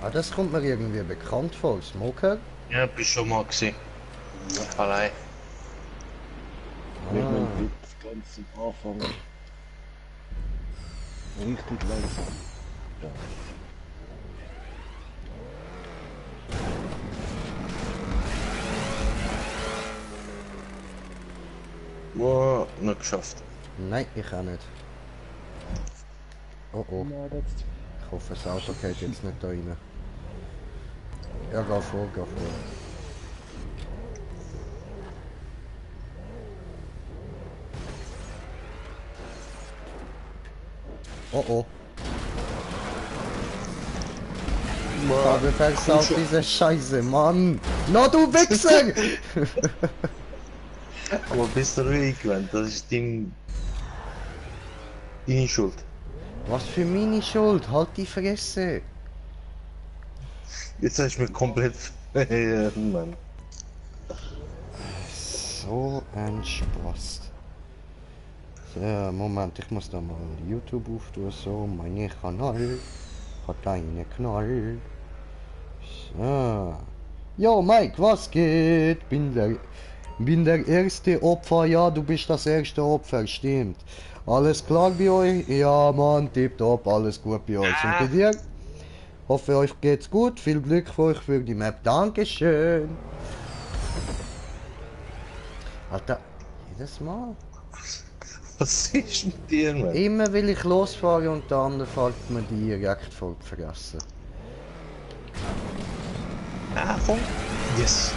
Ah, das kommt mir irgendwie bekannt vor. Smoker? Ja, bist schon mal gesehen. Ja. Allein. Ich meine, Ah. das ganz zum Anfang richtig langsam. Ja. Wow, nicht geschafft. Nein, ich auch nicht. Oh oh. Na, das Ich hoffe, das Auto geht jetzt nicht da rein. Ja, geh vor, geh vor. Oh oh. Aber versaut diese Scheiße, Mann! Na du Wichser! Aber bist du ruhig, Glenn? Das ist deine Schuld. Was für meine Schuld? Halt die Fresse! Jetzt hast du mich komplett. Mann. So ein Spaß. So, Moment, ich muss da mal YouTube auftun, so, mein Kanal hat einen Knall. So. Jo, Mike, was geht? Bin der erste Opfer, ja, du bist das erste Opfer, stimmt. Alles klar bei euch? Ja, Mann, tipptopp, alles gut bei euch. Und bei dir? Hoffe, euch geht's gut, viel Glück für euch für die Map, Dankeschön. Alter, jedes Mal. Was ist mit dir, Mann? Immer will ich losfahren und der andere fällt mir direkt vor die Fresse. Ah, komm. Yes.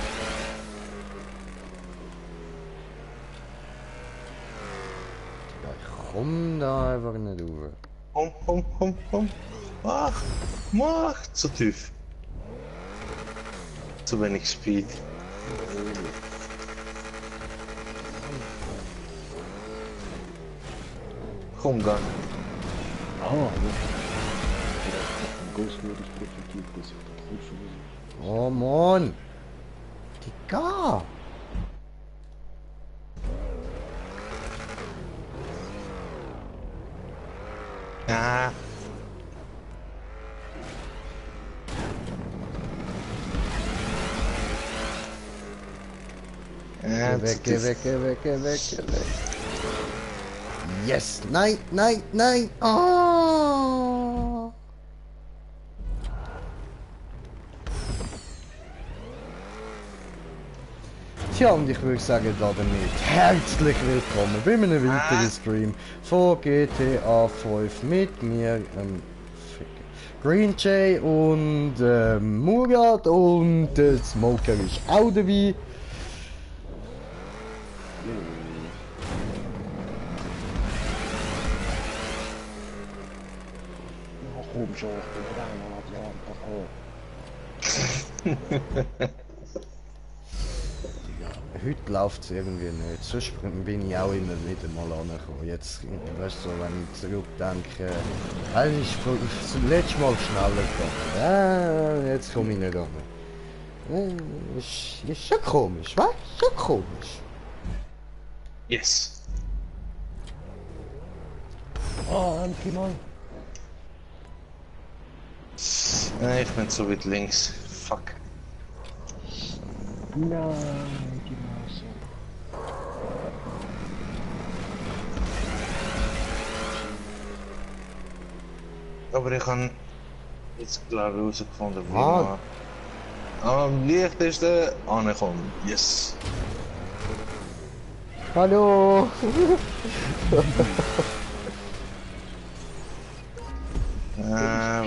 Ja, ich komm da einfach nicht rüber. Komm. Mach. Zu tief. Zu wenig Speed. Komm, gang. Ah, ja. Vielleicht hat ein Ghost-Modus profitiert, dass ich das gut versuche. Oh Mann! Digga! Ah. Geh weg. Yes! Nein! Oh! Tja, und ich würde sagen damit herzlich willkommen bei einem weiteren Stream von GTA 5 mit mir, Green Jay und Murat und der Smoker ist auch dabei. Ja, komm schon, ich bin rein, Atlantik, Heute läuft es irgendwie nicht, sonst bin ich auch immer wieder mal angekommen. Jetzt, weißt du, wenn ich zurückdenke, eigentlich ist das letzte Mal schneller gegangen. Jetzt komme ich nicht an. Ist schon komisch, was? Schon komisch. Yes. Ah, endlich mal. Ich bin so weit links. Fuck. Nein, genau so. Aber ich habe jetzt klar herausgefunden, wie Ah. man am leichtesten ankommt. Yes. Hallo!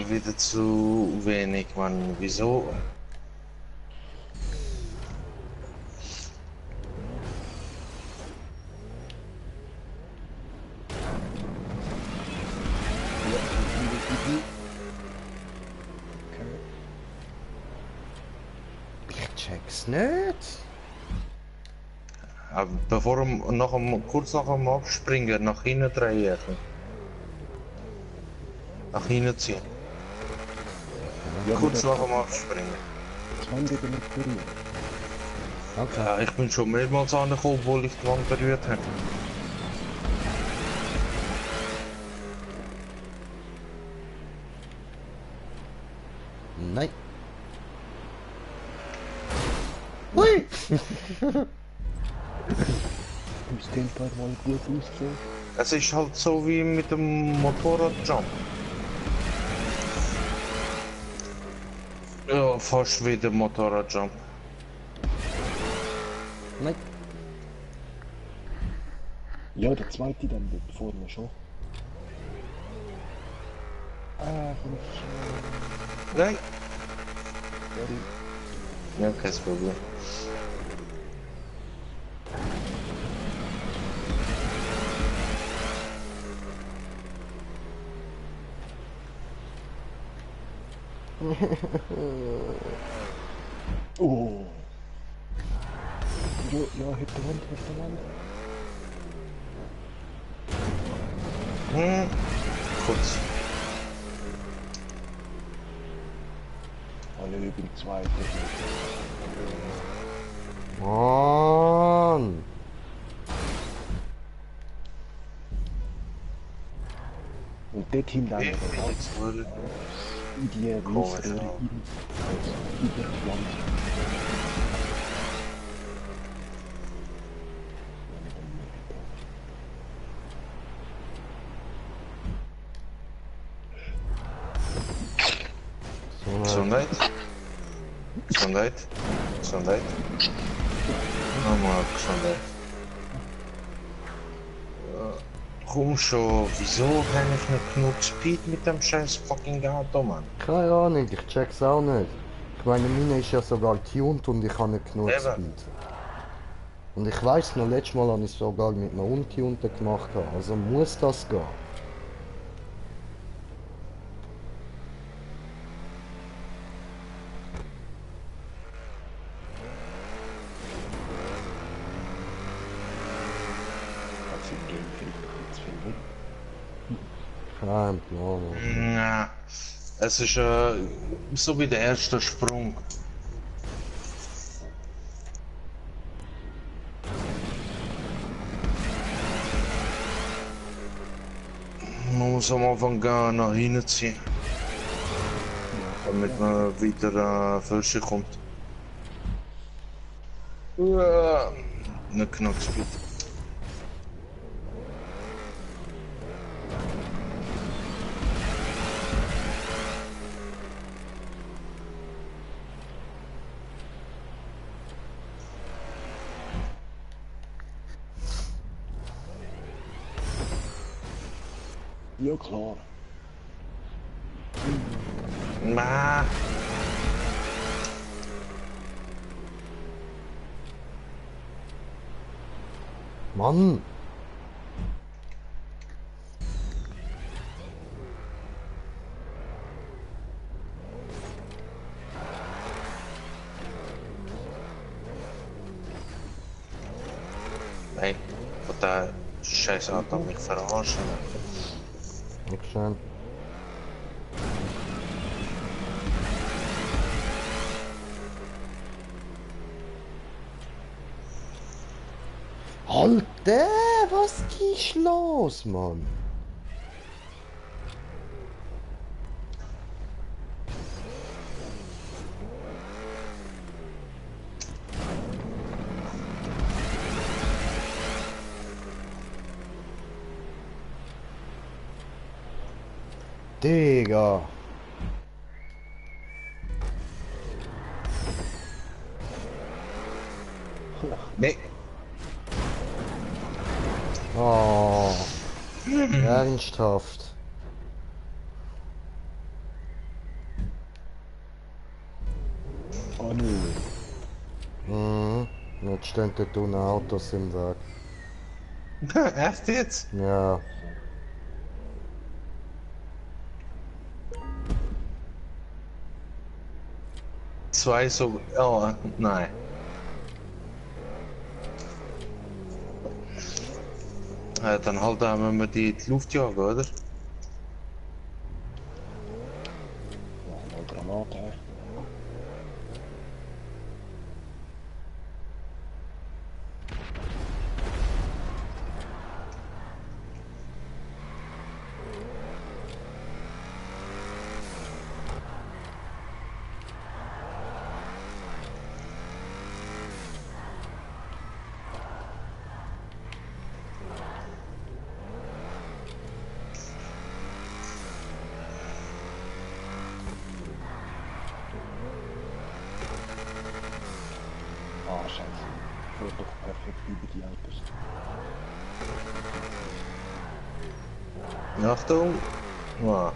Wieder zu wenig, Mann. Wieso? Ich check's nicht. Aber bevor kurz nach dem Abspringen nach hinten drehen. Nach hinten ziehen. Ja, Kurz nach dem Abspringen. das Wand wieder nicht berühren. Okay. Ja, ich bin schon mehrmals angekommen, obwohl ich die Wand berührt habe. Nein. Hui! Muss den paar mal gut aussehen. Es ist halt so wie mit dem Motorradjump. Ja, fast wie der Motorradjump. Nein. Ja, der zweite dann dort vorne schon. Ah, komm schon. Nein. Sorry. Ja, kein Problem. Oh. Ja, ja, hinter Wand, hinter Wand. Kurz. Alle über den zweiten. Mann! Und dort hinten Ich einer bin auch jetzt wohl. in die Komisch, Riesenröhre ja. in die Wand. Gesundheit. Gesundheit. Gesundheit. Nochmal Gesundheit. Komm schon, wieso habe ich nicht genug Speed mit dem scheiß fucking Auto, Mann? Keine Ahnung, ich check's auch nicht. Ich meine, meine ist ja sogar tuned und ich habe nicht genug Eben. Speed. Und ich weiss noch, letztes Mal habe ich es sogar mit einem untunten gemacht. Also muss das gehen. Also im Game fehlt doch jetzt viel weg. Kein Plan. Na, es ist so wie der erste Sprung. Man muss am Anfang gar nach hinten ziehen, damit man wieder Fürsche kommt. Nicht genug Speed. Ja klar. Na, Mann! nein, der scheiß Auto mich verarschen. Dankeschön. Alter, was ist los, Mann? Digga. Nee, Oh. Ernsthaft. Oh nö. Mhm. Jetzt stehen dort unten Autos im Weg. echt jetzt? Ja. Zwei so, oh, nein. Dann halt haben wir die Luft jagen, oder? Ja, mal Granate her. Achtung! Ah.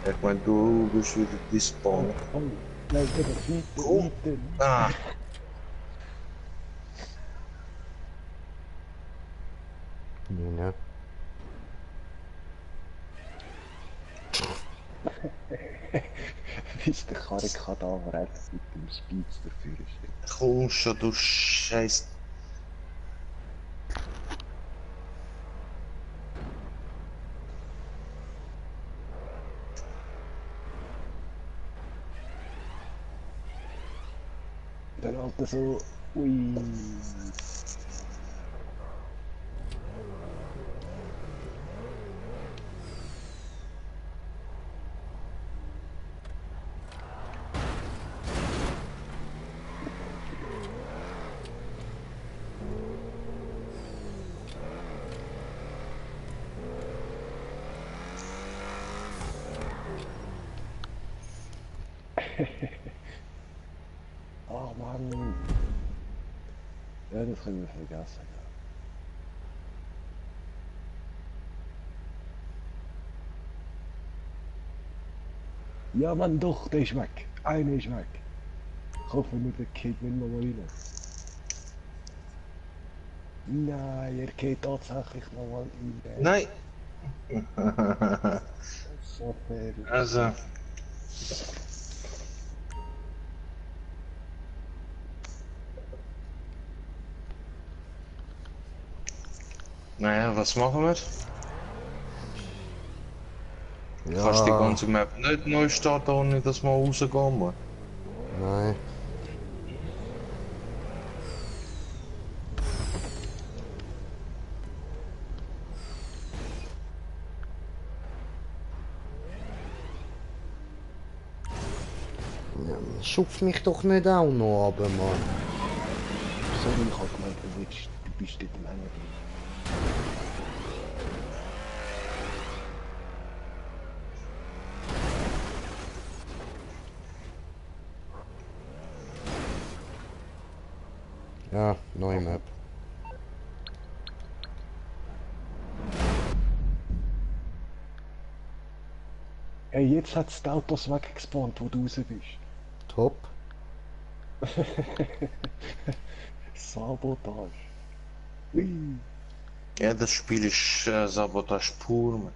Ich mein, du bist wieder despawn. Oh, nein, eben, Oh. weiter. Ah! Nee, ne? Bis der Karikadaver einfach mit dem Speedster dafür steht. Komm schon, du Scheiß. Dann halt so, ui. Oh Mann. Ja, das können wir vergessen. Ja Mann, doch, der ist weg. Einer ist weg. Ich hoffe nur, der geht nicht noch mal rein. Nein, er geht tatsächlich noch mal rein. Nein! So fair. Also. Naja, was machen wir? Kannst die Ja, ganze Map nicht neu starten, ohne dass wir rausgehen muss. nein. Ja, schupf mich doch nicht auch noch runter, Mann. Sorry, ich hab gemeint, du bist dort länger drin. Ja, neue Map. Hey, jetzt hat's die Autos weggespawnt, wo du raus bist. Top. Sabotage. Ui. Ja, das Spiel ist Sabotage pur. Man.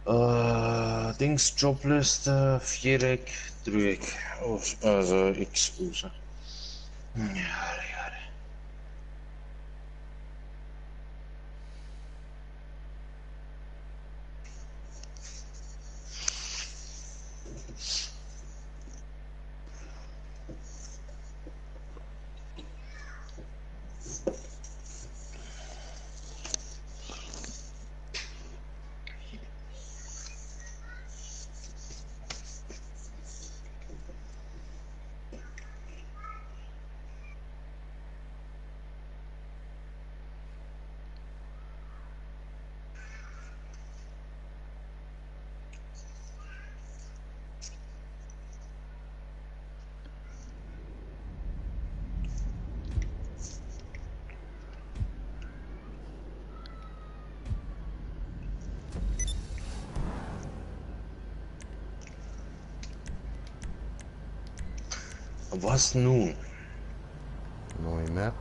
Ja, Dings, Jobliste, Viereck, Dreieck. Also X raus. Ja, ja. Was nun? Neue Map.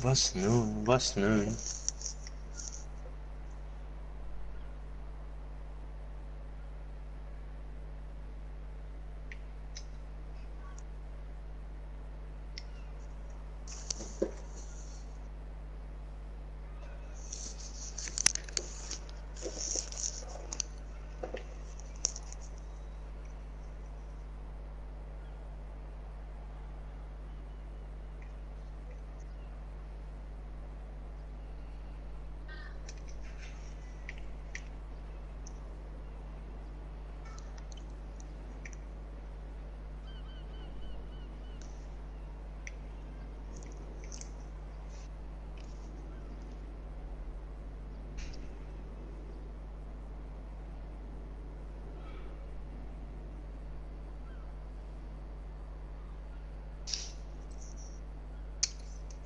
Was nun, was nun?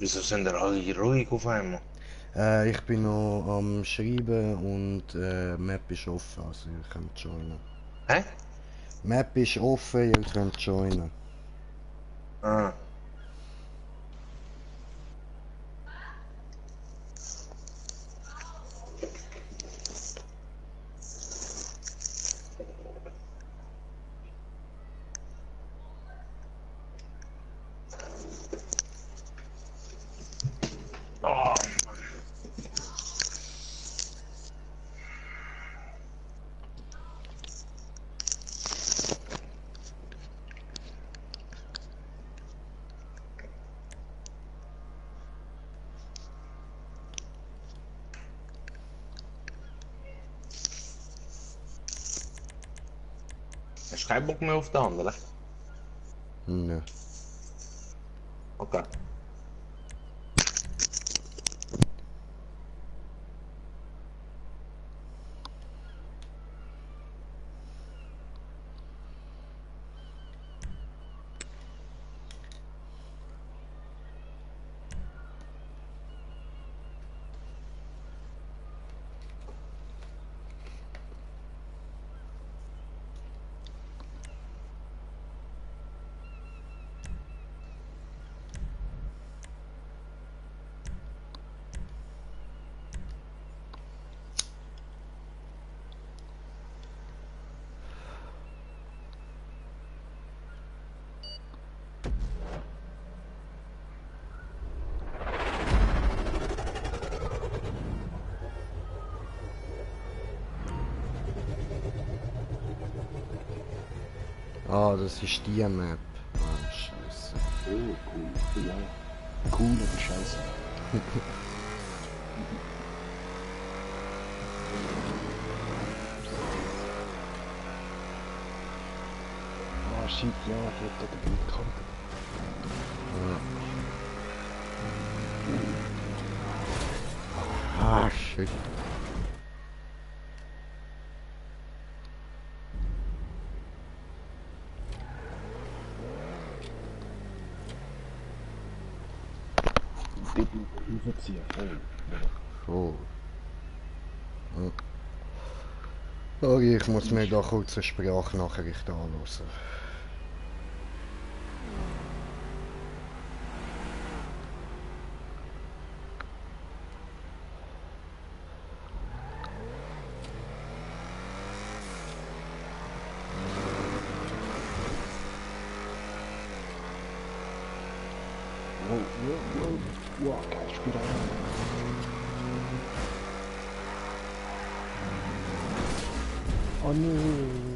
Wieso sind da alle hier ruhig auf einmal? Ich bin noch am Schreiben und Map ist offen, also ihr könnt joinen. Hä? Map ist offen, ihr könnt joinen. Ah. Oh, hast du keinen Bock mehr auf den anderen? Nö. Okay. Ah, das ist die Map. Ah, scheiße. Oh, cool. Ja. Cool, aber scheiße. Ah, shit, ja, ich hab da den Bildkanten. Ah, shit. Dort raufziehen, voll. Oh. Sorry, ich muss mir da kurz eine Sprachnachricht anhören. Wow, wow, wow. Wow, geil, spiel an. Oh nee.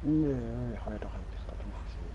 Nee, ich habe ja doch endlich da drauf gesehen.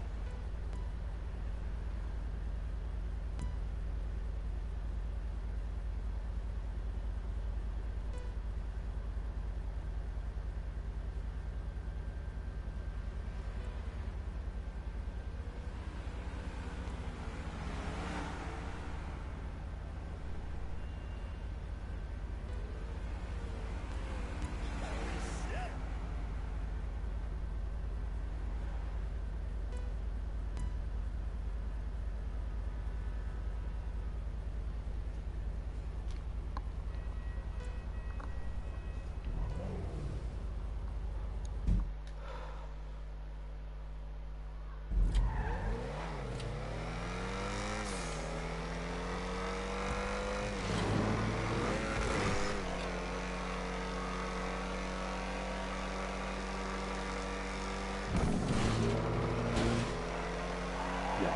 Ja,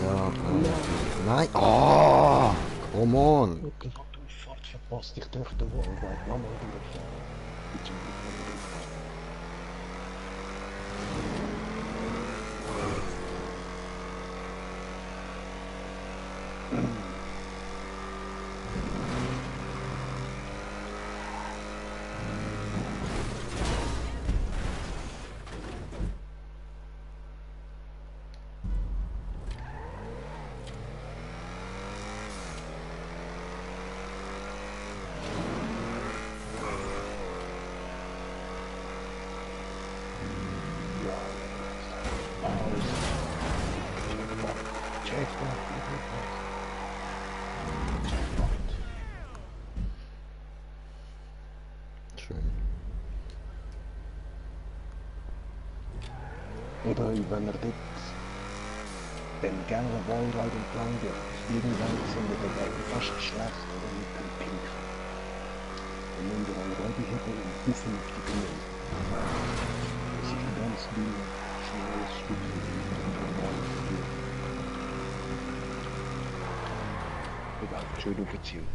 Ja, nein. Oh, come on. okay, hat du Fahrt verpasst. Ich dürfte worldwide nochmal rüberfahren. Bitte nicht mehr rüberfahren. Schön. Eben, wenn er dort den gelben Wallride entlang geht, irgendwann sind wir dabei fast schlecht oder mit dem Pink. Dann nehmen wir einen Radihebel und rufen auf die Bühne. Das ist ein ganz dünnes, schnelles Stückchen und normales Stück. Überhaupt schön aufgezogen.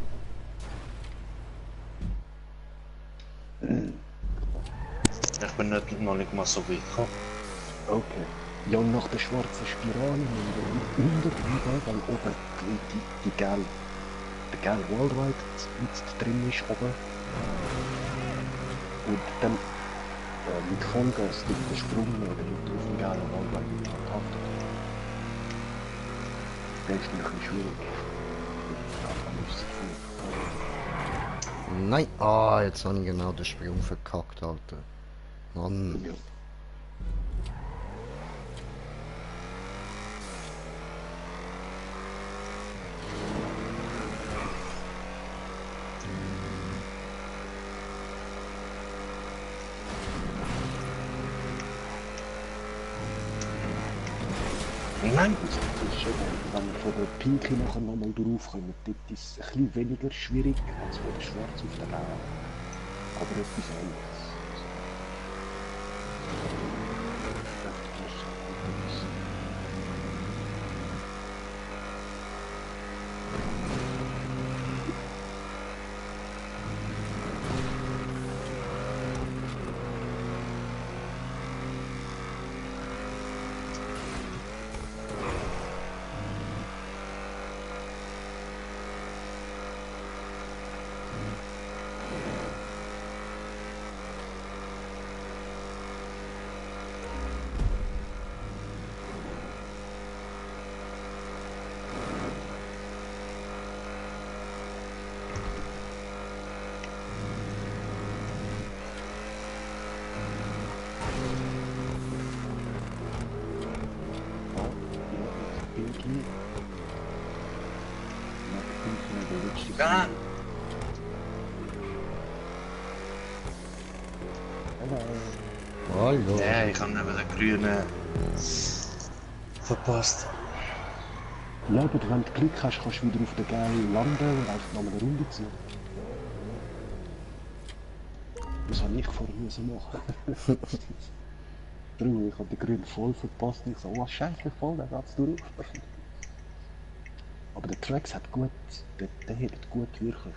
Ich bin noch nicht mal so weit gekommen. Okay. Ja, und nach der schwarzen Spirale müssen wir unter drüber, weil oben der gelbe Wallride jetzt drin ist oben. Und dann mit Vollgas durch den Sprung nehmen, damit du auf dem gelben Wallride nicht verkackt hast. Der ist ein bisschen schwierig. Dann ist es cool. Nein. Ah, jetzt habe ich genau den Sprung verkackt, Alter. Mann. Ja. Nein! Das ist schon, wenn wir von der Pinke nachher nochmal draufkommen, dort ist es ein bisschen weniger schwierig als von der Schwarz auf der Gelb. Aber etwas Ähnliches. Ja! Hallo. Nee, ich habe eben den grünen verpasst. Ja, aber wenn du Glück hast, kannst du wieder auf der Gale landen und einfach nochmal eine Runde ziehen. Das habe ich vorher müssen machen. Darum, ich habe den Grün voll verpasst und ich so, oh scheiße, voll, der geht's durch. Aber der Trax hat gut, der hebt gut wirklich.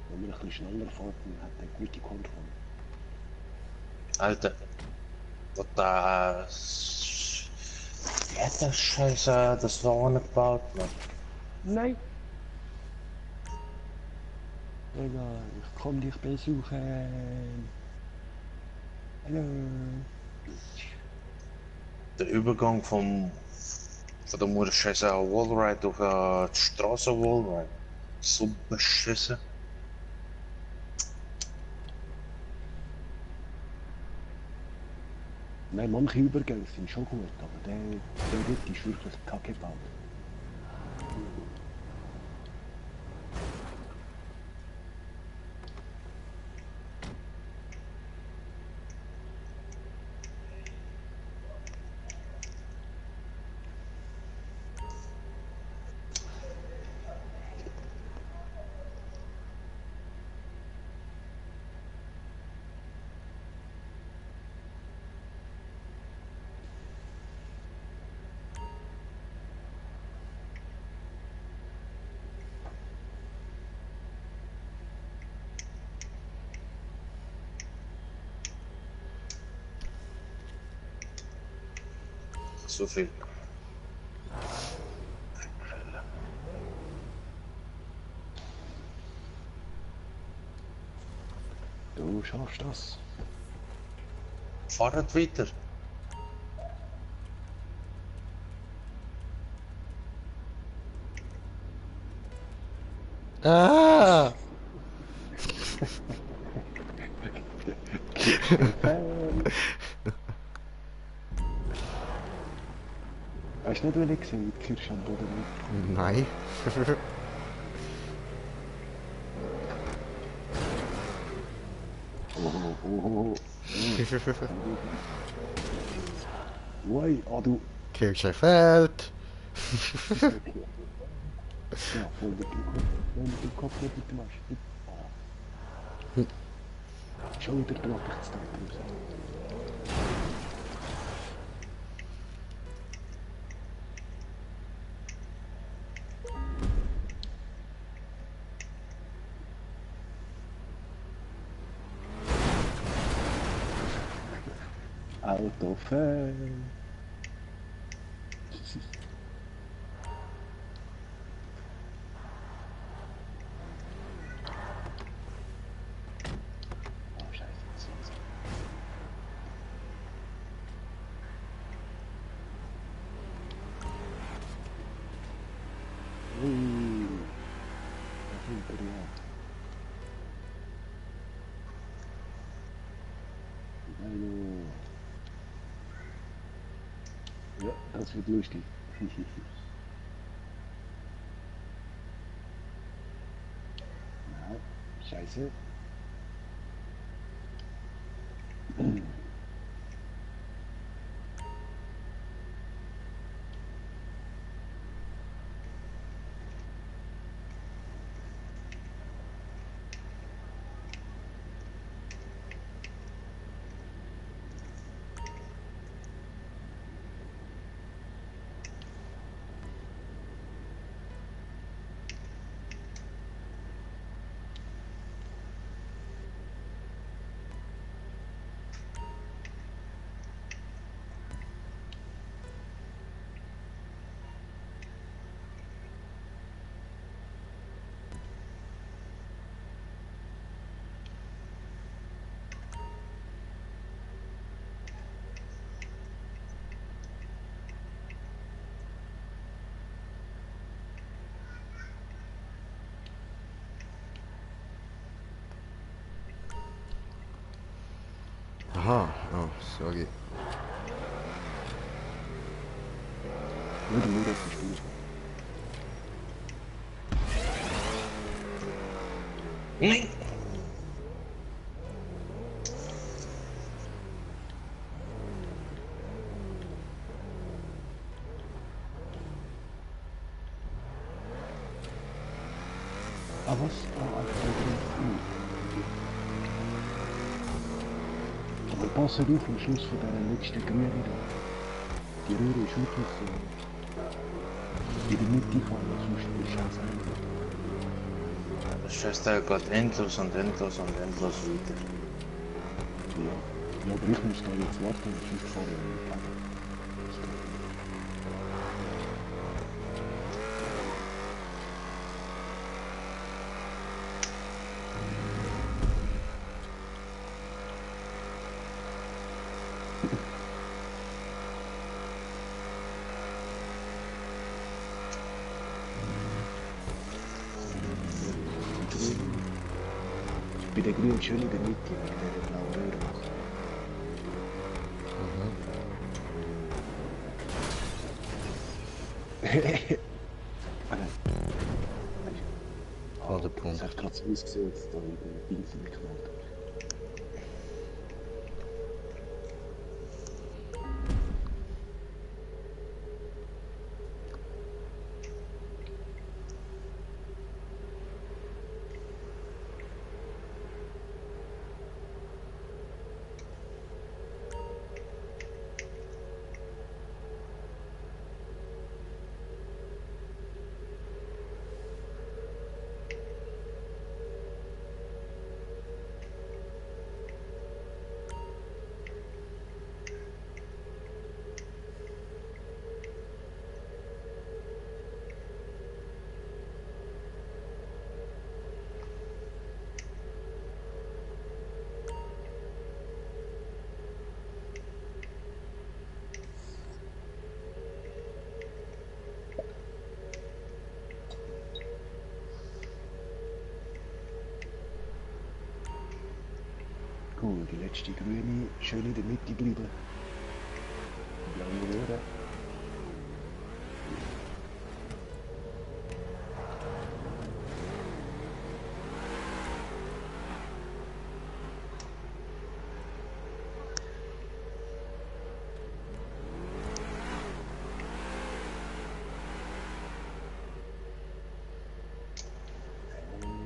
Wenn man ein bisschen schneller fährt, dann hat er gute Kontrolle. Alter, was da... Wie hat das Scheiße das noch nicht gebaut, Mann? Nein! Egal, ich komm dich besuchen. Hallo. Der Übergang von der Mutter Scheiße Wallride auf die Straße Wallride. So beschissen. Nein, manche Übergänge sind schon gut, aber der dort ist wirklich kacke gebaut. So viel. Du schaffst das. Fahrt weiter. Ah! Hast du nicht wirklich gesehen, wie die Kirsche am Boden liegt? Nein. Oh. Ui, ah du. Kirche fällt. Ja, voll mit dem Kopf nicht mit dem Arsch. Schon wieder drauf, ich zu tun. Autofan. Oh, scheiße. Hinter ja. Hallo. Ja, das wird lustig. Ja, scheiße. Aha, oh, sorry. Würde nur das verstehen. Nein! Ah was? Ah, aber pass auf am Schluss von dieser letzten Grüne da. Die Röhre ist wirklich in der Mitte fallen, sonst ist es einfach. Das Scheißteil geht endlos und endlos und endlos weiter. Ja. Ja, aber ich muss da jetzt warten, sonst fahre ich nicht weiter. Bei der Grünen schön in der Mitte, wegen dieser blauen Röhre. Haltepunkt. Es hat gerade so ausgesehen, als da in den Pinsel geknallt. Cool, die letzte Grüne schön in der Mitte bleiben. Die blaue Röhre.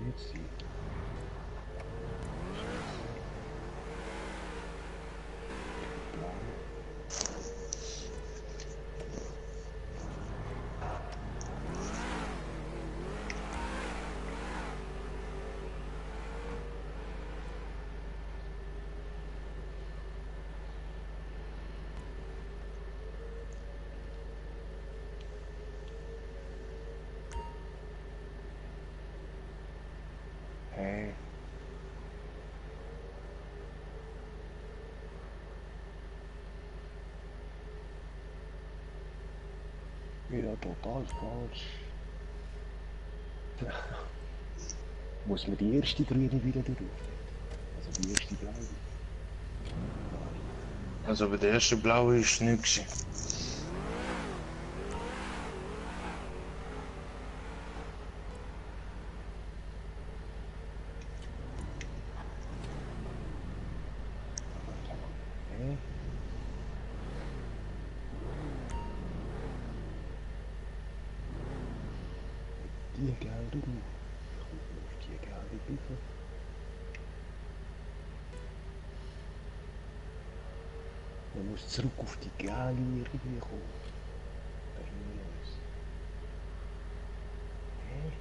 Jetzt sieht hey. Ja, total falsch. Muss man die erste Grüne wieder durch? Also die erste blaue? Also bei der ersten blaue ist nichts. Hey. Die gelbe du. Auf die gelbe bitte. Man muss zurück auf die gelbe irgendwie kommen. Da hinten los. Hey.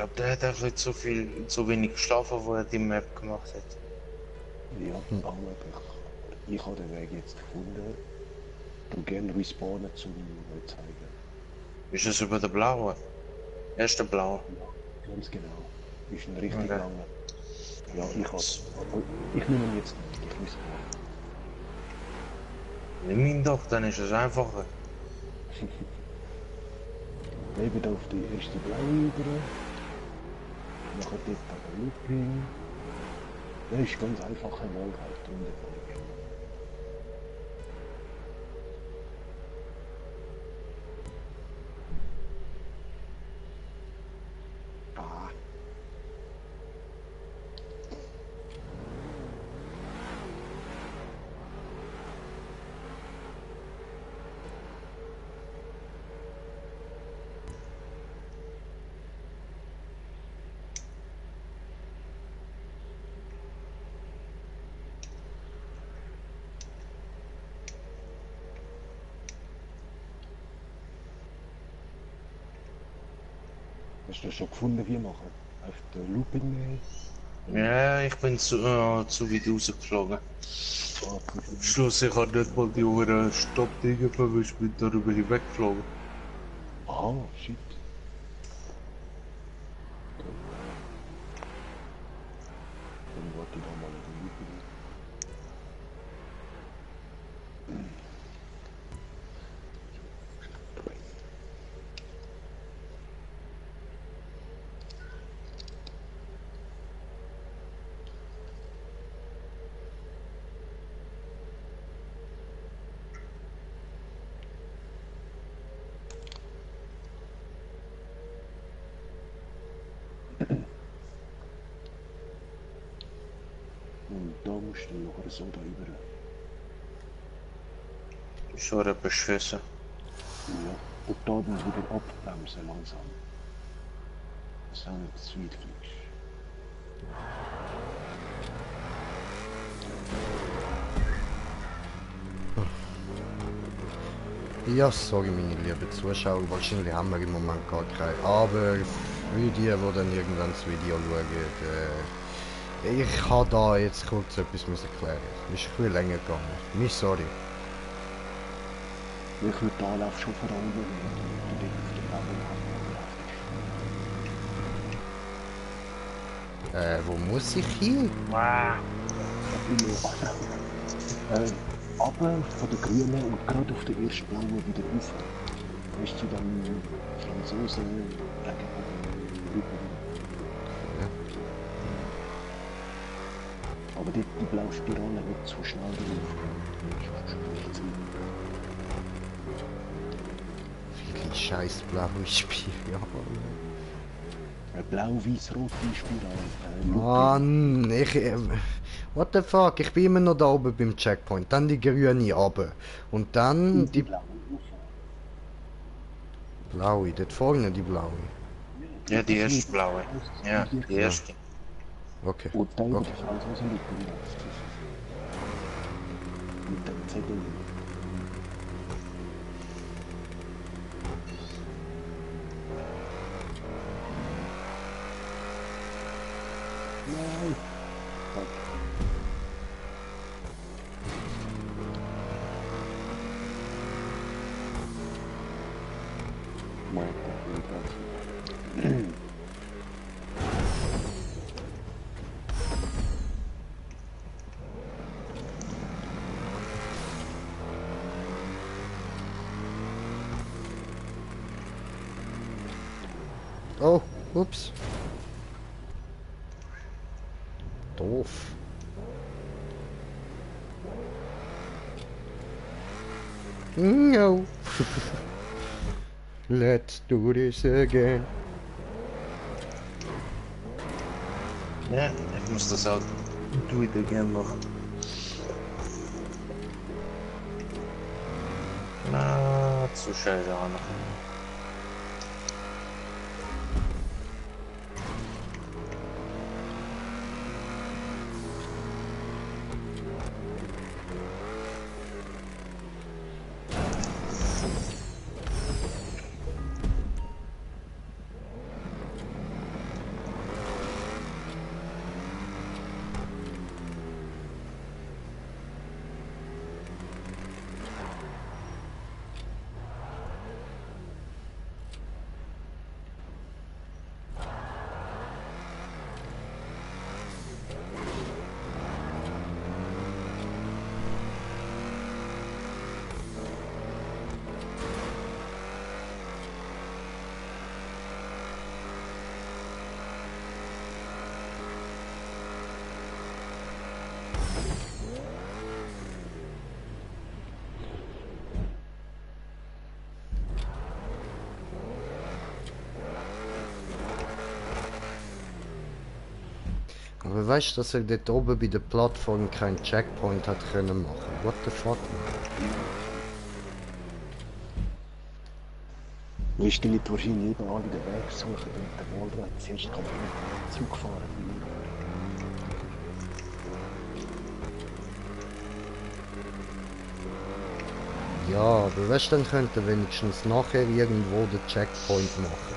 glaube, der hat einfach nicht zu wenig geschlafen, wo er die Map gemacht hat. Ja, auch möglich. Ich habe den Weg jetzt gefunden. Du gerne respawnen zum zeigen. Ist es über der blaue? Erste blaue. Ja, ganz genau. Ist ein richtig Okay. langer. Ja, ich hab's. Aber ich nehme ihn jetzt nicht. Ich respawne. Nimm ihn doch, dann ist es einfacher. Leben auf die erste blaue über. Nachher dort aber Looping. Das ist ganz einfach einmal halt drunter. Ah. Hast du schon gefunden, wie machen? Auf den Looping nehmen? Ja, ich bin zu weit rausgeflogen. Ah, Am Schluss, ich habe nicht mal die Uhr Stoppdinge verwischt, bin darüber hinweggeflogen. ah, shit. Dann warte ich da mal auf den Looping. Und da musst du nachher so da über. Ich habe beschissen. Ja. Und da dann wieder abbremsen langsam. Dass du auch nicht zu weit fliegst. Ja, sorry meine lieben Zuschauer, wahrscheinlich haben wir im Moment gar keine. Aber für die, die dann irgendwann das Video schauen, ich habe da jetzt kurz etwas müssen klären. Es ist ein bisschen länger gegangen. Mich sorry. Ich würde den Anlauf schon vor Augen nehmen und dort auf den Baum Wo muss ich hin? Wow. Aber von der Grünen und gerade auf der ersten Blauen wieder rauf. Weißt du, dann Franzosen Regenbogen rüber. Ja. Aber dort die blaue Spirale nicht so schnell drauf. Nicht zu Wirklich scheiß blaue Spiel, ja. eine blau-weiß-rote Spirale. Mann, what the fuck, ich bin immer noch da oben beim Checkpoint, dann die grüne runter. Und dann die blaue rauf. blaue, dort vorne die blaue. Ja, die erste blaue. Ja, die erste. Okay. Und dann über Okay. die Franzosen mit dem mit dem Zettel. Nein! Fuck. Mein Gott. Oh, ups. Doof. No. Let's do this again. Ja, ich muss das auch do it again machen. Na, zu scheiße auch noch. Aber weißt du, dass er dort oben bei der Plattform keinen Checkpoint hat können machen? What the fuck, man? Weißt du, die Leute wahrscheinlich überall in den Weg suchen und der Wallride zuerst komplett zugefahren bin. Ja, aber weißt du, dann könnte er wenigstens nachher irgendwo den Checkpoint machen.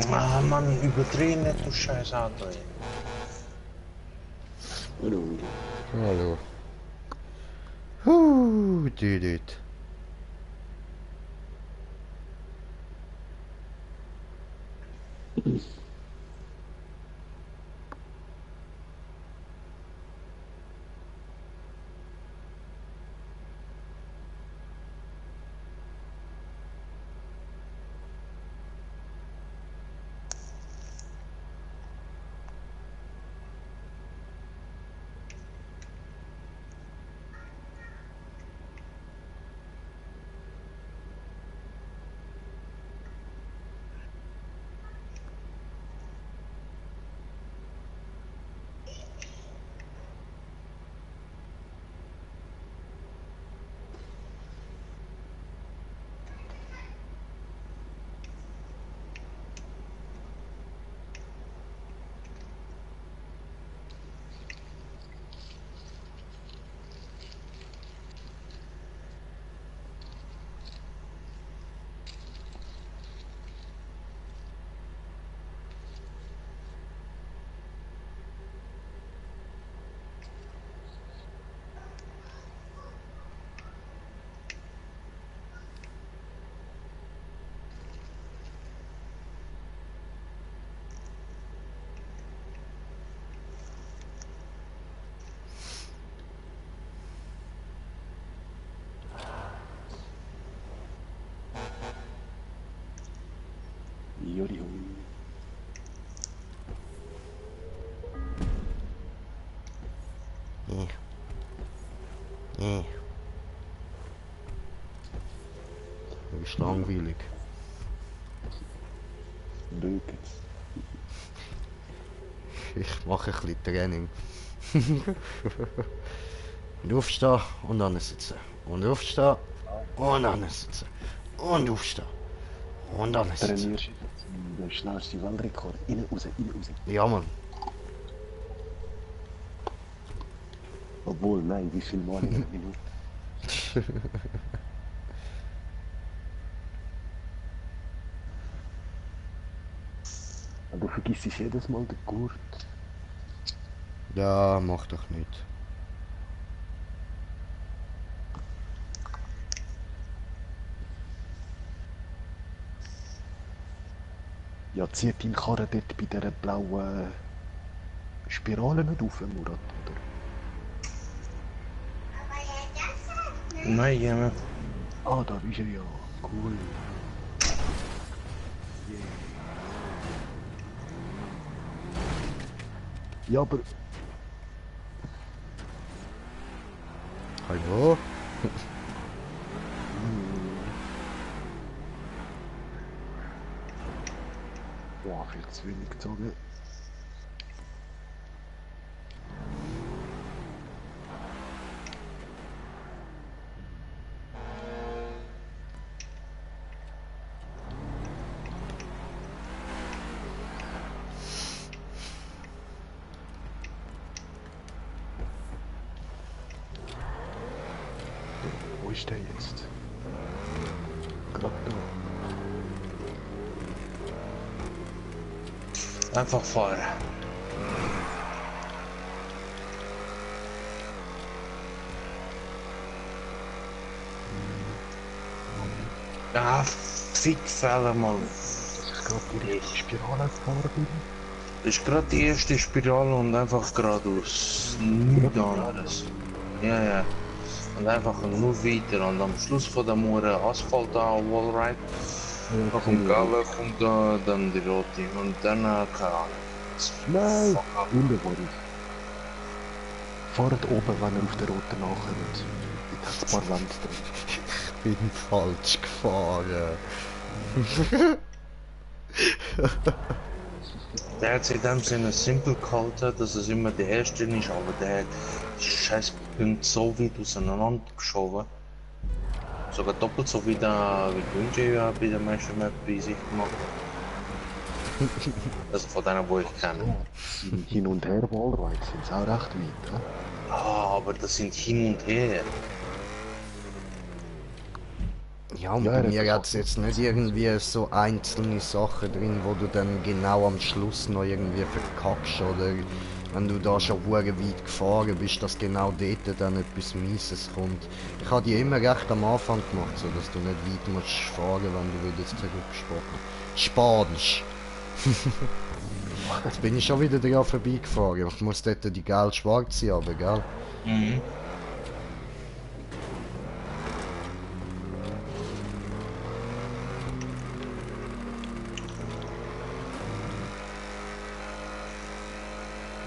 Ah, Mann, überdreh nicht, du scheiß Auto, ey. Hallo, Willi. Hallo. Dude. Jodi, Das ist langweilig. Blökens. Ich mache ein bisschen Training. Und aufstehen und dann sitzen. Und aufstehen und dann sitzen. Und aufstehen. Und dann sitzen. Trainierst du den schnellsten Weltrekord? Innen, raus, innen, raus. Ja, Mann. Obwohl, nein, wie viel Mal in einer Minute? Aber du vergisst jedes Mal den Gurt. Ja, mach doch nicht. Ja, zieh deinen Karren dort bei dieser blauen Spirale nicht auf, Murat, oder? Nein, jemand. Ah, da ist er ja. Cool. Yeah. Ja, aber... Hallo? Boah, viel zu wenig gezogen. Wo ist der jetzt? Gerade da. Einfach fahren. Ja, Fickfälle, Mann. Dass ich gerade die richtige Spirale gefahren bin. Das ist gerade die erste Spirale und einfach geradeaus. Nichts anderes. Ja, ja. Und einfach nur weiter. Und am Schluss von der Moore Asphalt an Wallride. Da kommt Galle, kommt da dann die rote. Und dann keine Ahnung. Nein! Fuck up. Wunderbar. Fahrt oben, wenn ihr auf der roten nachkommt. Dort hat es ein paar Wände drin. Ich bin falsch gefahren. Der hat sich in dem Sinne simpel gehalten, dass es immer der erste ist, aber der hat die scheiß Punkte so weit auseinander geschoben. Sogar doppelt so wie Gunji ja bei der meisten Map bei sich gemacht. Also von denen, wo ich kenne. Die Hin- und Her-Wallrides sind auch recht weit, ne? Ah, aber das sind hin und her. Ja, und Ja, bei das mir ist hat es jetzt nicht irgendwie so einzelne Sachen drin, wo du dann genau am Schluss noch irgendwie verkackst oder wenn du da schon weit gefahren bist, dass genau dort dann etwas Mieses kommt. Ich habe die immer recht am Anfang gemacht, so dass du nicht weit musst fahren, wenn du wieder zurückspannst. Jetzt bin ich schon wieder dran vorbeigefahren. Ich muss dort die gelb-schwarze haben, gell? Mhm.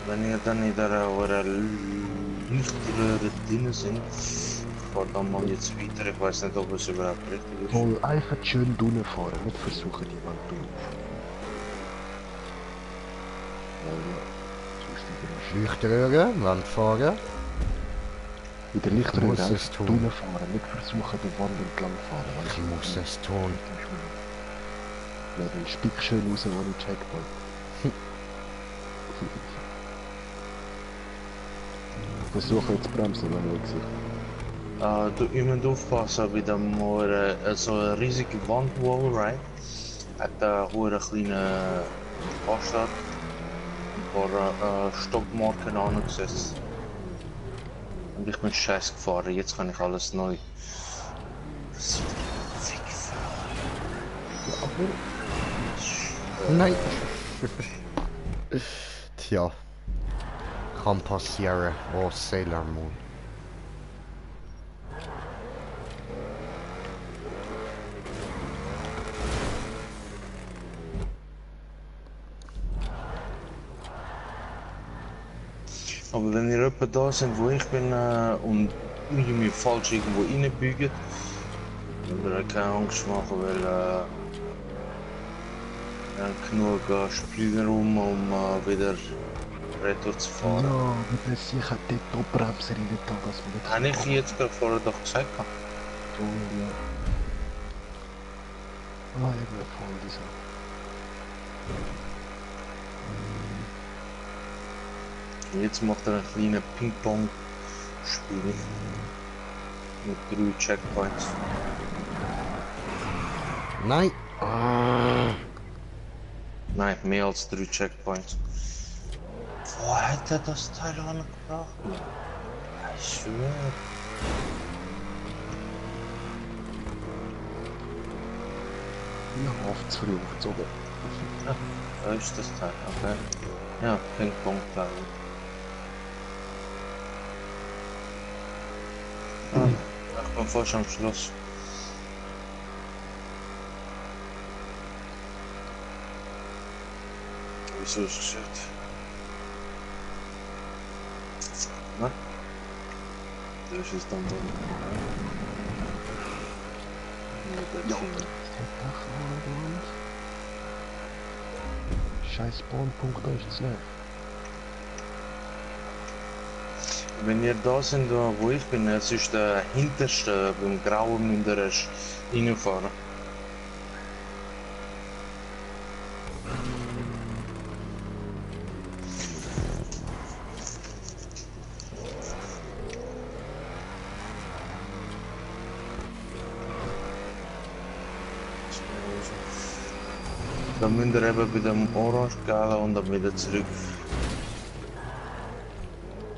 Wenn ihr dann in der Lichtröhre drin sind, fahrt dann mal jetzt weiter. Ich weiß nicht, ob es überhaupt richtig ist. Voll einfach schön drinnen fahren, nicht versuchen, die Wand durchzufahren. Ja, Leuchtröhre, Wandfahren. in der Lichtröhre Muss es einfach tun. drinnen fahren, nicht versuchen, die Wand entlang zu fahren. Weil Ich muss es tun. Ja, dann spick schön raus ohne Checkpoint. Versuche jetzt bremsen, wenn du siehst. Du müsst aufpassen bei dem Moor, so eine riesige Wandwall, right? Hat da eine kleine Bastard, ein paar Stoppmarken angesetzt. Und ich bin scheiß gefahren, jetzt kann ich alles neu. Nein. Tja. Kann passieren. Oh, Sailor Moon. Aber wenn ihr etwa da sind, wo ich bin und irgendwie falsch irgendwo reinbügt, dann würde ich keine Angst machen, weil wir haben genug Spielraum, um wieder retour zu fahren. Ja, aber das sicher dort Top-Bremser in den Tag, dass man nicht... Habe ich jetzt gerade vorher doch gesagt? Ja. Ah, irgendwie voll diese... Jetzt macht er einen kleinen Ping-Pong-Spiel mit 3 Checkpoints. Nein. Ah. Nein, mehr als 3 Checkpoints. Wo hat er das Teil angebracht? Ich schwöre. Ja, auf zu früh aufgezogen. Da ist das Teil, okay. Ja, Ping-Pong bleiben. Ah, ich bin fast am Schluss. Wieso ist es jetzt? Na? Da ist es dann drin. Ja, das ist doch mal scheiß Spawnpunkt, da ist es nicht. Wenn ihr da sind, wo ich bin, es ist der hinterste, beim grauen müsst ihr erst reinfahren. Dann müsst ihr eben bei dem Orange gehen und dann wieder zurück.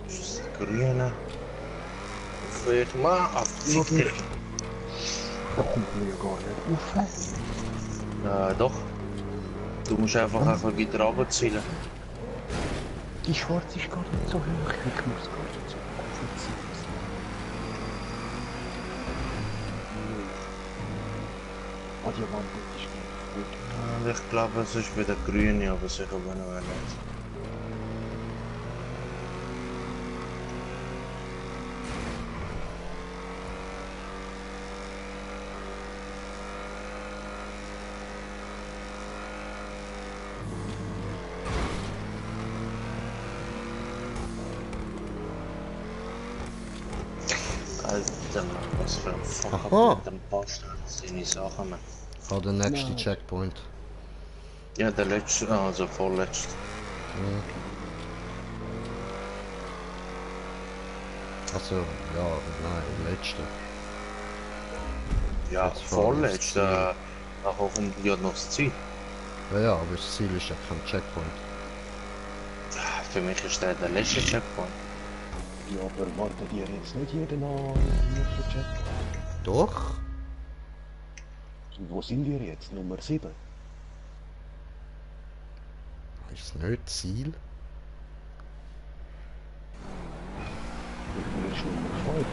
Das ist das Grüne. Auf mal auf Ficker. Da kommt man ja gar nicht rauf. Doch. Du musst einfach ein bisschen weiter runterziehen. Die Schwarze ist gar nicht so hoch. Ich muss gar nicht so hoch ziehen. Ah, die Wand ist gut. Und ich glaube, es ist wieder Grüne, aber sicher bin ich nicht. Alter Mann, was für ein Fuck Aha. mit dem Bastard. Seine Sachen, Mann. Ah, der nächste Nein. Checkpoint. Ja, der letzte, also vorletzte. Also, ja, nein, letzte. Ja, Jetzt fahren wir aufs vorletzte. Nachher kommt ja noch das Ziel. Ja, aber das Ziel ist ja kein Checkpoint. Für mich ist der letzte Checkpoint. Ja, aber wartet ihr jetzt nicht jeden an für Chat? Doch? Und wo sind wir jetzt? Nummer 7? Ist es nicht Ziel? Ich bin Nummer 5.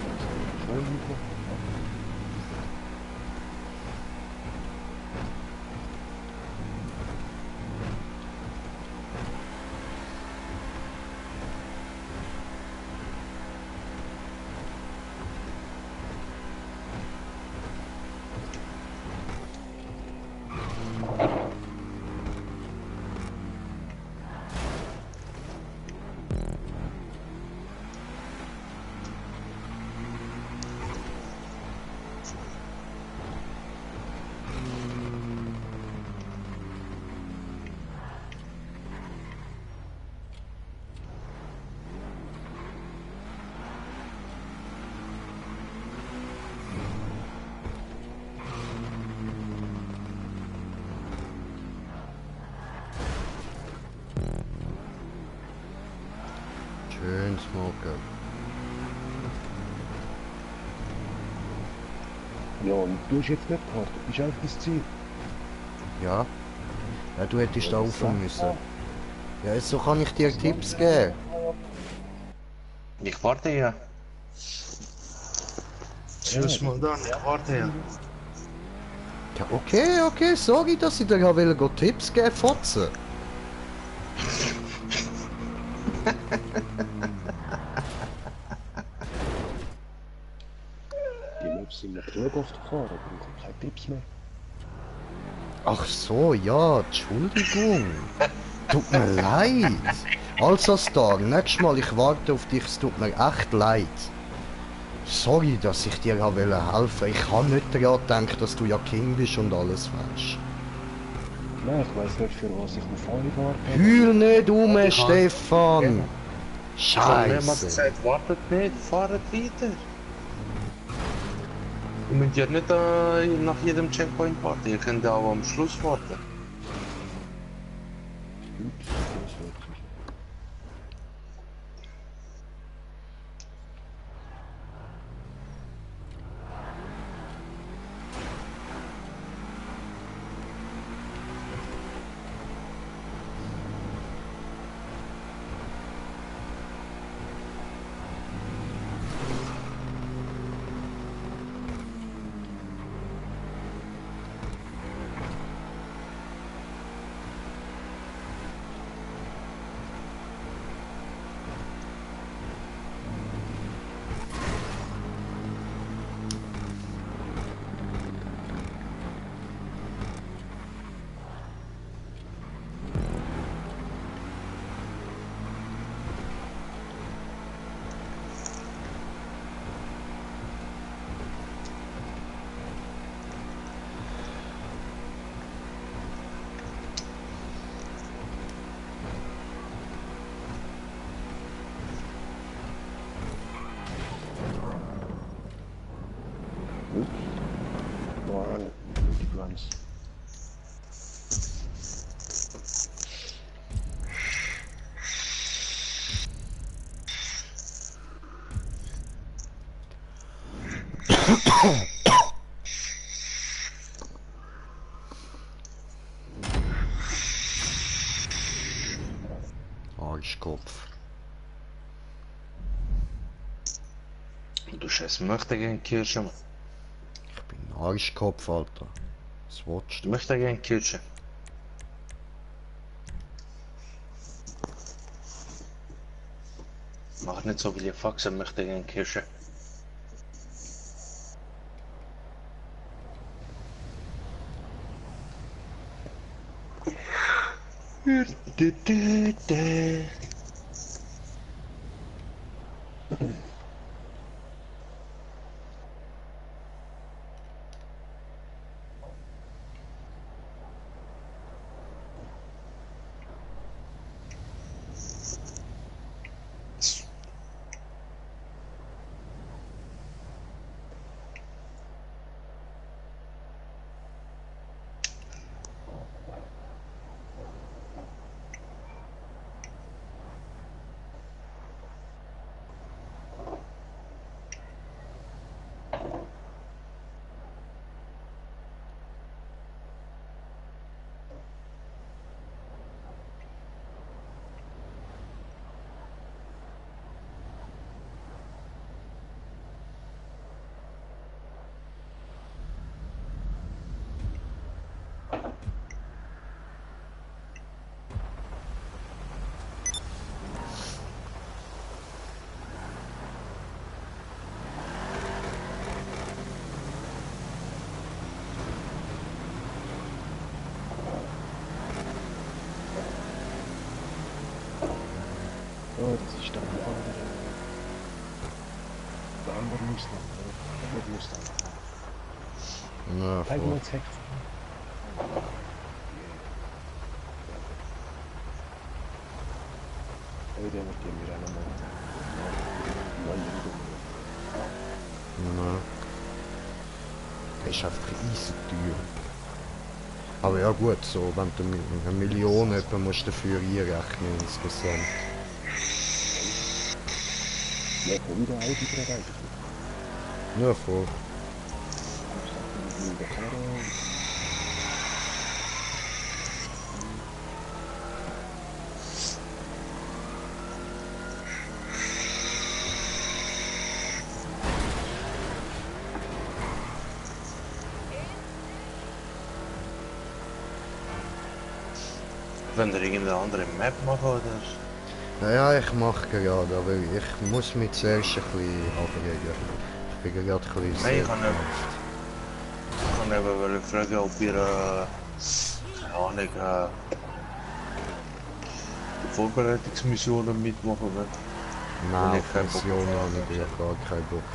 Schön smoken. Ja, und du hast jetzt nicht gewartet. Das ist einfach das Ziel. Ja? Ja, du hättest da rauf Ja. müssen. Ja, jetzt so kann ich dir Tipps geben. Ich warte ja. Tschüss mal dann, ich warte ja. Ja, okay, okay, sorry, dass ich dir ja will Tipps geben, Fotzen. Die Maps sind nicht genug oft gefahren, aber ich habe keine Tipps mehr. Ach so, ja, Entschuldigung. Tut mir leid. Also Star, nächstes Mal, ich warte auf dich, es tut mir echt leid. Sorry, dass ich dir helfen wollte. Ich habe nicht daran gedacht, dass du ja King bist und alles weißt. Nein, ich weiss nicht, für was ich auf euch warte. Heul nicht um, Stefan. Ich habe mehrmals Scheiße. gesagt, wartet nicht, fahrt weiter. Ihr müsst ja nicht nach jedem Checkpoint warten, ihr könnt ja auch am Schluss warten. Ups, das wird sich. Arschkopf. Du scheiß möchte gern Kirsche, Mann. Ich bin ein Arschkopf, Alter. Was willst Ich du? möchte gern Kirsche. Mach nicht so viele Faxen, möchte gern Kirsche. Oh, das ist der andere. Der andere Mustang, oder? Nicht Mustang. Ja, Zeig voll. mal das Heck. Oh, der mit dem wir auch nochmal. Ja. Das ist einfach easy teuer. Aber ja gut, so, wenn du eine Million etwa musst du dafür einrechnen insgesamt. Ja, komm wieder Audi dran eigentlich. Ja, voll. Mit der Karre. Wenn wir irgendeine andere Map machen oder? Ja, ich mache gerade, aber ich muss mich zuerst ein bisschen abregen. Ich bin gerade ein bisschen Nein, sehr ich kann nicht. genervt. Ich kann eben fragen, ob ihr keine Ahnung, Vorbereitungsmissionen mitmachen wollt. Nein, Wenn auf ich keinen Bock Missionen auf habe ich habe. gar keinen Bock.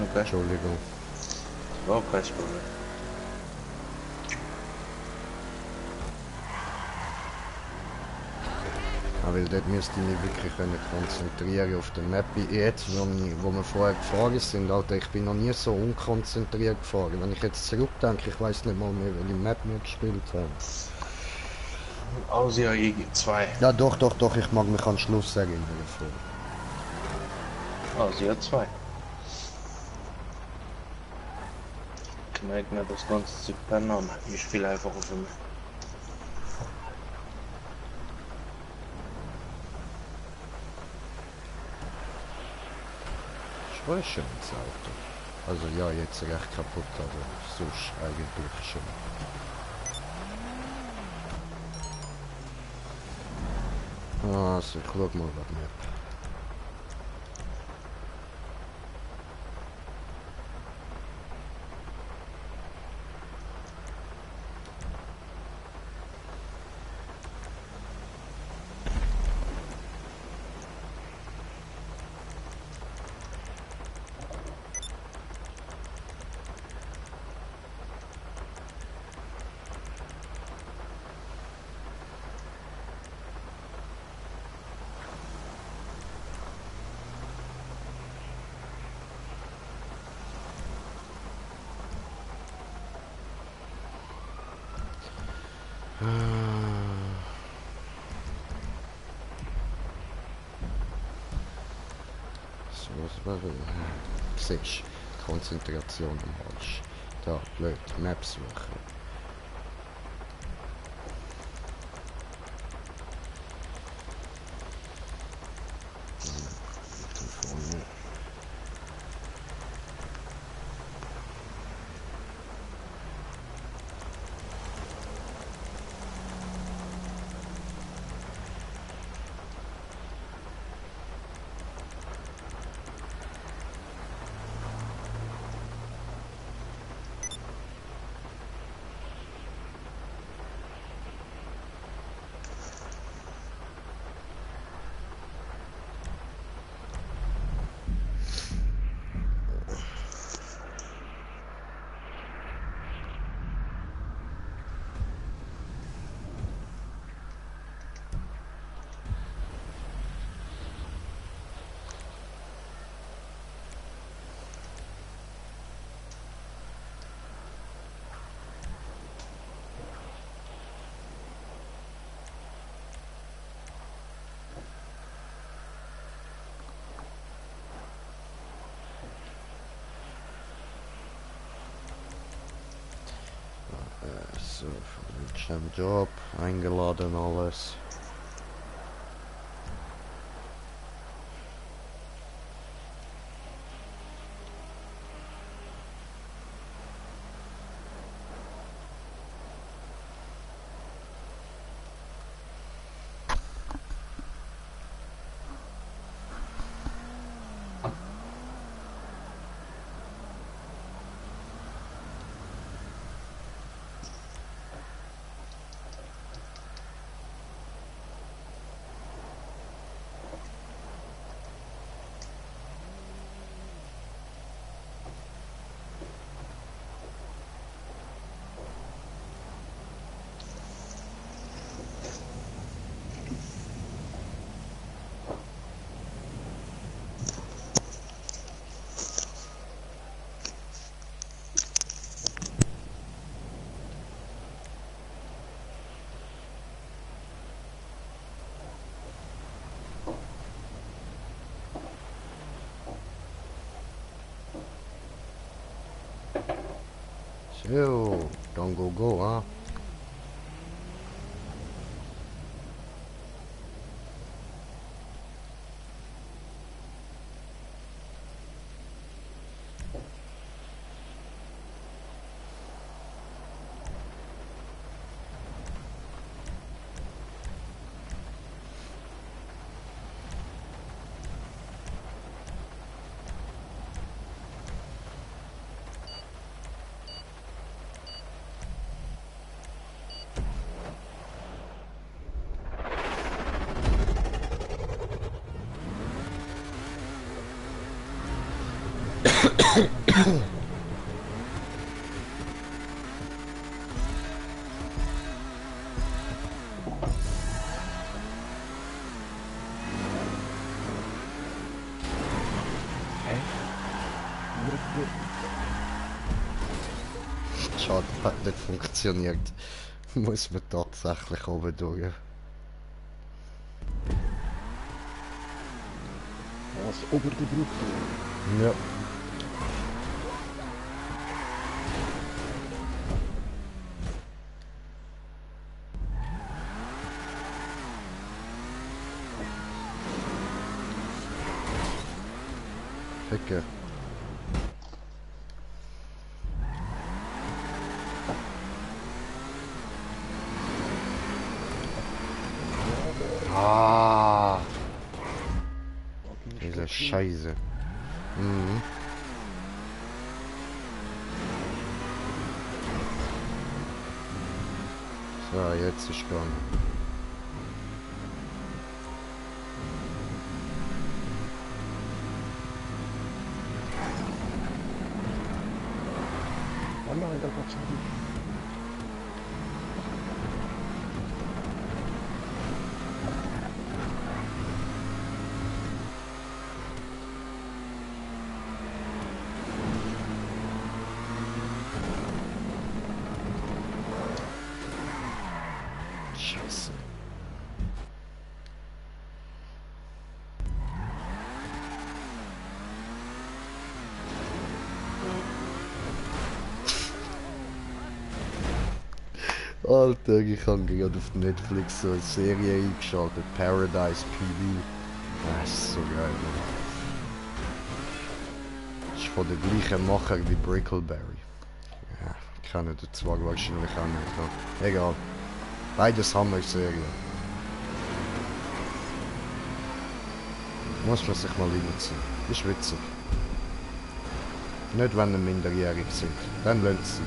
Okay, Entschuldigung. ja, kein Problem. Ja, weil dort müsste ich mich wirklich können konzentrieren auf der Map. Jetzt, wo wir vorher gefahren sind, Alter, ich bin noch nie so unkonzentriert gefahren. Wenn ich jetzt zurückdenke, ich weiß nicht mal mehr, welche Map wir gespielt haben. Asia EG2. Ja, doch, ich mag mich an den Schluss erinnern. Asia 2. Ich merke mir das ganze Zeug per Name. Ist viel einfacher für mich. Ist voll ein schönes Auto. Also ja, jetzt recht kaputt, aber sonst eigentlich schon. Also, ich schau mal, was wir. So, was war das? Siehst du, Konzentration am Arsch. Da, blöd, Maps suchen. Vorne. So, vom Job eingeladen alles. So, don't go, huh? Schade, hat nicht funktioniert. Muss man tatsächlich oben durch. Was ober der Brücke. Ja. Ecke. Ah, diese Scheiße. Mhm. So, jetzt ist gegangen. Oh nein, da geht's nicht. Scheiße. Alter, ich habe gerade auf Netflix so eine Serie eingeschaltet, Paradise PD. Das ist so geil, Mann. Das ist von den gleichen Macher wie Brickleberry. Ja, kennen die zwei wahrscheinlich auch nicht. Ja. Egal. Beides Hammer-Serien. Muss man sich mal reinziehen. Ist witzig. Nicht, wenn ihr minderjährig sind. Dann lernt sie.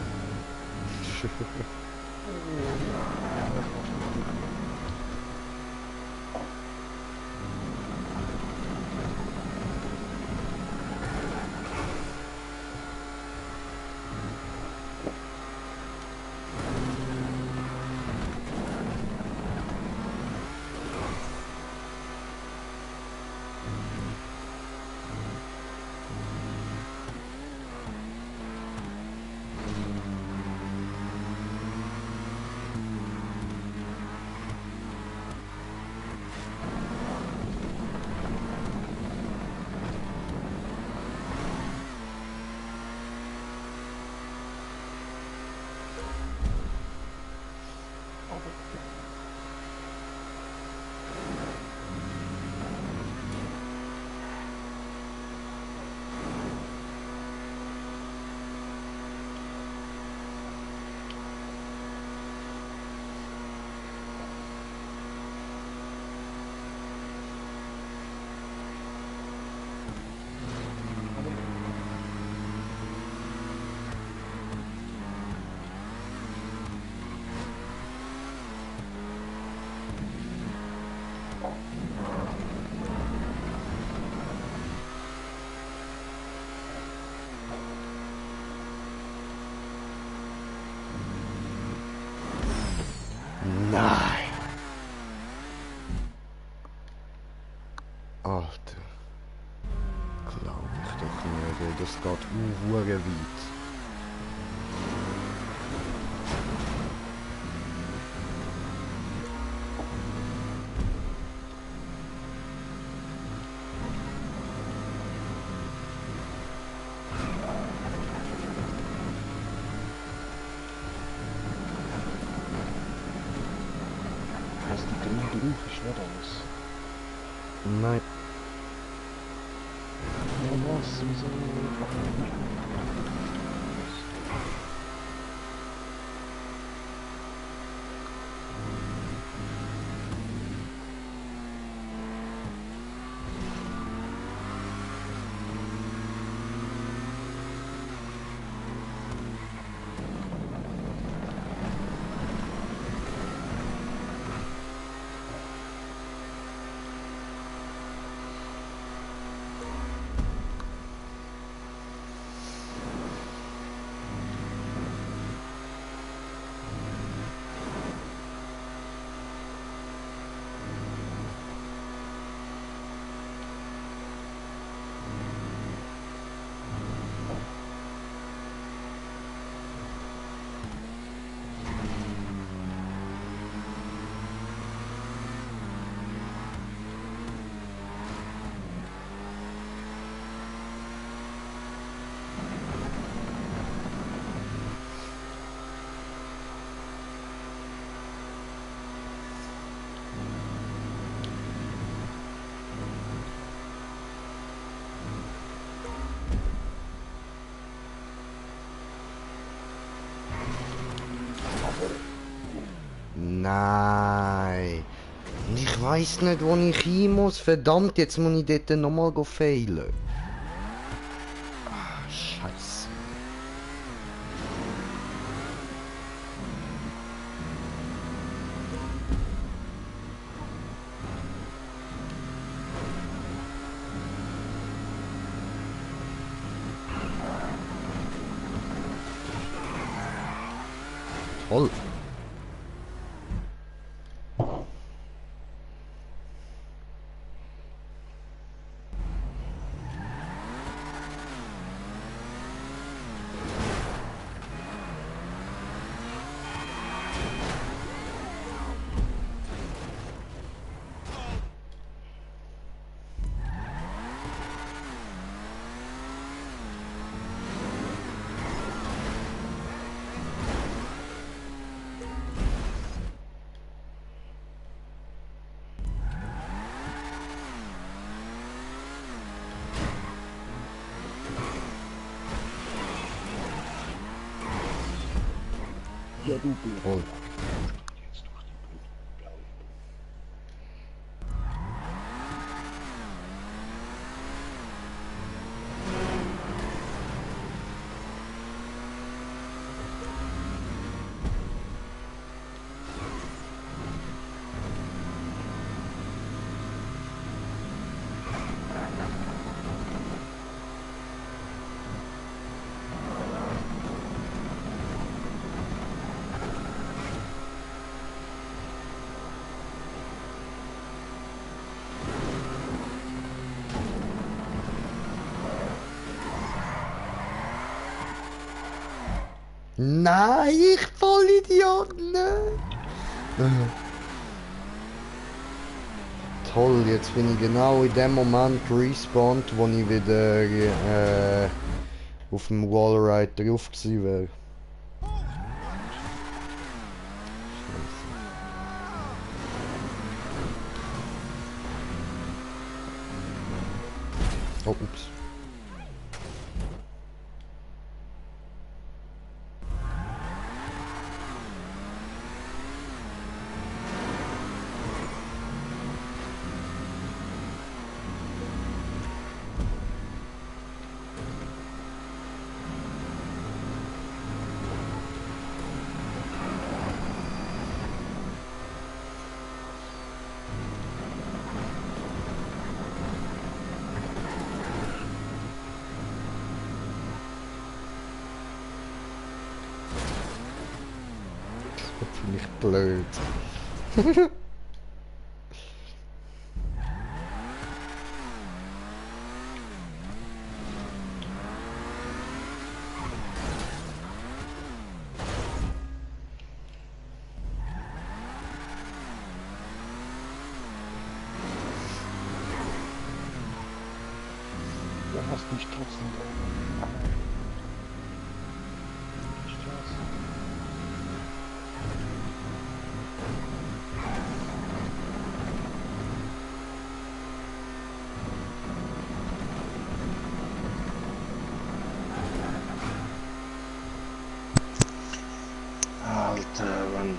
Nein! Alter. Glaub ich doch nicht, das geht weit. Heißt die grüne Lupe ist nicht aus. Nein. Ja, was? Wieso? Nein. Und ich weiß nicht, wo ich hin muss. Verdammt, jetzt muss ich dort nochmal fehlen. Ah, Scheiße. Toll. Ja, du bist. Voll. Jetzt durch die blaue. Nein, ich Vollidiot, nein! Toll, jetzt bin ich genau in dem Moment respawned, wo ich wieder auf dem Wallride drauf gewesen wäre. Oh, ups. Das finde ich blöd. Ja, hast mich trotzdem. Die Straße. Alter, Mann.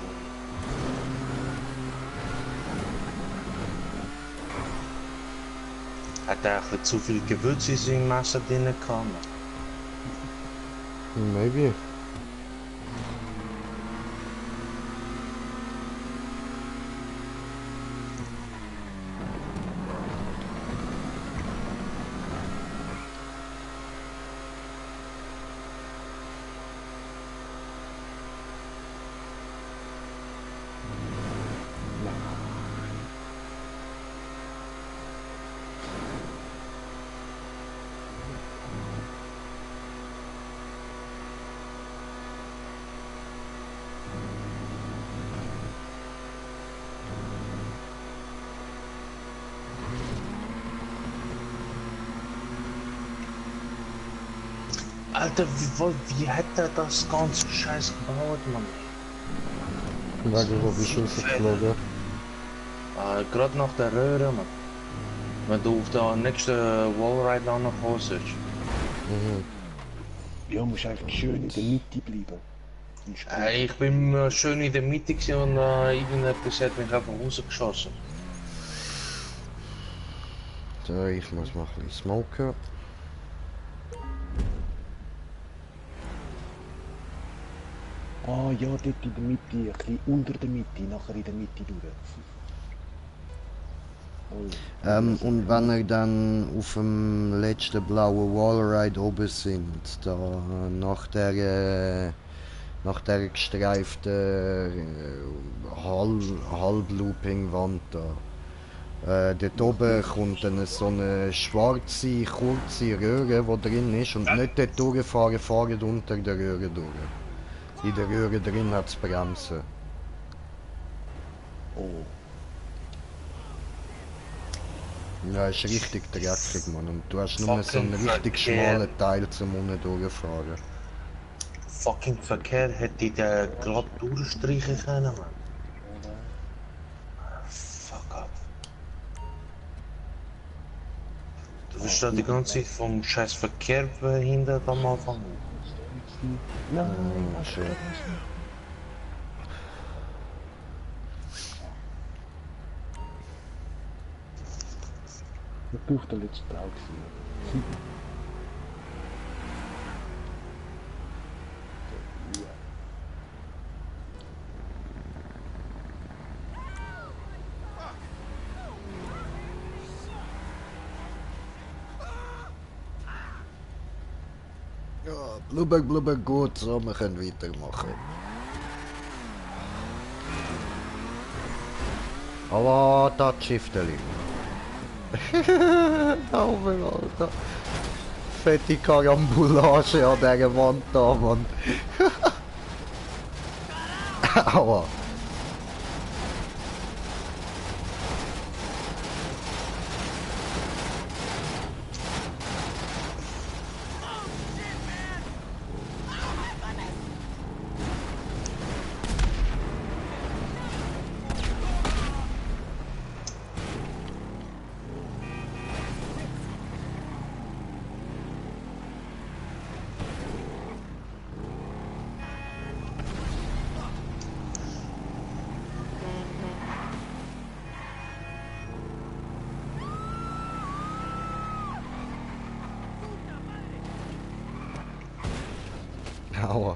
Hat er eigentlich zu viel Gewürz in seinem Messer drin gehabt? Maybe. Alter, wie hat er das ganze Scheiß gebaut, Mann? Wegen wo bist du rausgeflogen? Gerade nach der Röhre, Mann. Wenn du auf der nächsten Wallride auch noch kommst. Mhm. Ja, musst einfach schön in der Mitte bleiben. Sonst Ich bin schön in der Mitte gewesen und irgendetwas hat mich einfach rausgeschossen. So, ich muss mal ein bisschen smoken. Ah ja, dort in der Mitte, ein bisschen unter der Mitte, nachher in der Mitte durch. Oh, Und wenn ihr dann auf dem letzten blauen Wallride oben sind, da nach der gestreiften Halblooping-Wand da, dort oben kommt dann so eine schwarze, kurze Röhre, die drin ist und nicht dort durchfahren, fahren unter der Röhre durch. In der Röhre drin hat es Bremsen. oh. Ja, ist richtig dreckig, Mann. Und du hast nur so einen Fucking richtig Verkehr. schmalen Teil zum unten durchfahren. Fucking Verkehr hätte ich den glatt durchstreichen können, Mann. Fuck up. Du bist da die ganze Zeit vom scheiß Verkehr behindert am Anfang. Nein, schön. Ich bin auf der letzten Tag gewesen. Ja. Ja, Blubber, gut, so, wir können weitermachen. Aber das Schiffeli. Aber Alter. Fette Karambolage an dieser Wand da, Mann. Aua. Aua.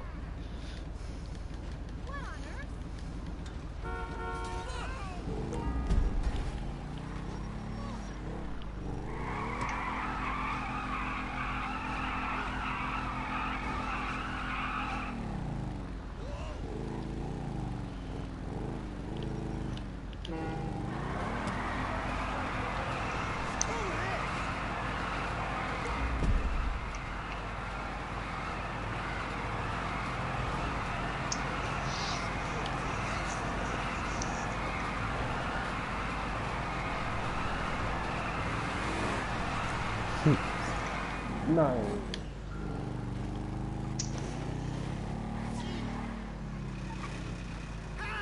Nein.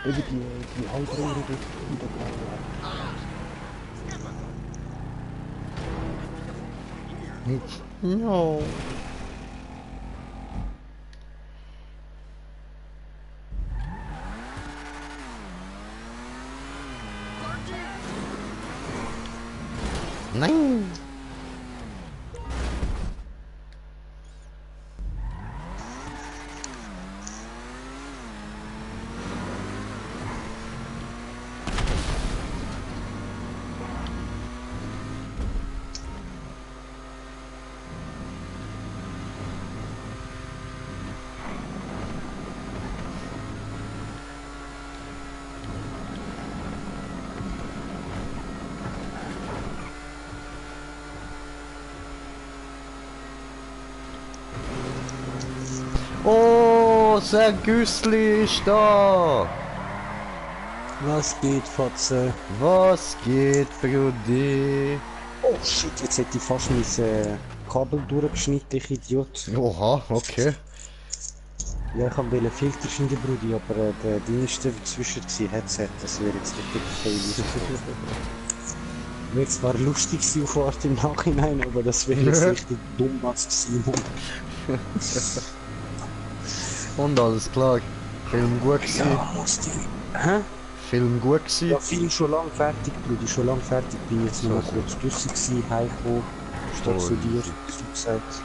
Eben die Halbröhre dort in der Blaue. No. Nein. Oh, Sir Güssli ist da. Was geht, Fotze? Was geht, Brudi? Oh shit, jetzt hätte ich fast mein Kabel durchgeschnitten, ich Idiot. Oha, okay. Ja, ich wollte Filter schneiden, Brudi, aber der Dienst war dazwischen, Headset, das wäre jetzt richtig fail. Wäre zwar lustig gewesen auf Art im Nachhinein, aber das wäre jetzt richtig dumm als Simon. Und alles klar. Film gut gewesen. Ja, musste ich. Hä? Film gut gewesen. Ja, Film schon lang fertig, Brudi, schon lang fertig. Bin jetzt noch mal kurz draussen gewesen, heimgekommen. Statt zu dir, so gesagt.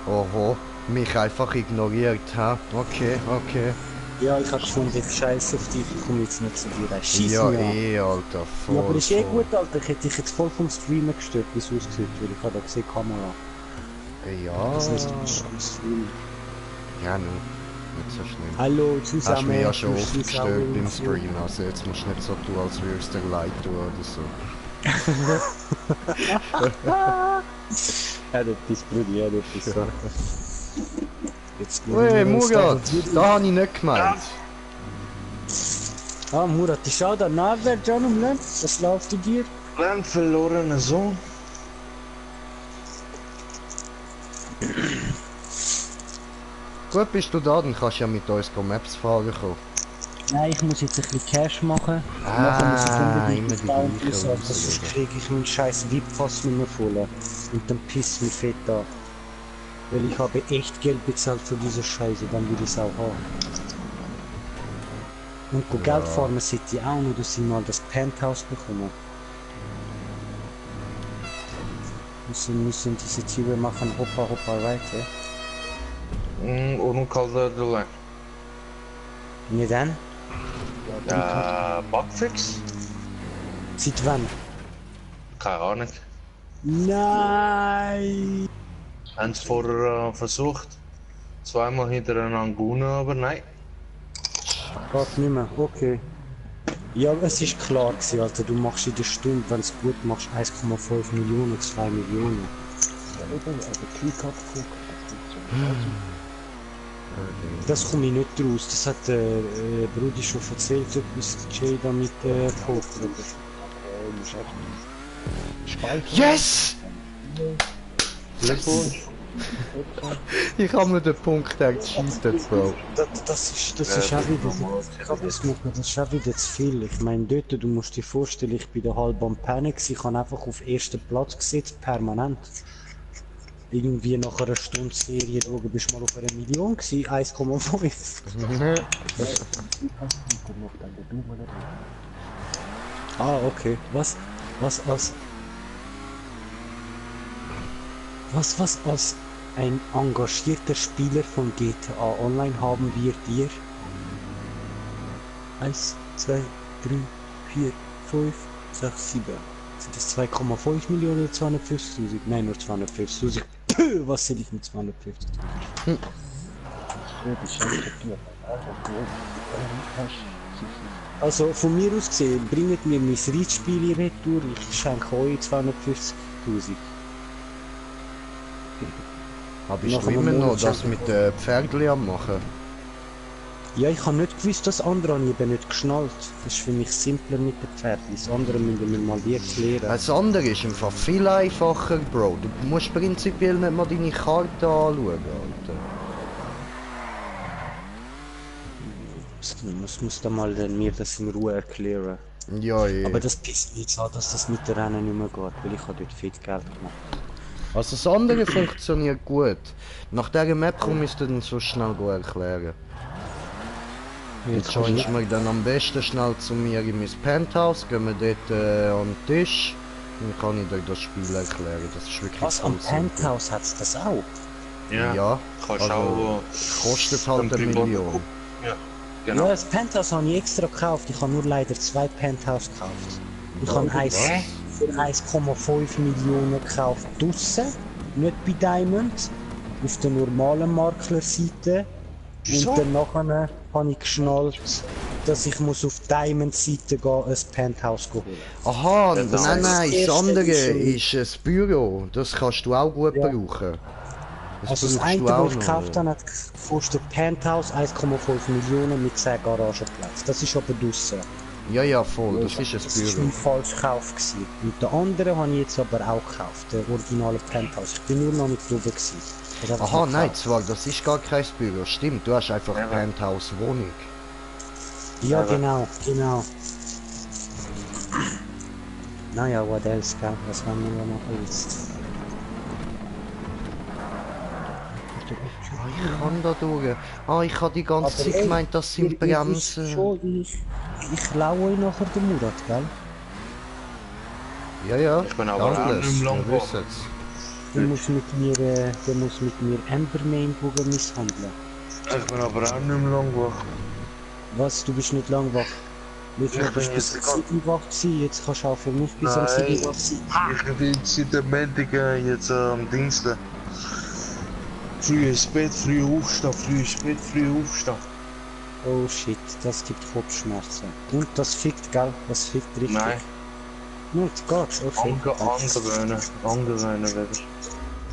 Oho, mich einfach ignoriert, ha? Okay, okay. Ja, ich hab gefunden, ich scheiße auf dich, ich komme jetzt nicht zu dir. Scheiße Ja, mir an. Alter, voll. Ja, aber ist eh voll. gut, Alter. Ich hätte dich jetzt voll vom Streamen gestört, wie es aussieht, weil ich habe da gesehen, Kamera. Ja. Das heißt, du bist am Stream. Ja, nu. Nicht so schlimm. Hallo Hast zusammen. mich ja schon grüß dich aufgestört auch. beim Stream, also jetzt musst du nicht so tun, als würdest du dir leid tun oder so. Ja, das ist Brudi, ja, das ist so. Jetzt Hey, Murat, da habe ich nicht gemeint. Ah, Murat, ich schau da nach, wer John und Len? Was läuft bei dir? Klein verlorener Sohn. Gut, bist du da, dann kannst du ja mit uns Maps fahren kommen. Nein, ich muss jetzt ein bisschen Cash machen. Ah, Nachher muss ich unbedingt immer das die Bounty gleichen sagen, sonst Ausreden. kriege ich meinen scheiß VIP-Pass nicht mehr voll. Und dann piss mich fett an. Weil ich habe echt Geld bezahlt für diese Scheiße, dann will ich es auch haben. Und go Ja. Geld farmen sollte ich auch noch, dass ich mal das Penthouse bekomme. Müssen diese Züge machen, hoppa hoppa weiter. Onun kaldırdılar. Neden? Bugfix? Seit wann? Keine Ahnung. Nein! Haben es vorher versucht. Zweimal hintereinander gewonnen, aber nein. Geht nicht mehr, okay. Ja, es ist klar gewesen, Alter, du machst in der Stunde, wenn du es gut machst, 1,5 Millionen, 2 Millionen. Ja, eben, also Klick abgucken, das komme ich nicht raus, das hat der Brudi schon erzählt, etwas Jay da mit Poker. Yes! Glückwunsch. Ich habe mir den Punkt gecheatet, Bro. Das ist auch wieder, das ist auch wieder zu viel. Ich meine, dort, du musst dir vorstellen, ich bin da halb am Pennen gewesen, ich habe einfach auf ersten Platz gesetzt, permanent. Irgendwie nach einer Stunde Serie schauen, bist du mal auf 1 Million gewesen, 1,5. Ah, okay. Was als ein engagierter Spieler von GTA Online haben wir dir 1, 2, 3, 4, 5, 6, 7. Sind das 2,5 Millionen oder 250.000? Nein, nur 250.000. Was soll ich mit 250.000? Also von mir aus gesehen, bringt mir mein Reitspiel retour, ich schenke euch 250.000. Aber bist du immer noch das mit den Pferdchen am machen? Ja, ich habe nicht gewusst, das andere habe ich eben nicht geschnallt. Das ist für mich simpler mit den Pferden. Das andere müssen wir mal wirklich lernen. Das andere ist im Fall viel einfacher, Bro. Du musst prinzipiell nicht mal deine Karte anschauen, Alter. Ich muss da mal mir das in Ruhe erklären. Ja, ja. Aber das pisst mich jetzt an, dass das mit der Rennen nicht mehr geht, weil ich habe dort viel Geld gemacht. Also das andere funktioniert gut. Nach dieser Map komm ich dann so schnell erklären. Jetzt joinst wir dann am besten schnell zu mir in mein Penthouse, gehen wir dort an den Tisch. Dann kann ich dir das Spiel erklären. Das ist wirklich was, am Penthouse hat es das auch? Ja. Kannst auch... Kostet halt 1 Million. Ja, genau. Ja, das Penthouse habe ich extra gekauft. Ich habe nur leider 2 Penthouse gekauft. Ich habe eins für 1,5 Millionen gekauft draussen, nicht bei Diamond, auf der normalen Maklerseite. Wieso? Und dann nachher habe ich geschnallt, dass ich muss auf Diamond-Seite gehen, ein Penthouse holen. Aha, Ja, das nein, heisst, das andere ist ein Büro. Das kannst du auch gut brauchen. Also das eine, was ich gekauft habe, hat gekostet Penthouse 1,5 Millionen mit 10 Garagenplätzen. Das ist aber draussen. Ja, ja, voll. Das ist ein Das war Büro. mein falscher Kauf gewesen. Und den anderen habe ich jetzt aber auch gekauft, den originalen Penthouse. Ich bin nur noch nicht drüber gewesen. Aha, nein, zwar, das ist gar kein Büro. Stimmt, du hast einfach eine Penthouse-Wohnung. Ja, genau. Naja, what else, gell? Was wollen wir noch machen jetzt? Ich kann da durch. Ah, ich habe die ganze Aber Zeit gemeint, das sind Bremsen. Ich laue euch nachher den Murat, gell? Ja, ja. Ich bin aber auch nicht mehr lang wir wissen's. Der muss mit mir Embermain misshandeln. Ich bin aber auch nicht mehr lang wach. Was? Du bist nicht lang wach? Wie viel Ich bin bist du jetzt bis 7 wach gewesen? Jetzt kannst du auch für mich bis um 7 wach sein. Ich bin seit dem Montag jetzt am Dienstag. Früh ins Bett, früh aufstehen, früh ins Bett, früh aufstehen. Oh shit, das gibt Kopfschmerzen. Und das fickt, gell? Das fickt richtig. Nein, Nur, geht's, okay. angewöhnen wieder.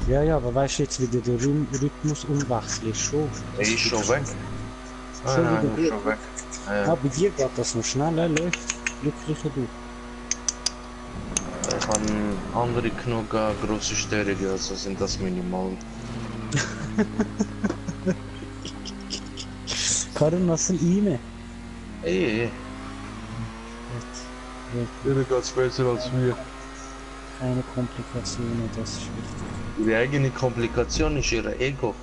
Ja, ja, aber weißt du jetzt wieder der Rhythmus umwechseln schon. Er ist schon weg. Schon Nein, wieder ist schon weg. Ah, bei dir geht das noch schneller, läuft. Glücklicher du. Ich habe andere genug grosse Störungen, also sind das minimal. Karren, was sind Ime? Ey, ihnen geht's besser als mir. Keine Komplikationen, das ist wichtig. Ihre eigene Komplikation ist ihr Ego.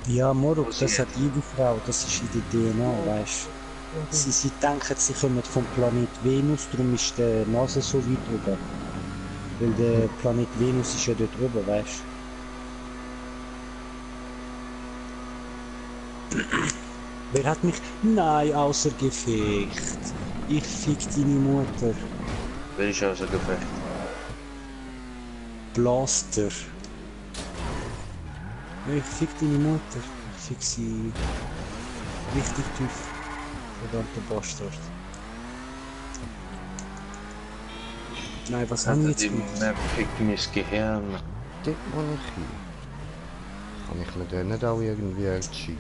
Ja, Moruk, Was das ist? hat jede Frau, das ist in der DNA, weißt du. Sie denken, sie kommen vom Planet Venus, darum ist die Nase so weit oben. Weil der Planet Venus ist ja dort oben, weißt du? Wer hat mich? Nein, außer Gefecht. Ich fick deine Mutter. Wer ist außer Gefecht? Blaster. Ich fick deine Mutter. Ich fick sie richtig tief. Verdammter Bastard. Nein, was haben wir jetzt Die gemacht? Map fickt mein Gehirn. Dort wo ich hin. Kann ich mir den nicht auch irgendwie cheaten?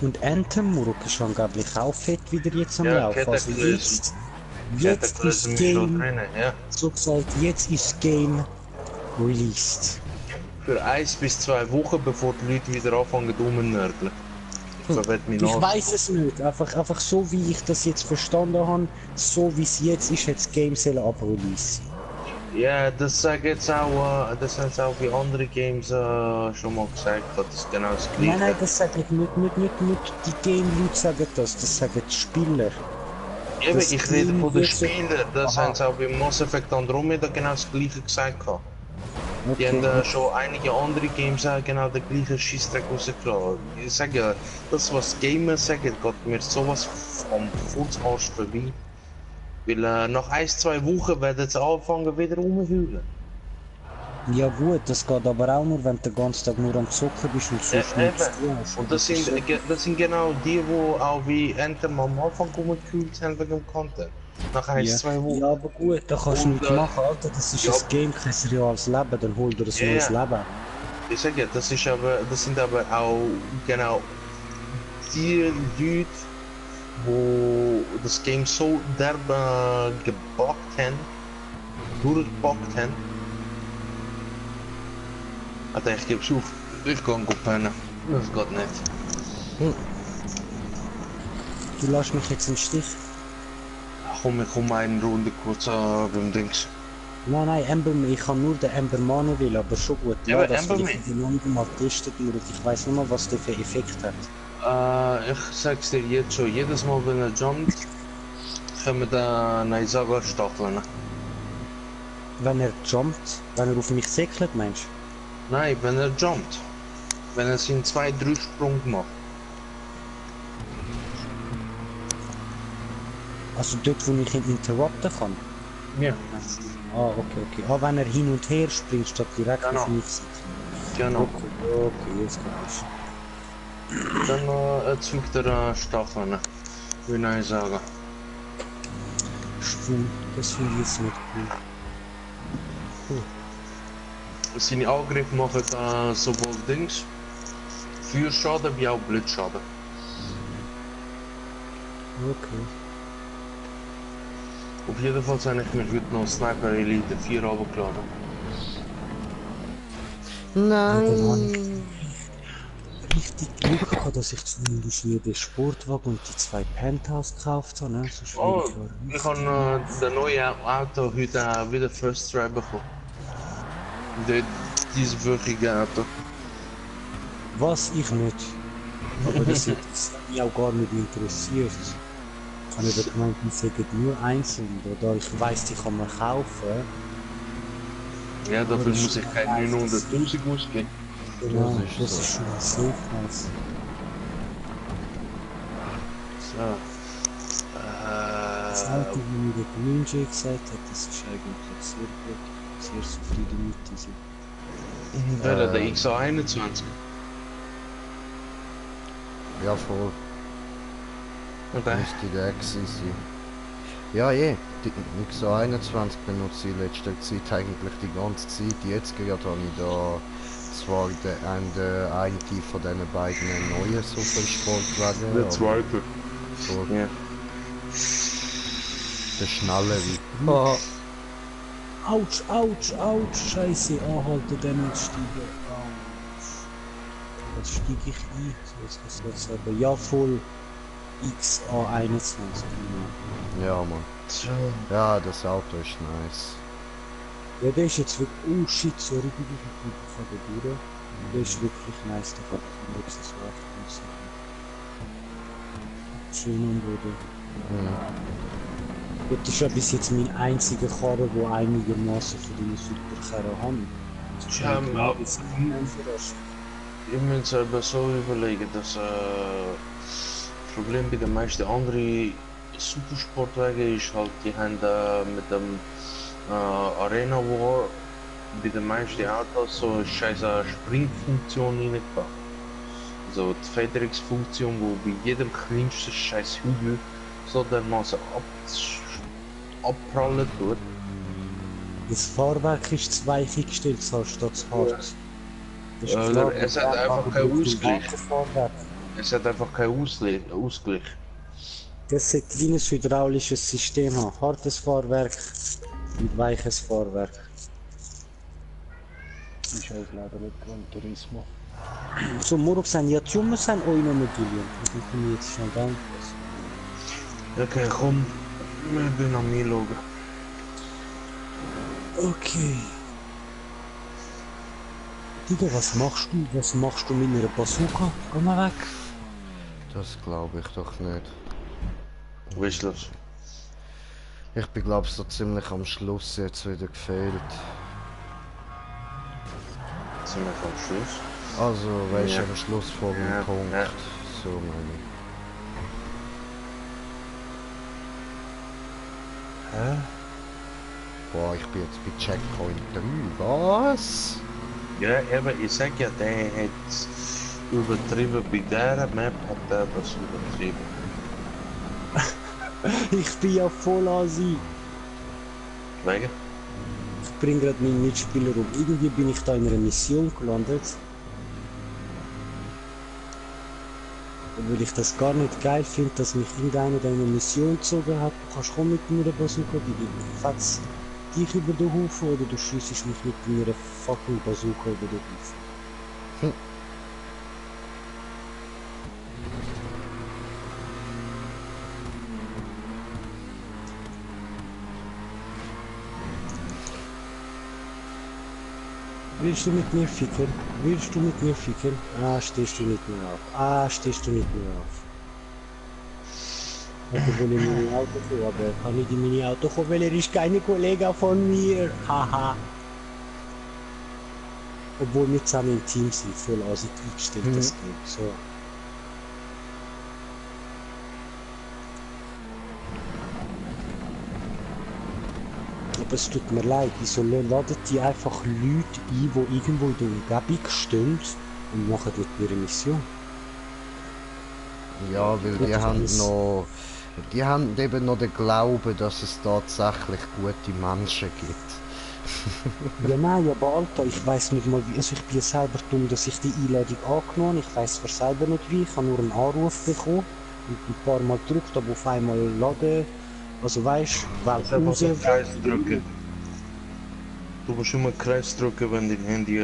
Und Anthem, Muruk ist angeblich auch fett wieder jetzt am Ja, Laufen. Also Cataclysm. jetzt ist mich schon Game, drinnen, ja. so gesagt, jetzt ist Game released. Für 1 bis 2 Wochen, bevor die Leute wieder anfangen rumnörgeln. Ich verwette mich Ich nach. weiß es nicht, einfach so wie ich das jetzt verstanden habe, so wie es jetzt ist, hat das Game soll abrelease. Ja, das sagen jetzt auch, das haben sie auch wie andere Games schon mal gesagt, dass das genau das gleiche. Nein, das sagen nicht die Game-Leute sagen das sagen die Spieler. Eben, das ich rede von den Game wird so- Spielern, das Aha. haben sie auch bei Mass Effect Andromeda genau das gleiche gesagt. gehabt. Die Okay. haben schon einige andere Games auch genau den gleichen Scheissdreck rausgelassen. Ich sage ja, das was Gamer sagen, geht mir sowas vom Furzarsch vorbei. Weil nach 1-2 Wochen werden sie anfangen wieder rumheulen. Ja gut, das geht aber auch nur, wenn du den ganzen Tag nur am Zocken bist und sonst nichts zu tun hast. Und das sind genau die, die auch wie Anthem am Anfang rumgekühlt haben wegen dem Content. Nach 1-2 Wochen. Ja, aber gut, da kannst du Und, nichts machen, Alter. Das ist ja. ein Game, kein reales Leben, dann hol dir ein Ja, neues ja. Leben. Ich sage ja, das sind aber auch genau die Leute, wo das Game so derbe gebockt haben, durchgebockt haben. Alter, ich geb's auf. Ich kann gut pennen. Das geht nicht. Du lässt mich jetzt im Stich. Ach, komm, ich komme eine Runde kurz beim Dings. Nein, Ember, ich kann nur den Ember Manu will, aber schon gut. Ja, aber das will Ember ich noch nicht mal testen, nur ich weiß nicht mal, was der für Effekt hat. Ich sag's dir jetzt schon, jedes Mal wenn er jumpt, können wir da Neisaga stacheln. Wenn er jumpt, wenn er auf mich säckelt, meinst du? Nein, wenn er jumpt. Wenn er seinen 2-3 Sprung macht. Also dort, wo ich ihn interrupten kann? Ja. Ah, okay. Ah, wenn er hin und her springt, statt direkt Genau. auf mich säckelt. Genau. Okay, jetzt kann ich. Dann zückt er Stacheln. Wie Neisaga. Schwul, das finde ich jetzt nicht cool. Seine Angriffe machen sowohl Dings, Feuerschaden wie auch Blitzschaden. Okay. Auf jeden Fall habe ich mir heute noch Sniper Elite 4 runtergeladen. Nein! Richtig Glück gehabt, dass ich zumindest jeden Sportwagen und die 2 Penthouse gekauft habe, ne? So Oh, schwierig war ich habe das neue Auto heute auch wieder First Try bekommen. Dieses wirkliche Auto. Was ich nicht. Aber das hat mich auch gar nicht interessiert. Ich habe eben gemeint, die sagen nur einzeln, oder? Ich weiss, die kann man kaufen. Ja, dafür das muss ich keine 900.000 ausgeben. Genau, ist das so. ist schon safe nice. So. Das Auto, wie mir der Green gesagt hat, das ist eigentlich sehr gut. Sehr zufrieden mit diesem. Welcher, der XA21? Ja, voll. Okay. Müsste der gewesen sein. Ja, die XA21 benutze ich in letzter Zeit eigentlich die ganze Zeit. Jetzt gerade habe ich da zwar eine von diesen beiden neuen Supersportwagen. Der zweite. So, Ja. der schnellere. Oh. Autsch, scheiße, anhalten, dann entsteigen. Jetzt stieg ich ein, so ist das jetzt aber. Ja, voll XA21, genau. Ja, Mann. So. Ja, das Auto ist nice. Ja, der ist jetzt wirklich, oh shit, sorry, ich bin von der Bude. Der ist wirklich nice, der hat ein nächstes Wort, muss ich sagen. Schön am Boden. Mhm. Gut, das ist ja bis jetzt mein einziger Karre, der einigermaßen für die Superkarre haben. Ja, aber ihr müsst aber so überlegen, dass das Problem bei den meisten anderen Supersportwagen ist halt, die haben mit dem Arena War bei den meisten Autos so eine scheiß Springfunktion reingebracht. Also die Federungsfunktion, wo bei jedem kleinsten scheiß Hügel so dermaßen abprallen tut. Das Fahrwerk ist zu weich eingestellt, statt zu hart. Das ist klar, Es hat einfach keinen Ausgleich. Fahrwerk. Es hat einfach keinen Ausgleich. Das sollte wie ein hydraulisches System haben. Hartes Fahrwerk und weiches Fahrwerk. Ich habe leider mit Gran Turismo. Så morgen zijn ja tjomme zijn ooit nog met jullie. Ik kom niet zo down. Okay, komm, wir gehen an mir schauen. Okay. Digga, was machst du? Was machst du mit einer Bazooka? Geh mal weg. Das glaube ich doch nicht. Wo ist los? Ich bin glaube so ziemlich am Schluss jetzt wieder gefehlt. Sind wir vom Schluss? Also, weißt du, Ja. am Schluss vor dem Ja, Punkt. ja. So meine ich. Hä? Boah, ich bin jetzt bei Checkpoint 3. Was? Ja, aber ich sag ja, der hat übertrieben. Bei der Map hat er das übertrieben. Ich bin ja voll an sie. Wegen? Ich bring gerade meinen Mitspieler um. Irgendwie bin ich da in einer Mission gelandet. Obwohl ich das gar nicht geil finde, dass mich irgendeiner da in eine Mission gezogen hat. Du kannst kommen mit meiner Bazooka, die fetzt dich über den Haufen oder du schiessest mich mit meiner fucking Bazooka über den Haufen. Willst du mit mir ficken? Willst du mit mir ficken? Ah, stehst du nicht mehr auf. Ah, stehst du nicht mehr auf. Obwohl ich mein Auto fahre, aber kann ich in mein Auto kommen, weil er ist keine Kollege von mir. Haha. Obwohl wir zusammen im Team sind, voll eingestellt das Game. So. Aber es tut mir leid, wieso laden die einfach Leute ein, die irgendwo in der Umgebung stehen und machen dort ihre Mission? Ja, weil die Das haben ist- noch... Die haben eben noch den Glauben, dass es tatsächlich gute Menschen gibt. Ja nein, aber Alter, ich weiß nicht mal wie, also ich bin ja selber dumm, dass ich die Einladung angenommen habe, ich weiß zwar selber nicht wie, ich habe nur einen Anruf bekommen und ein paar Mal gedrückt, aber auf einmal laden, also weißt du, weil Einfach unser... den Kreis drücken. Du musst immer Kreis drücken, wenn dein Handy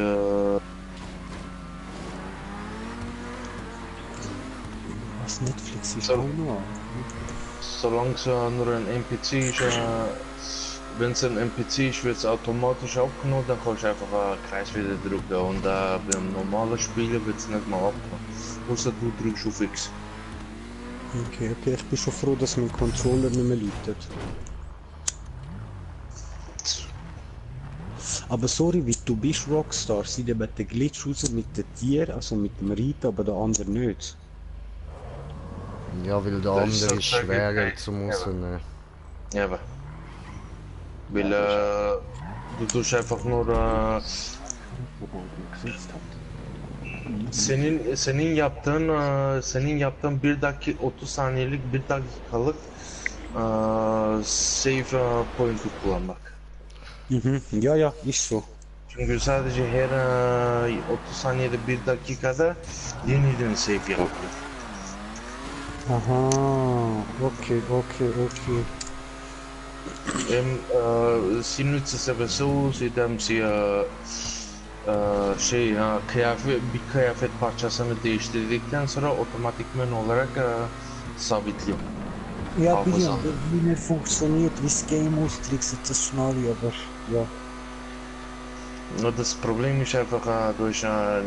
Was, Netflix ist So. auch noch? solange es nur ein NPC ist, wenn es ein NPC ist, wird es automatisch abgenommen, dann kannst du einfach einen Kreis wieder drücken und beim normalen Spielen wird es nicht mal abgenommen. Außer du drückst auf X. Okay, ich bin schon froh, dass mein Controller nicht mehr läutet. Aber sorry, wie du bist Rockstar, sie eben den Glitch raus mit den Tieren, also mit dem Reiten, aber der andere nicht. Ja, weil der Das ist andere ist sozusagen schwerer kein- zum rausnehmen. Ja, aber. Weil du tust einfach nur Wobei ich gesetzt hat. senin yaptığın 30 saniyelik 1 dakikalık save point'u kullanmak. Mhm, ja, ist so. Çünkü sadece her 30 saniyede 1 dakikada yeniden save yapıyor. Aha, okay. Sie nützt es aber so, indem sie bir kıyafet parçasını değiştirdikten sonra otomatikman olarak sabitliyor. Ja, Aber bin ja, so. wie er funktioniert, wie das Game austrickst, das Szenario, aber ja. Nur das Problem ist einfach, du hast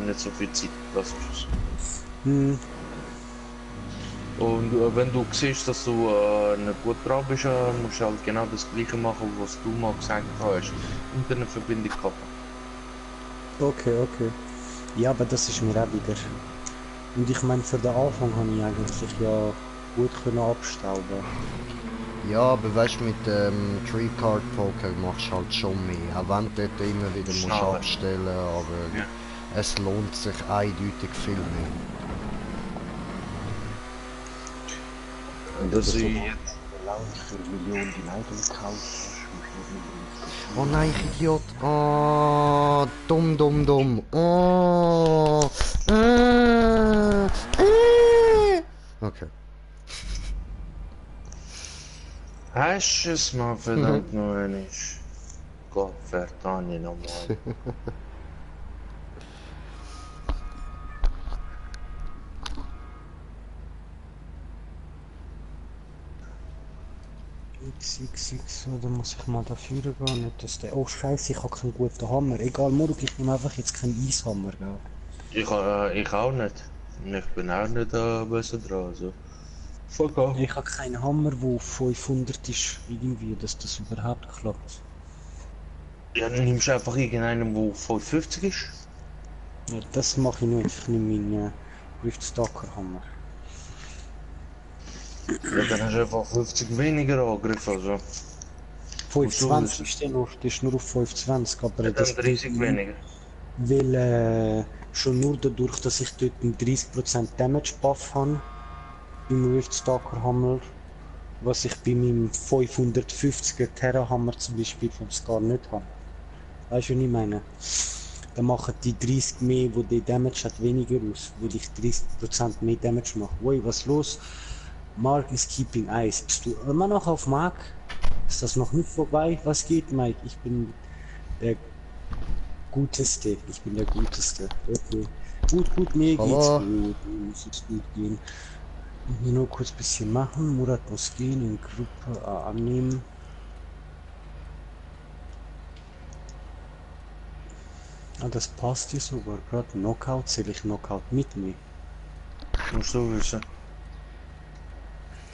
nicht so viel Zeit. Das ist es. Hm. Und wenn du siehst, dass du nicht gut dran bist, musst du halt genau das gleiche machen, was du mal gesagt hast. Internetverbindung kappen. Okay, okay. Ja, aber das ist mir auch wieder. Und ich meine, für den Anfang habe ich eigentlich ja gut können abstauben. Ja, aber weißt du, mit dem Tree Card Poker machst du halt schon mehr. Auch wenn du dort immer wieder musst Schneller. abstellen, aber Ja. es lohnt sich eindeutig viel mehr. Das ist so jetzt. Lounge für Millionen die Auto gekauft hast, musst du Oh nein, ich Idiot. Oh, dumm, dumm, dumm. Oh. Okay. Hast du es mal verdammt noch nicht? Gott verdammt nochmal. XXX, oder muss ich mal dafür gehen? Nicht, dass der. Oh Scheiße, ich habe keinen guten Hammer. Egal, morgen, ich nehme einfach jetzt keinen Eishammer, gell? Ich auch nicht. Ich bin auch nicht besser dran. Also. Fuck off. Ich habe keinen Hammer, der auf 500 ist, irgendwie, dass das überhaupt klappt. Ja, dann nimmst du einfach irgendeinen, der 55 ist. Ja, das mache ich nicht, ich nehme meinen Riftstacker Hammer. Ja, dann hast du einfach 50 weniger Angriff. Also. 25 ist der noch, der ist nur auf 25, aber Ja, das dann 30 weniger. weil schon nur dadurch, dass ich dort einen 30% Damage Buff habe, beim Riftstalker Hammer, was ich bei meinem 550er Terra Hammer zum Beispiel gar nicht habe. Weißt du, was ich meine? Dann machen die 30 mehr, wo die Damage hat, weniger aus, weil ich 30% mehr Damage mache. Ui, was los? Mark is keeping ice. Bist du immer noch auf Mark? Ist das noch nicht vorbei? Was geht, Mike? Ich bin der Guteste. Ich bin der Guteste. Okay. Gut, mir geht's Hallo. gut. Mir muss jetzt gut gehen. Ich will nur kurz ein bisschen machen. Murat muss gehen, in Gruppe annehmen. Ah, das passt hier sogar. Gerade Knockout, zähle ich Knockout mit mir. Musst du wissen.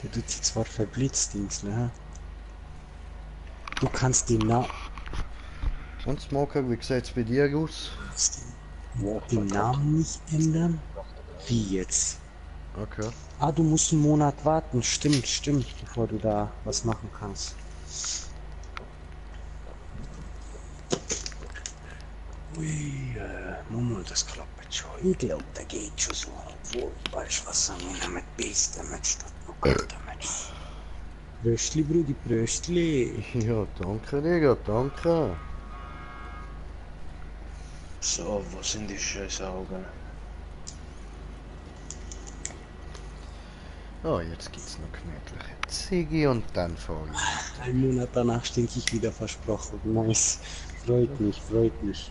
Der tut sich zwar verblitzt, Dingsle, hä? Du kannst den Und Smoker, wie sieht's bei dir aus? den Namen nicht ändern? Wie jetzt? Okay. Ah, du musst einen Monat warten. Stimmt, bevor du da was machen kannst. Ui, Momo, das klappt schon. Ich glaube, da geht schon so. Obwohl, weißt du was, wir nehmen Base Damage statt Knockout Damage. Pröstli, Brudi, Pröstli. Ja, danke, Digga, danke. So, wo sind die scheiß Augen? Oh, jetzt gibt's noch gemütliche Ziggy und dann vor ihm. Ein Monat danach stinke ich wieder, versprochen. Nice. Freut mich.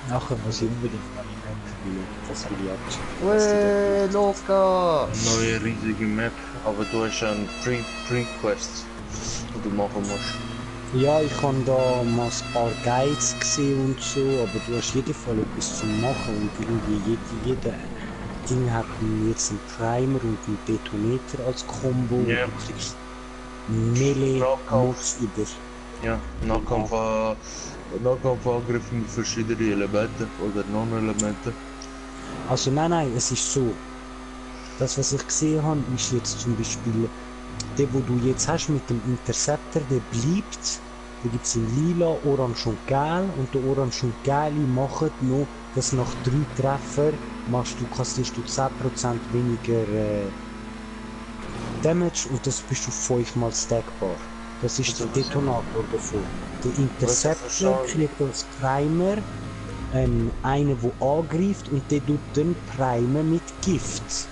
Nachher muss ich unbedingt mal in Map spielen. Das will ich abchecken. Weh, Loka! Neue riesige Map, aber du hast einen Pre-Quest, die du machen musst. Ja, ich habe da mal ein paar Guides gesehen und so, aber du hast jeden Fall etwas zu machen und irgendwie jeder Ding hat jetzt einen Primer und einen Detonator als Combo. Ja. Du kriegst Melee Mods über. Ja, Nahkampfangriff mit verschiedenen Elementen oder Non-Elemente. Also nein, es ist so. Das, was ich gesehen habe, ist jetzt zum Beispiel der, wo du jetzt hast mit dem Interceptor, der bleibt. Da gibt es in lila, orange und gelb. Und der orange und gelbe machen noch, dass nach 3 Treffer kannst du 10% weniger Damage und das bist du 5-mal stackbar. Das ist der Detonator davon. Der Interceptor kriegt als Primer einen, der angreift und der tut dann Primer mit Gift.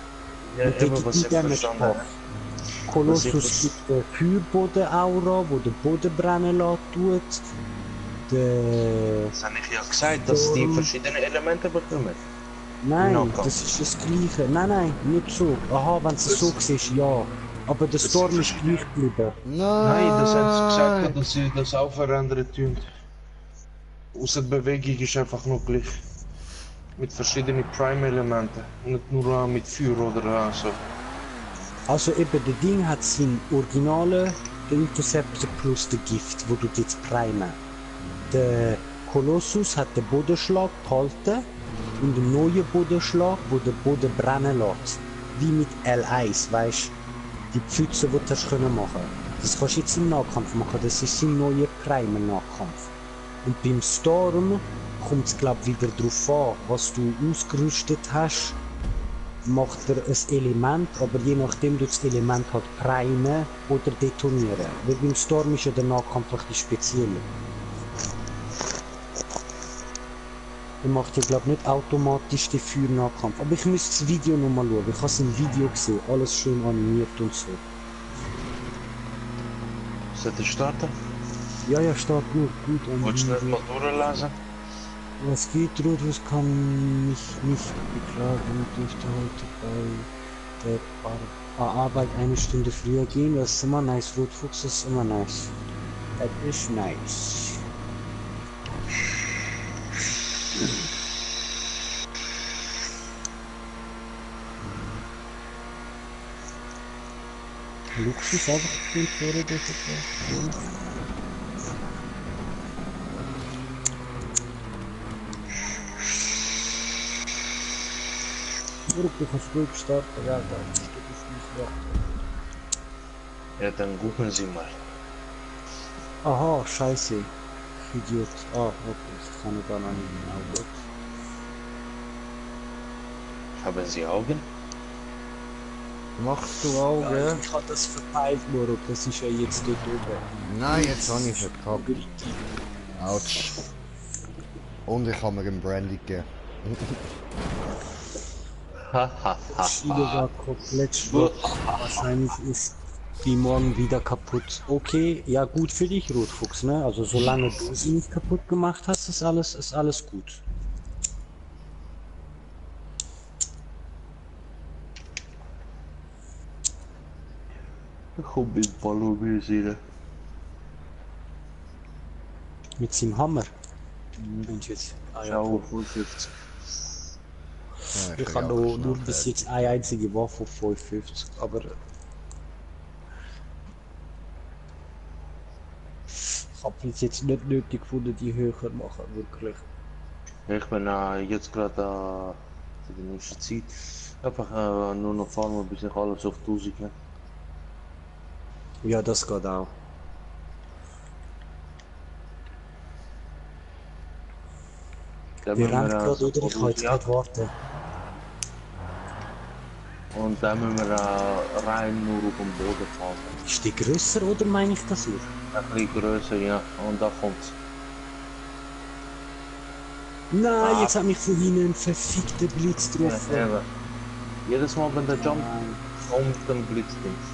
Ja, und der eben, gibt was einen ich Damage verstanden Buff. habe. Colossus gibt eine Feuerboden-Aura, wo den Boden brennen lässt tut. Das habe ich ja gesagt, dass die verschiedene Elemente bekommen. Nein, Knockout. das ist das Gleiche. Nein, nicht so. Aha, wenn du es so siehst, ja. Aber der Storm ist gleich geblieben. Nein! Nein, das haben sie gesagt, dass sie das auch verändern tun. Außer die Bewegung ist einfach nur gleich. Mit verschiedenen Prime-Elementen. Nicht nur mit Feuer oder so. Also eben, der Ding hat sein originale Interceptor plus der Gift, wo du jetzt primen. Der Colossus hat den Bodenschlag behalten und einen neuen Bodenschlag, wo der Boden brennen lässt. Wie mit L1, weißt du? Die Pfütze, die du hast können machen. Das kannst du jetzt im Nahkampf machen, das ist sein neuer Primer-Nahkampf. Und beim Storm kommt es glaube ich wieder darauf an, was du ausgerüstet hast, macht er ein Element, aber je nachdem du das Element halt primen oder detonieren. Weil beim Storm ist ja der Nahkampf ein bisschen speziell. Er macht ja glaube nicht automatisch den Feuernahkampf. Aber ich müsste das Video nochmal schauen. Ich habe es im Video gesehen, alles schön animiert und so. Sollte ich starten? Ja, ja, steht gut Wolltest du nicht mal durchlesen? Was geht, Rudus kann mich nicht beklagen, dürfte heute bei der Arbeit eine Stunde früher gehen. Das ist immer nice, Rotfuchs ist immer nice. Das ist nice. Luxus einfach den Tore durch du kannst ruhig starten, ja, da steht es nicht mehr. Ja, dann gucken Sie mal. Aha, scheiße. Idiot. Ah, okay, das kann ich gar nicht genau. Gut. Haben Sie Augen? Machst du Augen? Ja, ich hab das verpeilt, Moro. Das ist ja jetzt dort oben. Nein, jetzt habe ich es gehabt. Autsch. Und ich habe mir einen Brandy gegeben. Die Schiene war komplett schrott. Wahrscheinlich ist die morgen wieder kaputt. Okay, ja gut für dich, Rotfuchs, ne? Also solange du sie nicht kaputt gemacht hast, ist alles gut. Ich komme mit Ballo sehen. Mit seinem Hammer. Und jetzt, ah ja, Schau. 55. Ja, Ich habe nur bis jetzt eine einzige Waffe auf 55, aber ich habe es jetzt nicht nötig gefunden, die höher machen, wirklich. Ich bin jetzt gerade für die nächste Zeit einfach nur noch fahren, bis ich alles auf 1000 habe. Ja, das geht auch. Dann Wir müssen rennen gerade, so oder? Ich kann jetzt ja. nicht warten. Und dann müssen wir rein nur auf dem Boden fahren. Ist die grösser oder meine ich das nur? Ein bisschen größer, ja. Und da kommt's. Nein, jetzt hat mich von hinten ein verfickter Blitz drauf. Ja, eben. Jedes Mal, wenn der Jump kommt, dann blitzt uns.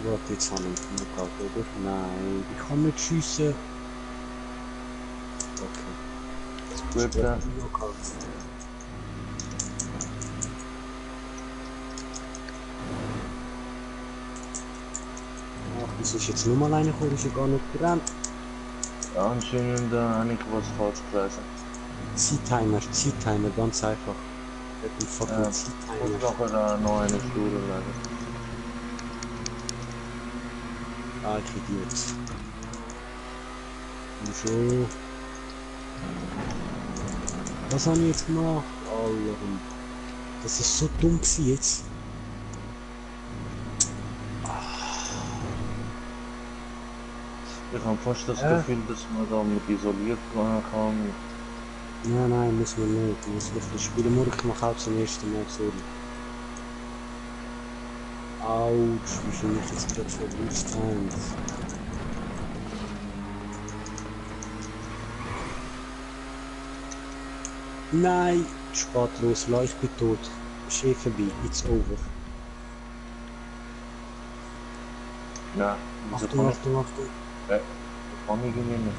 Warte, jetzt habe ich ihn gehabt, oder? Nein, ich kann nicht schiessen. Okay. Gut, dann. Ach, das ist jetzt nur mal eine gekommen, ist ja gar nicht gerannt. Ja, anscheinend habe ich was falsch gelesen. Zeittimer, ganz einfach. Ein fucking Und Zeittimer. nachher noch eine Stunde lang. Ah, ich Idiot. Und so. Was habe ich jetzt gemacht? Alter. Das ist so dumm gewesen jetzt. Ich habe fast das Gefühl, dass man da mit isoliert gehen kann. Nein, muss man nicht. Man muss wirklich spielen. Morgen ich mache auch zum ersten Mal, sorry. Autsch, wie viel ich jetzt gerade verwusst habe. Nein, spät los, ich bin tot. Ist eh vorbei, it's over. Ja, wieso Achtung, kann ich? Achtung, Achtung. Kann ich ihn nicht.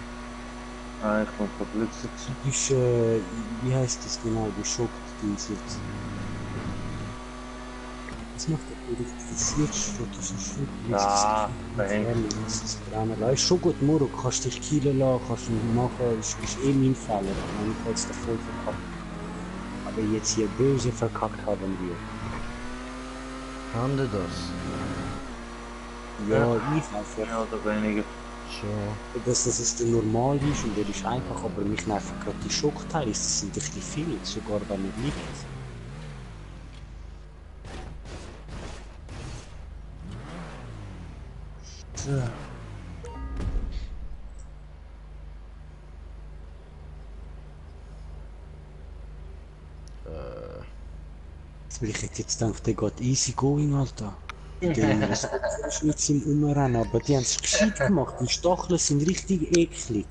Ah, ich bin verblitzt jetzt. Du bist, wie heißt das genau? Du schockt Dings jetzt. Das macht er identifiziert statt, das ist schon Ja, nein. das ist Brenner. Ist schon gut, Muro, kannst dich killen lassen, kannst du machen, ist eh mein Fehler. Ich meine, ich habe jetzt da voll verkackt. Aber jetzt hier böse verkackt haben wir. Haben die das? Ja, ich einfach. Mehr oder weniger. So. Dass es der normal ist und der ist einfach, aber mich nerven gerade die Schockteile, das sind ein bisschen viel, sogar wenn er liegt. So. Jetzt will ich jetzt gedacht, der geht easy going, Alter. Der ist mit seinem Umrennen, aber die haben es gescheit gemacht. Die Stacheln sind richtig eklig.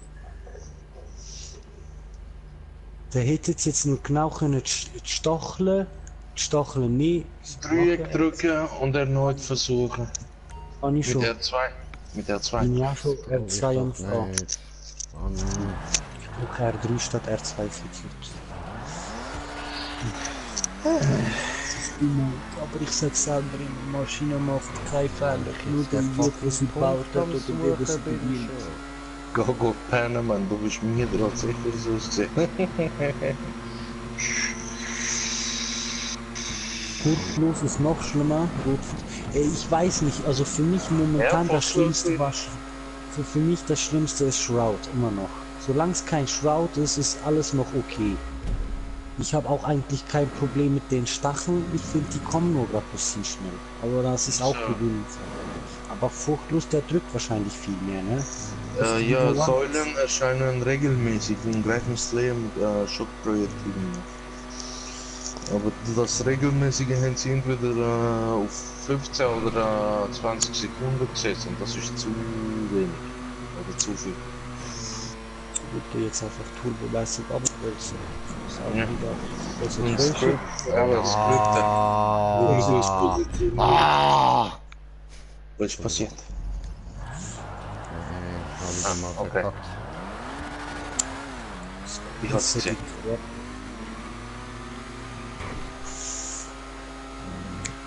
Der hätte jetzt nur genau können die Stacheln nicht. Dreieck drücken und erneut versuchen. Kann ich Mit schon. R2. Mit R2. Bin ja schon R2 am Fahren. Nicht. Ich brauche R3 statt R2 für Clips. Aber ich sag selber, die Maschine macht keine Fehler. Nur der Idiot, der sie gebaut hat oder der, der sie bedient. Go pennen, man, du bist mir dran, sicher so aussehen. Furchtlos ist noch schlimmer. Ich weiß nicht, also für mich momentan Ja, das Schlimmste war... furchtlos. Für mich das Schlimmste ist Shroud, immer noch. Solange es kein Shroud ist, ist alles noch okay. Ich habe auch eigentlich kein Problem mit den Stacheln. Ich finde, die kommen nur gerade ein bisschen schnell. Aber das ist auch So. gewöhnlich. Aber Furchtlos, der drückt wahrscheinlich viel mehr, ne? Ja, Säulen erscheinen regelmäßig und greifen Slayer mit Schockprojektilen auf. Aber das regelmäßige haben sie entweder auf 15 oder 20 Sekunden gesetzt und das ist zu wenig. Oder zu viel. Gut, du jetzt einfach turbomäßig abwälzen. Ja. Und Das Script, aber Script. Was ist passiert? Habe ich mal okay. verkackt. Ich hab's gesehen.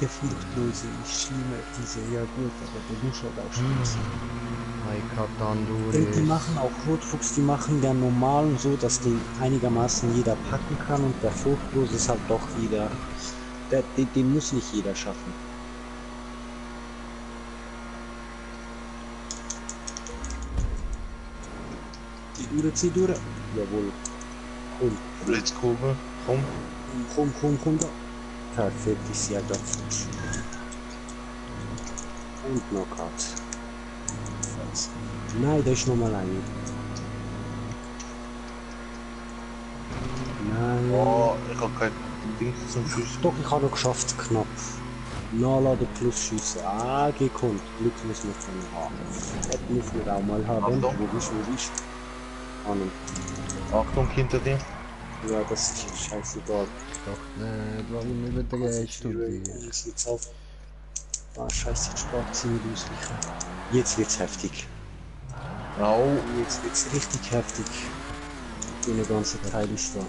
Der Furchtlose ist schlimmer, diese, ja gut, aber der muss halt auch schlimm sein. Ich denke, die machen auch Rotfuchs, die machen den normalen so, dass den einigermaßen jeder packen kann und der Furchtlose ist halt doch wieder, den muss nicht jeder schaffen. Zieh durch. Jawohl. Komm, Blitzkugel, komm. komm da. Perfekt, ich sehe das. Und Knockout. Nein, da ist nochmal eine. Nein. Oh, ich hab kein Ding zum Schießen. Doch, ich habe noch geschafft, knapp. Nachladen plus schiessen. Ah, gekonnt. Glück muss man von haben. Das muss man auch mal haben. Achtung. Wo bist Ahnung. Achtung, hinter dir. Ja, das ist scheißegal. Doch nicht, warum überdrehst du dich? Ich jetzt auf. Ah, scheiße, jetzt spart sie nicht ausweichen. Jetzt wird's heftig. Au. Jetzt wird's richtig heftig. Der ganze Teil ist da.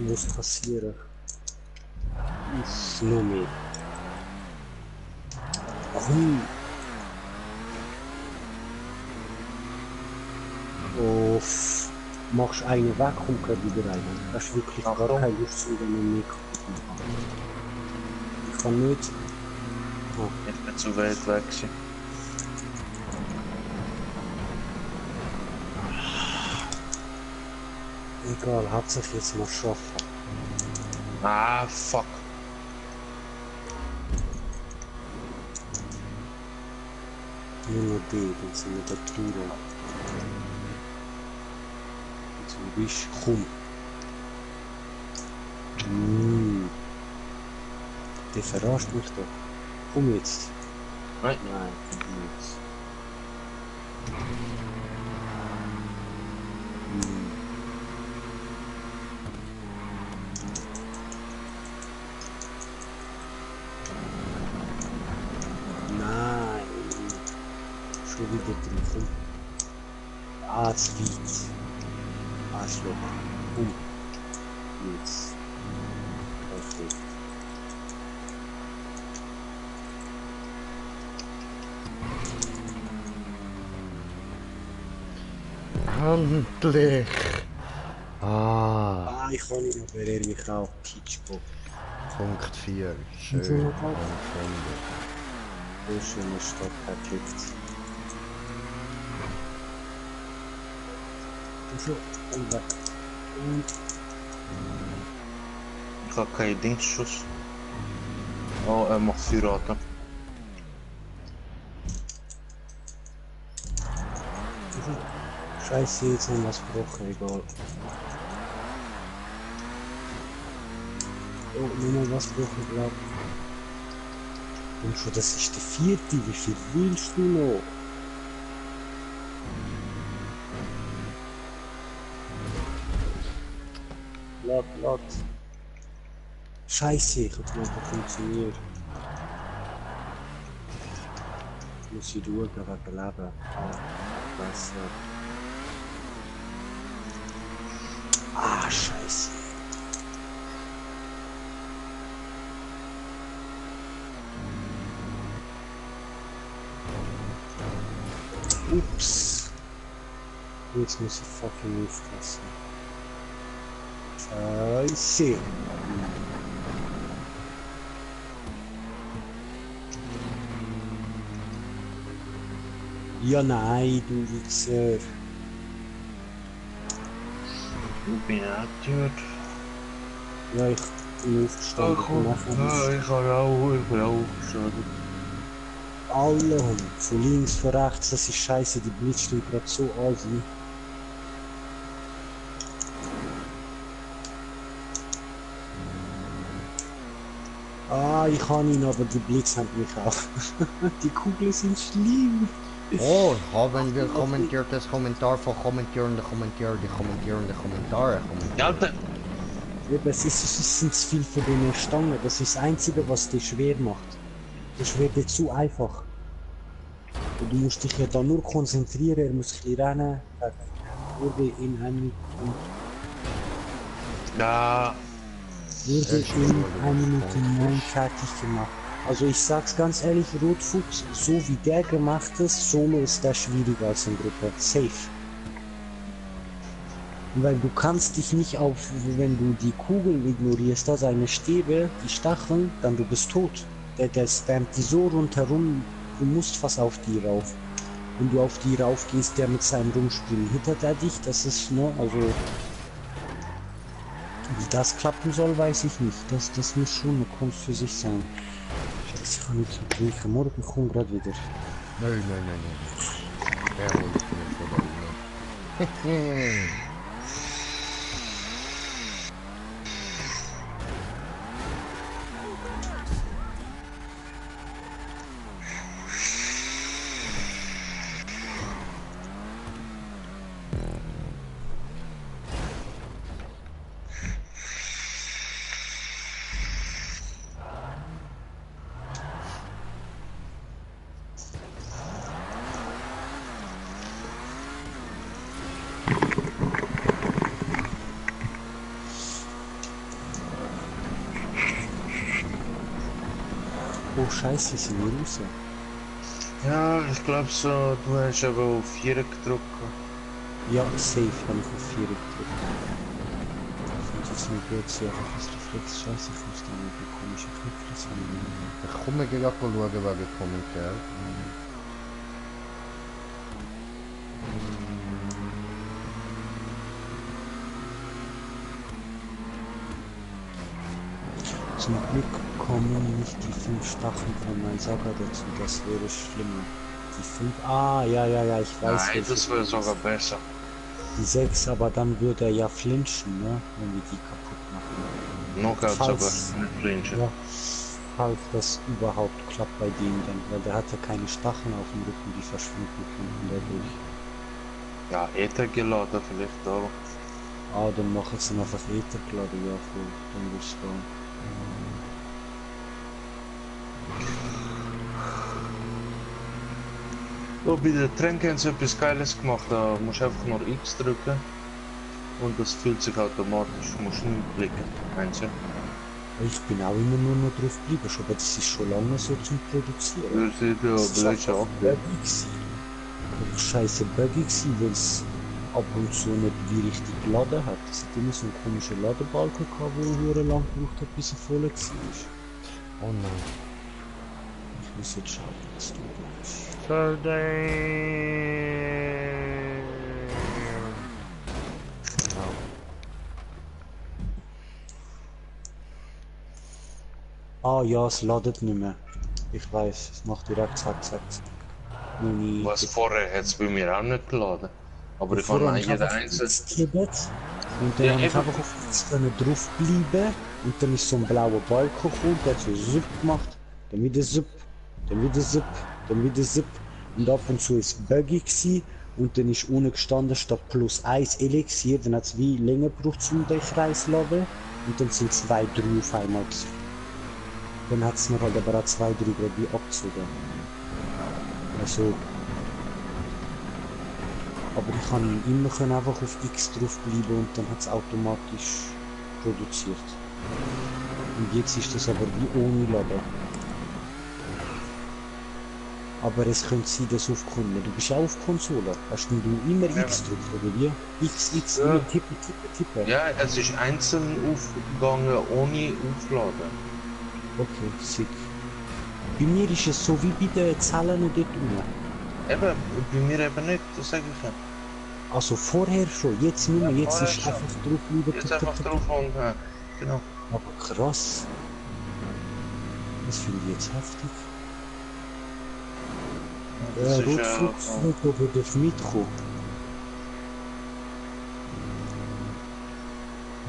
Was passieren? Ist noch mehr. Warum? Uff. Machst einen weg, kommt gleich wieder rein. Das ist wirklich gar Achtung. keine Lust, wenn man mehr kaputt machen. Ich kann nicht. Ich bin zu weit weg. Egal, hauptsächlich jetzt mal schaffen. Ah, fuck. Nur noch die, dann sind wir da drüber. Jetzt wo bist du? Komm. Der verarscht mich doch. Komm jetzt. Nein. Nein, komm jetzt. Nein. Schon wieder drin. Komm. Ah, es liegt. Arschloch. Komm. Jetzt. Perfekt. Endlich! Ah, Ah, ich kann ihn aber er mich auch. Pitchbock. Punkt 4. Und so Schön. noch was? Gefunden. So schöne Stadt verklickt. So, und weg. Und Ich habe keinen Dingsschuss. Oh, er macht Piraten. Scheiße, jetzt haben wir was gebrochen, egal. Oh, nochmal was gebrochen, glaub. Und schon, das ist der 4. Wie viel willst du noch? Lad. Scheiße, ich hab's nicht funktioniert. Muss ich schauen, wegen Leben. Ah, besser. Ah, scheiße. Ups. Jetzt muss ich fucking aufpassen. Scheiße. Ja, nein, du Wichser. Ich bin aktiviert. Ja, ich bin aufgestanden. Ich bin auch aufgestanden. Alle von links, von rechts, das ist scheiße, die Blitz steht gerade so an. Ah, ich kann ihn, aber die Blitz haben mich auch. Die Kugeln sind schlimm. Oh, haben wir kommentiert das Kommentar von kommentierende Kommentare, die kommentierende Kommentare kommentieren. Alter! Eben, es sind zu viel von den Stangen, das ist das Einzige, was dich schwer macht. Das wird dir zu einfach. Und du musst dich ja da nur konzentrieren, er muss ein bisschen rennen, wurde in einem Ja, Minute, wurde in 1 Minute 9 fertig gemacht. Also ich sag's ganz ehrlich, Rotfuchs, so wie der gemacht ist, Solo ist der schwieriger als in Gruppe. Safe. Weil du kannst dich nicht auf, wenn du die Kugeln ignorierst, da seine Stäbe, die Stacheln, dann du bist tot. Der spammt die so rundherum, du musst fast auf die rauf. Wenn du auf die rauf gehst, der mit seinem Rumspielen hittert er dich, das ist, ne, also... Wie das klappen soll, weiß ich nicht. Das muss schon eine Kunst für sich sein. Scheiße, ich kann nicht so trinken. Morgen kommt gerade wieder. Nein. Der holt mich von der Uhr. Oh Scheiße, sind wir raus? ja, ich glaube so, du hast aber auf 4 gedrückt. Ja, safe, habe ich auf 4 gedrückt. Ich finde es nicht gut, sie einfach das Reflex. Scheiße, ich muss da mit einem komischen Knopf, das habe ich nicht. Ich komme gleich schauen wegen Kommentar. Zum Glück kommen nicht die 5 Stacheln von meinem Saga dazu, das wäre schlimmer. Die 5, ja, ich weiß. Nein, das wäre sogar besser. Die 6, aber dann würde er ja flinchen, ne? Wenn wir die kaputt machen. Knockouts aber Falls- nicht flinchen. Ja, falls das überhaupt klappt bei dem dann, weil der hat ja keine Stacheln auf dem Rücken, die verschwinden könnten dadurch. Ja, Ether geladen vielleicht auch. Ah, dann machen sie einfach Ether geladen, ja voll, dann wird's gehen. So, bei den Tränken haben sie etwas Geiles gemacht, da musst du einfach nur X drücken und das füllt sich automatisch, du musst nicht klicken, meinst du? Ich bin auch immer nur noch drauf geblieben, aber das ist schon lange so zum Produzieren. Das sieht ja Das ist blöd einfach aus. buggy gewesen. Scheiße buggy gewesen, weil es ab und zu nicht wie richtig geladen hat. Es hat immer so einen komischen Ladebalken gehabt, wo hure lang gebraucht hat, bis er voll war. Oh nein. Ich muss jetzt schauen, was du brauchst. Ah ja, es ladet nicht mehr. Ich weiß, es macht direkt zack, zack, zack. Nur nie. Was vorher hat es bei mir auch nicht geladen. Aber ich kann Vorher habe ich jeder einfach einzelne. X gekippt und dann Ja, habe ich eben. einfach auf X drauf bleiben und dann ist so ein blauer Balken gekommen, der hat so Zip gemacht, dann wieder Zip, dann wieder Zip, dann wieder Zip und ab und zu ist es buggy gewesen und dann ist unten gestanden statt +1 Elixier, dann hat es wie länger gebraucht um den Kreis zu laden und dann sind 2, 3 auf einmal gewesen. Dann hat es mir halt aber auch 2, 3 gerade wie abgezogen. Also aber ich kann immer können einfach auf X drauf bleiben und dann hat es automatisch produziert. Und jetzt ist das aber wie ohne Laden. Aber es könnte sein, dass aufkommen. Du bist auch auf Konsole. Hast du immer Ja. X gedrückt, oder wie? X, X, Ja. immer tippen, tippen, tippen. Ja, es ist einzeln aufgegangen ohne Aufladen. Okay, sick. Bei mir ist es so wie bei den Zellen dort unten. Eben, bei mir eben nicht, das sage ich ja. Also vorher schon, jetzt nicht mehr. Ja, Jetzt vorher ist schon. einfach drauf bleiben. Jetzt einfach drauf und genau. Aber krass. Das finde ich jetzt heftig. Das ist, Rotfuchs, der darf mitkommen.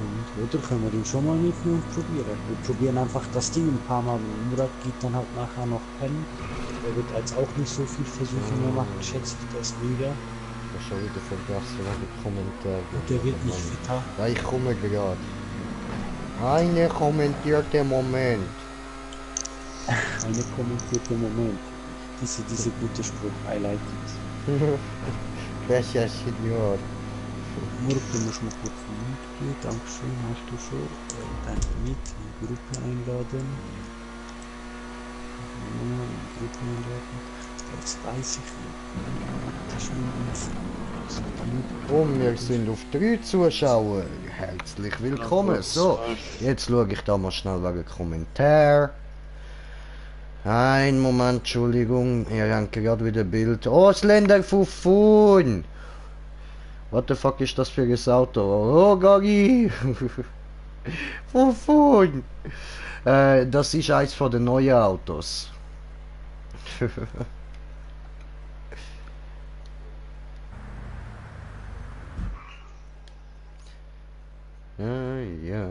Und, oder können wir ihn schon mal mitnehmen und probieren. Wir probieren einfach das Ding ein paar Mal. Murat geht dann halt nachher noch pennen. Er wird jetzt auch nicht so viel versuchen mehr machen, schätze ich das wieder. Ich habe schon wieder vergessen, was ich Kommentar Und der wird nicht fitter. Ja, ich komme gerade. Eine kommentierte Moment. Eine kommentierte Moment. Diese gute Spruch, I like it. Gracias, Senor. Murat, du musst mal kurz mitgehen. Dankeschön, hast du schon. Dann mit in die Gruppe einladen. Ja, in die Gruppe einladen. Jetzt weiß ich nicht. Das ist Und wir sind auf 3 Zuschauer. Herzlich willkommen. So, jetzt schaue ich da mal schnell wegen Kommentar. Ein Moment, Entschuldigung, ihr habt gerade wieder Bild. Ausländer Fufun! What the fuck ist das für ein Auto? Oh, Gagi! Fufun! Das ist eins von den neuen Autos. Ja.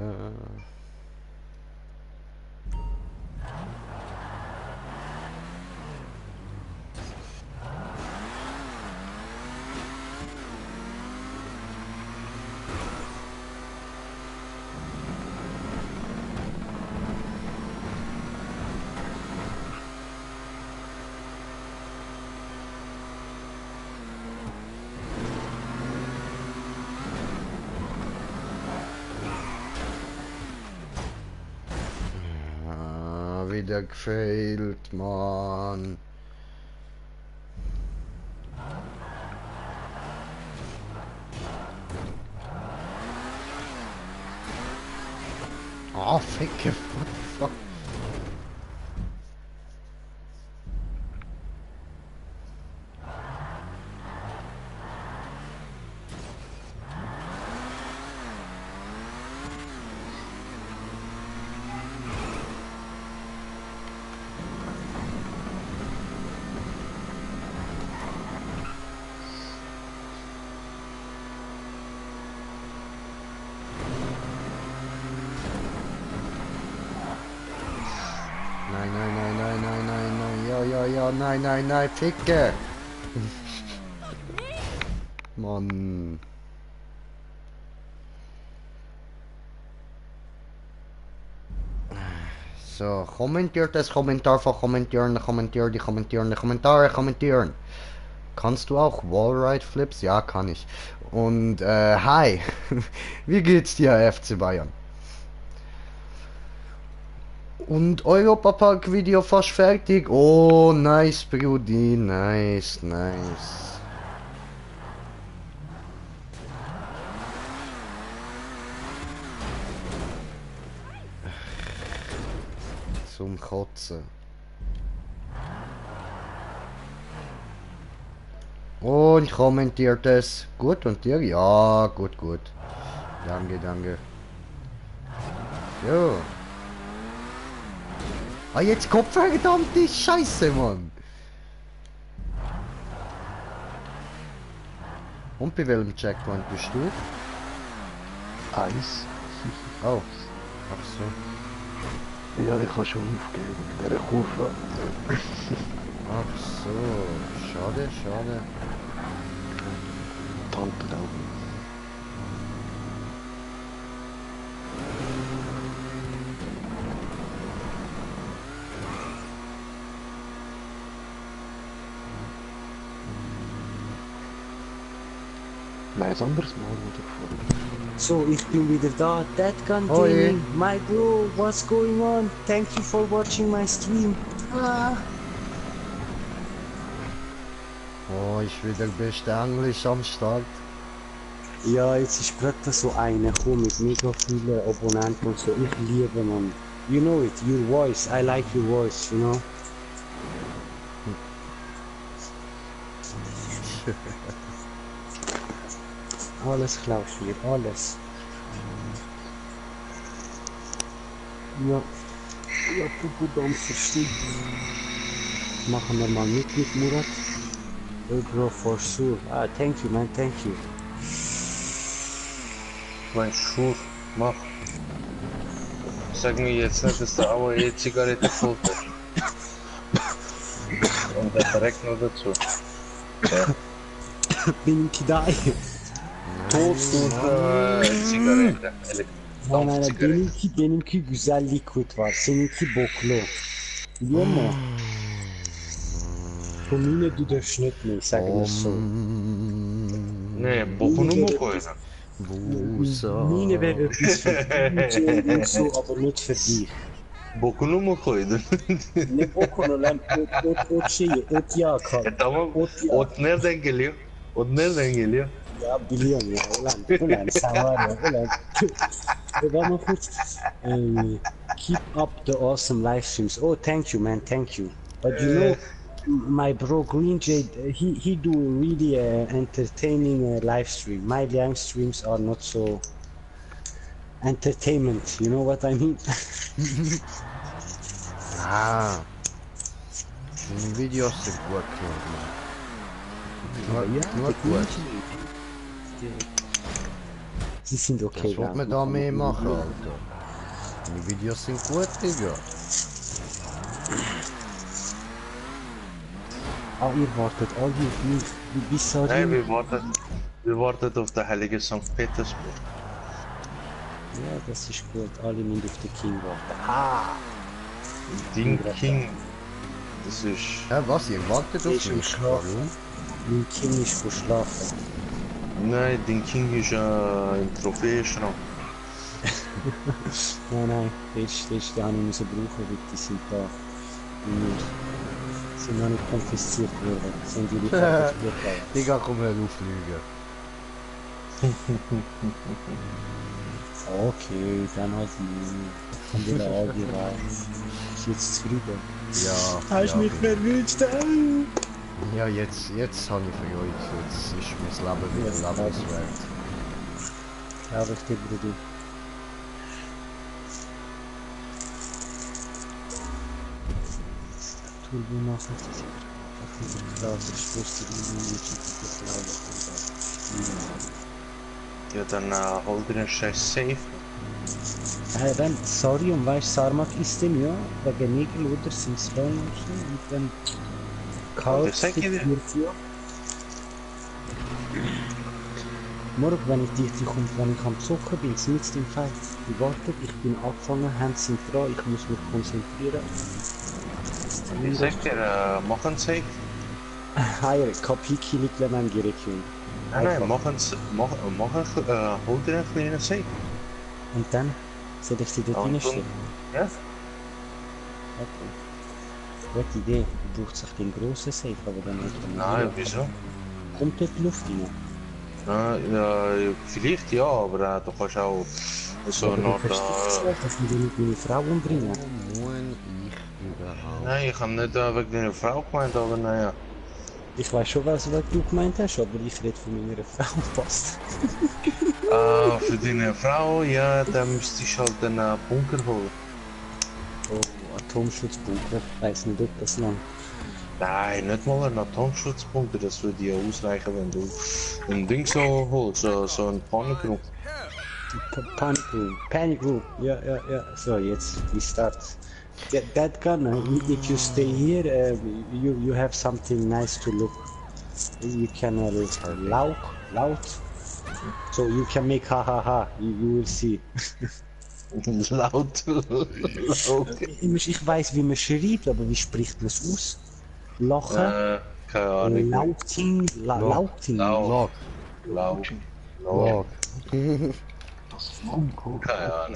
Wieder gefailt, Mann. Oh, Ficke, what the fuck? Nein, Ficke! Mann. So, kommentiert das Kommentar von kommentieren. Kannst du auch Wallride Flips? Ja, kann ich. Und, hi. Wie geht's dir, FC Bayern? Und Europapark Video fast fertig. Oh, nice, Brudi. Nice. zum Kotzen. Und kommentiert es. Gut und dir? Ja, gut, gut. Danke, danke. Ja. Ah, jetzt Kopfhörer, verdammte Scheiße, Mann. Und bei welchem Checkpoint bist du? Eins. Oh. Ach so. Ja, ich habe schon aufgegeben in dieser Kurve. Ach so. Schade, schade. Tante auch. Nein, ein anderes Mal wieder gefahren. So, ich bin wieder da. Dead Gun Hoi. Gaming. My bro, what's going on? Thank you for watching my stream. Ah. Oh, ist wieder beste Englisch am Start. Ja, jetzt ist gerade so einer gekommen mit mega vielen Abonnenten und so. Ich liebe, man. You know it, your voice. I like your voice, you know. Alles klaust du hier, alles. Ja. Ja, Pupu versteht. Machen wir mal mit Murat. Bro, for sure. Ah, thank you, man, thank you. Mein Schuh, mach. Sag mir jetzt nicht, dass der Auer E-Zigarette voll ist. Und der verreckt noch dazu. Ja. Bin ich da? Toast und Zigarette. Bana Dampfzigarette. benimki güzel liquid var. Seninki boklu. Biliyor musun? Tomine du darfst nicht mehr, sagen wir es so. Ne, bokunu mu koydun? Busa. Mine wäre etwas für dich und so, aber nicht für dich. Bokunu mu koydun? Ne bokunu lan, ot şeyi, ot yağı kal. Tamam. Ot nereden geliyor? Ot nereden geliyor? Ya biliyorum ya, ulan sen var ya, ulan. Bana kurz, keep up the awesome live streams. Oh, thank you man, thank you. But you know, my bro Green Jade, he do really entertaining live stream. My live streams are not so entertainment. You know what I mean? Ah. Die Videos sind gut gemacht. Nur gut. Sie sind okay. Das wird man da mehr machen, Alter. Die Videos sind gut, Digga. Ah, ihr wartet alle auf mich. Bis Nein, wir warten auf den heiligen St. Petersburg. Ja, das ist gut. Alle müssen auf den King warten. Ah! Ding King. Das ist... Hä, was? Ihr wartet auf Ich bin mich? schlafen. Warum? Mein King ist verschlafen. Nein, Ding King ist im Trophäenschrank. Nein, die habe ich müssen brauchen, weil die sind da. Die sind noch nicht konfisziert worden. Sind die nicht konfisziert worden. Digga, komm her, auflügen. Okay, dann halt nicht. Von der Auge rein. Ist jetzt zufrieden. Ja, Hast ja, mich verwünscht? ja, jetzt habe ich für euch. Jetzt ist mein Leben wieder lebenswert. Ja, richtig, Bruder. Turbo machen, das ist klar, das ist wusste Ja, dann hol dir einen scheiß Safe. dann, sorry, und weißt Sarmak ist dem ja, wegen Nägel oder sind Spawn und so, und dann das sag ich dir. Morgen, wenn ich wenn ich am Zocken bin, mit dem Fight, ich warte, ich bin angefangen, Hände sind dran, ich muss mich konzentrieren. Ich sag dir, mach einen Safe. Hayır, kapıyı kilitlemem gerekiyor. Nein, hol dir einen kleinen Safe. Und dann soll ich sie dort Und reinstellen? Ja? Okay. Gute Idee. Braucht sich den grossen Safe, aber dann nicht. Nein, wieso? Kommt dort Luft rein? Ja, vielleicht ja, aber du kannst auch So Aber nach du verstehst nicht, dass wir nicht meine Frau umbringen. Wo muss ich überhaupt? Nein, ich habe nicht wegen deiner Frau gemeint, aber naja. Ich weiß schon, was du gemeint hast, aber ich rede von meiner Frau, passt. Für deine Frau, ja, dann müsste ich halt einen Bunker holen. Oh, Atomschutzbunker. Weiß nicht, ob das lang. Nein, nicht mal ein Atomschutzbunker, das würde ja ausreichen, wenn du ein Ding so holst, so ein Panikroom. Panic room. Panic room. Ja. So, jetzt, we start. That gun, if you stay here, you have something nice to look. You can loud. So you can make ha ha ha. You will see. Laut. Ich weiß, wie man schreibt, aber wie spricht man es aus? Lachen? Keine Ahnung. Lauting? Lauting? Laut. Laut. Laut. Das Flanko. Keine Ahnung.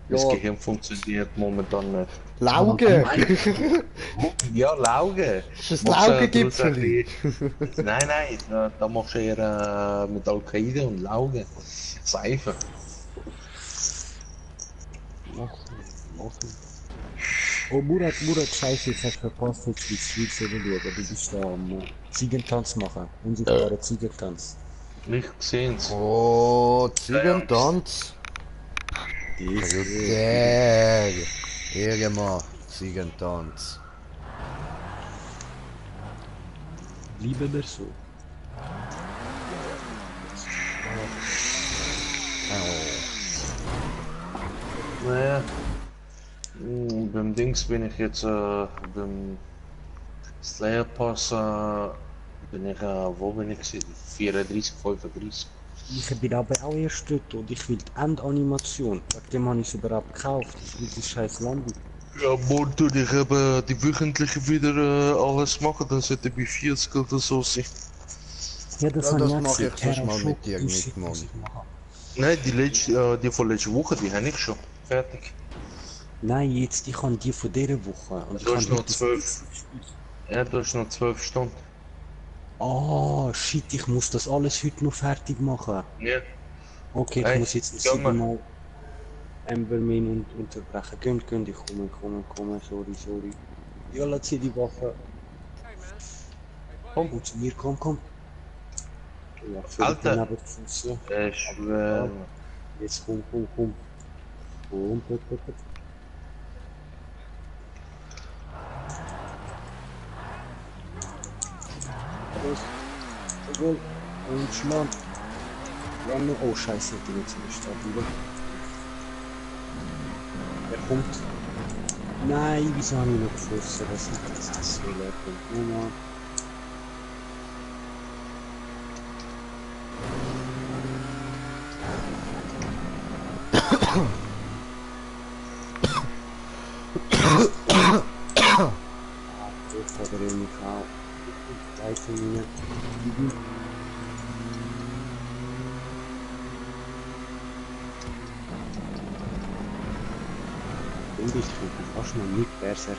Ja. Das Gehirn funktioniert momentan nicht. Lauge! Ja, Lauge. Das ist ein Laugengipfel. Nein, da machst du eher mit Al-Qaida und Lauge. Seife. Oh Murat, scheiße, jetzt hast du verpasst, jetzt die Schweizer schauen. Du bist da am Ziegentanz machen. Unsichtbarer Ziegentanz. Nicht gesehen's. Oh, Ziegentanz. Der. Irgendwann, Ziegentanz. Liebe wir so. Naja. Beim Dings bin ich jetzt, beim Slayer Pass, bin ich, wo bin ich? 34, 35. Ich bin aber auch erst dort und ich will die Endanimation. Wegen dem habe ich es überhaupt gekauft. Ich will das scheiß Land. Ja, morgen tue ich eben die wöchentliche wieder alles machen, dann sollte bei 40 oder so sein. Ja, das Ja, habe das ich auch mache ich gesehen. sonst mal Terra mit dir Shock, mit, shit, Mann. muss ich machen. Nein, die von letzter Woche, die habe ich schon. Fertig. Nein, jetzt, ich habe die von dieser Woche. Und Du hast ich noch habe 12. Ja, du hast noch 12 Stunden. Ah, shit, ich muss das alles heute noch fertig machen. Ja. Okay, ich Hey, muss jetzt geh mal. 7-mal Embermin unterbrechen. Gönnt, ich komme, sorry. Ja, lass hier die Waffe. Komm, zu mir, komm. Ja, Alter. neben die Füße. Ich schwöre. Jetzt komm. Komm. Los. Jawohl. Und Schmarrn. Lange. Oh, scheiße, die jetzt nicht stabil. Er kommt. Nein, wieso habe ich noch geschossen? Das ist das so lecker. Nochmal. Jetzt hat er ihn nicht auch. Gleich von mir. Und ich finde fast noch nicht Berserker.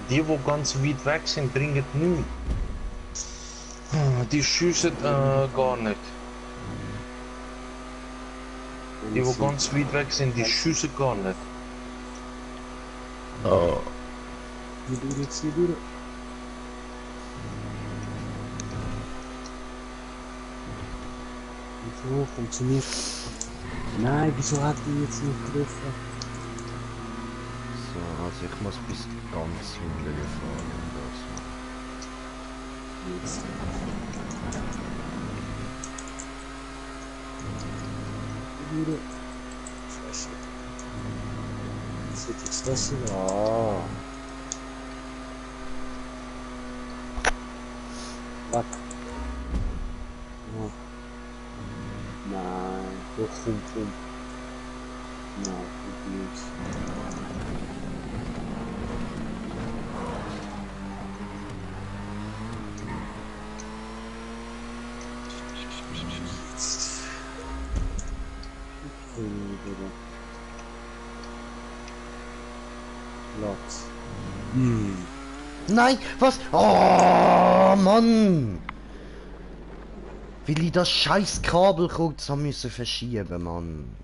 Die ganz weit weg sind, bringen nichts. Die schiessen gar nicht. Die ganz weit weg sind, die schiessen gar nicht. Oh. Hier durch. Wieso funktioniert? Nein, wieso hat die jetzt nicht getroffen? So, also ich muss bis ganz hinten fahren. Jetzt. Wieder. Scheiße. Was wird jetzt das sein? Ah. Was? Ja. Nein, doch komm. Nein, kommt nichts. Jetzt. Platz. Nein, was? Oh, Mann! Weil ich das scheiß Kabel kurz haben müssen verschieben, Mann.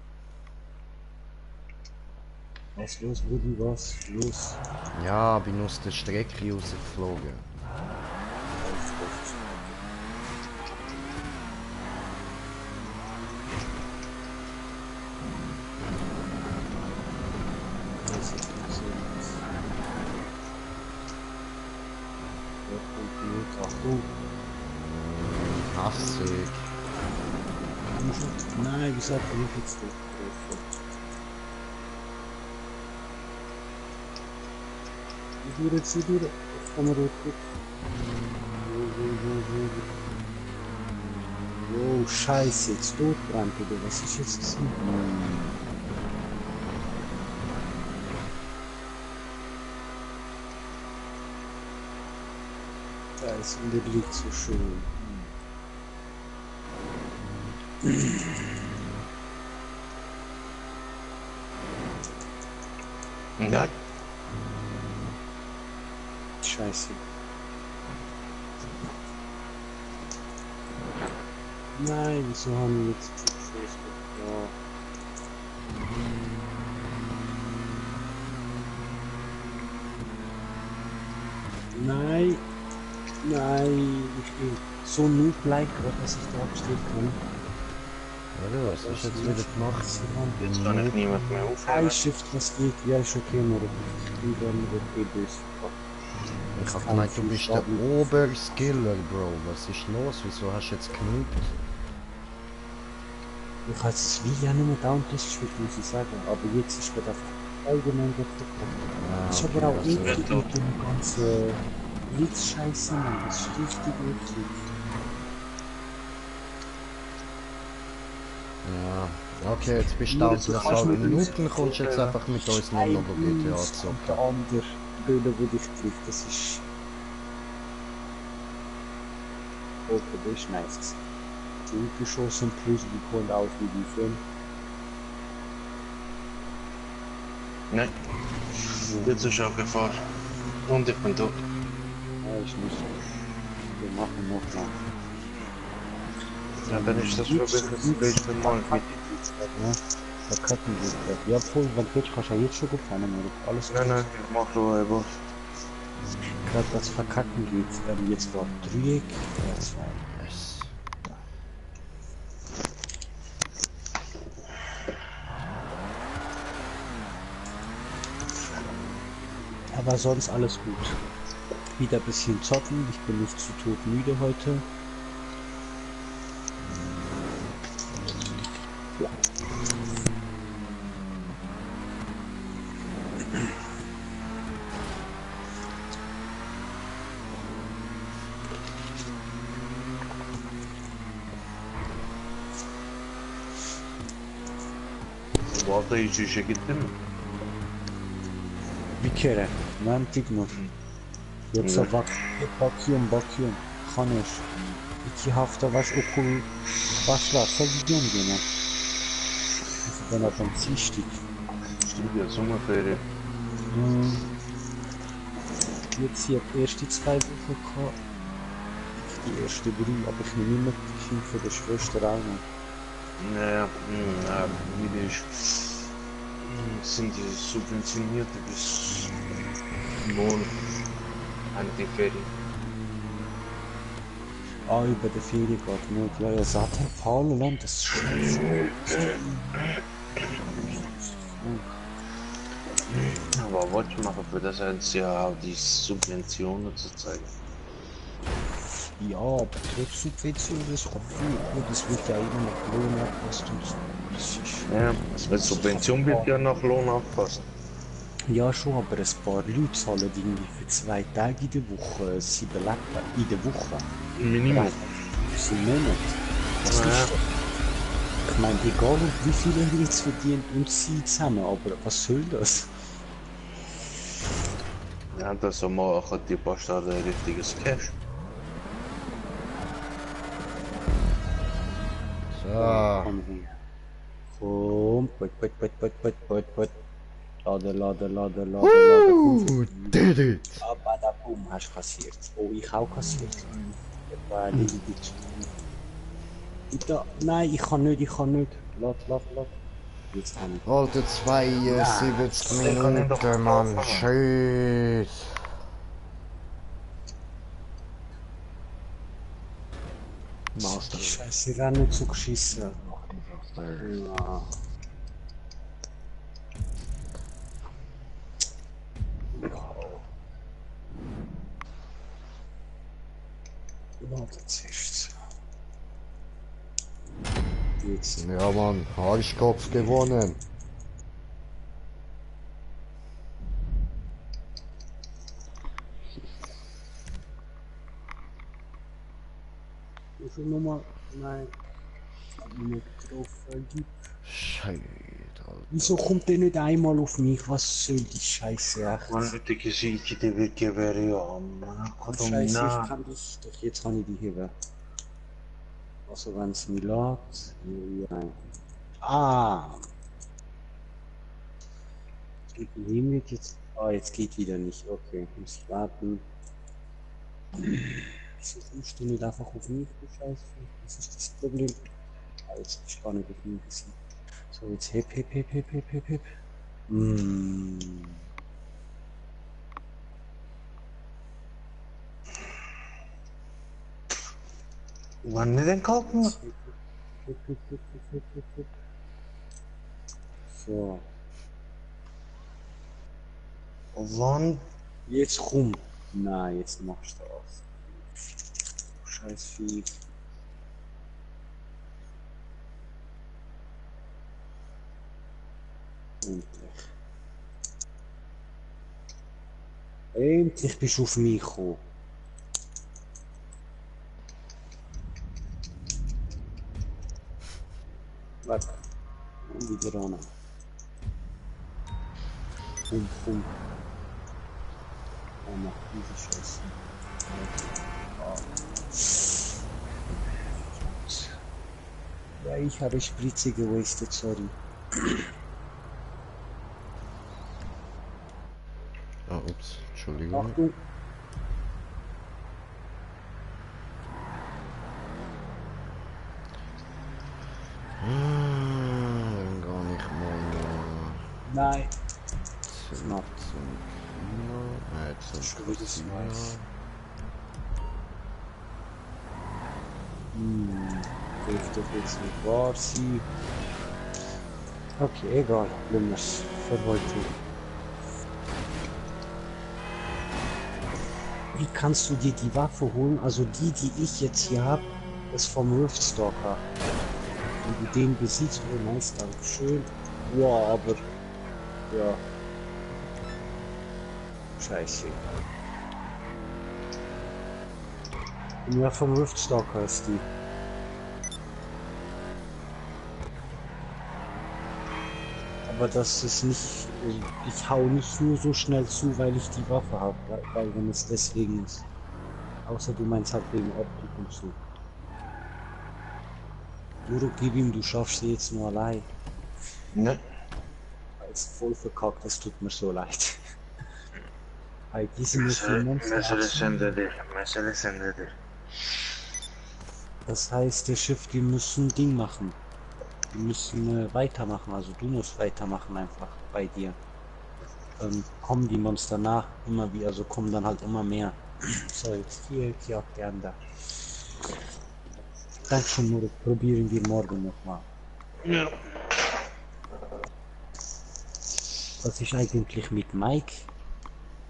Was los, Rudi, was? Los. Ja, bin aus der Strecke rausgeflogen. Achtung. Hassig. Nein, wie sagt man jetzt doch? Wie durch. Komm mal rot. Oh, Scheiße, jetzt Todbrand, oder was ist jetzt das? Da ist in der Blick so schön. Ja. Scheiße. Nein, wieso haben wir jetzt Schuss gebracht? Nein. Nein, ich bin so noob-like, dass ich da abstehen kann. Oder was ist jetzt wieder gemacht? Jetzt kann ich niemand mehr aufhören. Ein Shift, was geht, ja, ist okay, nur ich bin gerne mit böse. Ich hab gemeint, du bist der Oberskiller, Bro. Was ist los? Wieso hast du jetzt geknüpft? Ich habe das Video ja nicht mehr down gespielt, muss ich sagen, aber jetzt ist mir einfach allgemein gut gekommen. Ich habe aber auch irgendwie mit dem ganzen Blitzscheiße, das ist richtig eklig. Ja, okay, jetzt bist du da und nach 2 Minuten kommst du jetzt einfach mit uns noch über GTA zocken. Der andere Bilder, wo dich trifft, das ist... Okay, das ist nice. Zurückgeschossen plus gekonnt aus wie die Film. Nein. Jetzt ist auch Gefahr. Und ich bin tot. Ja, ich muss. Wir machen noch mal. Ja, dann ist das wirklich das letzte Mal mit. Ja, verkacken wir. Ja, voll, weil jetzt kannst du ja jetzt schon gut fahren, oder? Alles gut. Nein, ich mach Ruhe, Boss. Gerade das Verkacken geht. Jetzt war Dreieck. Ja, 2. Yes. Aber sonst alles gut. Wieder ein bisschen zocken. Ich bin nicht zu tot müde heute. Ja. Bu hafta hiç işe gittin mi? Bir kere. Mantık mı? Yoksa Evet. bakıyorum. Hanır. 2 hafta baş okul başlarsa gidiyorum gene. Ben adam seçtik. Studia Sommerferien. Jetzt hier erst die 2 Wochen gehabt. Die erste 3, aber ich nehme immer die Kind von der Schwester auch noch. Naja, wie ich. Sind die subventioniert bis morgen an die Ferien. Ah, über die Ferien geht nicht. Ja, sagt Herr Paulenland, das ist scheiße. Aber was machen für das jetzt ja auch die Subventionen zu zeigen? Ja, aber trotz Subvention, das kommt viel. Gut, das wird ja immer noch Lohn angepasst und so. Das ist... Ja, mit Subvention wird ja nach Lohn angepasst. Ja, schon, aber ein paar Leute zahlen irgendwie für 2 Tage in der Woche 7 Lecker in der Woche. Minimum. Das im Monat. Das Ja. ist doch... Ich meine, egal wie viel er jetzt verdient und sie zusammen, aber was soll das? Ja, das machen die Bastarde richtiges Cash. So. Komm her. Komm, put. Lade. Did it! Bada boom, hast kassiert. Oh, ich auch kassiert. Das war erledigt. Da, nein, ich kann nicht. Lass. Jetzt kann ich. Alter, 72 Ich kann ihn doch Minuten, Mann. kaufen, Scheiße. Master. Scheiße, ich habe nicht so geschissen. Ja. Das ist jetzt. Ja, Mann, Arschkopf gewonnen. Wie viel Nummer? Nein. Nicht getroffen. Scheiße, Alter. Wieso kommt der nicht einmal auf mich? Was soll die Scheiße echt? Man wird die Gesichter, die wird geben, ja, man. Scheiße, ich kann dich. Doch jetzt kann ich die heben. Also wenn es mir lädt. Ja. Ah! Nehmen wir jetzt. Ah, jetzt geht wieder nicht. Okay, muss ich warten. Wieso kommst du nicht einfach auf mich, du Scheiße? Das ist das Problem. Ah, jetzt ist gar nicht auf mich gesehen. So, jetzt hip. Wann nicht den Kalken? Hip. So, Wann? jetzt komm. Nein, jetzt machst du das. Scheiß Vieh. Endlich bist du auf mich gekommen. Warte. Und wieder ran. Komm. Oh, mach diese Scheiße. Ja, ich habe Spritze gewastet, sorry. Ah, ups, Entschuldigung. Achtung. Dann gar nicht mal. Nein. Zurück zum Kino. Zum Kino. Dürfte jetzt nicht wahr sein. Okay, egal. Nimm es für heute. Wie kannst du dir die Waffe holen? Also die ich jetzt hier habe, ist vom Riftstalker. Wenn du den besiegst, oh nice, dankeschön. Ja, aber... Ja. Scheiße. Ja, vom Riftstalker ist die. Aber das ist nicht... Ich hau nicht nur so schnell zu, weil ich die Waffe habe, weil wenn es deswegen ist. Außer du meinst halt wegen Optik und so. Duro, gib ihm, du schaffst sie jetzt nur allein. Ne? Als voll verkackt, es tut mir so leid. Bei diesem Monster. Mesele sende dir. Das heißt, der Schiff, die müssen Ding machen. Die müssen weitermachen, also du musst weitermachen einfach bei dir. Dann kommen die Monster nach, immer wie, also kommen dann halt immer mehr. So, jetzt hier, jagt der da. Dankeschön, Murat. Probieren wir morgen nochmal. Ja. Was ist eigentlich mit Mike?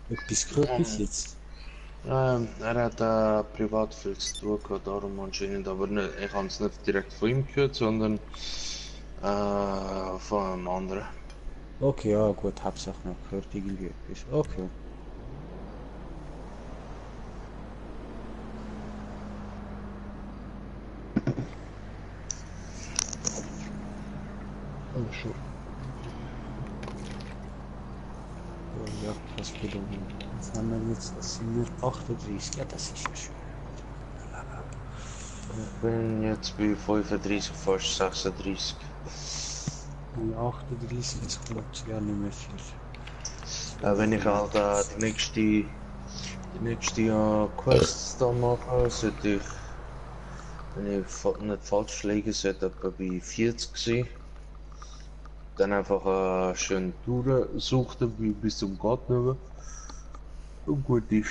Etwas gehört bis jetzt? Er hat privat viel zu tun gehabt, darum anscheinend, aber nicht, ich habe es nicht direkt von ihm gehört, sondern von einem anderen. Okay, ja gut, hab's auch noch gehört, irgendwie etwas. Okay. Oh, schon. Ja, was Belohnung. Was haben wir jetzt? Das sind nur 38. Ja, das ist ja schön. Ich bin jetzt bei 35, fast 36. Und 38, jetzt kommt ja nicht mehr viel. Wenn ich halt die nächste Quest da mache, sollte ich wenn ich nicht falsch liege, sollte etwa bei 40 sein. Dann einfach schön durchsuchen bis zum Garten und gut ist.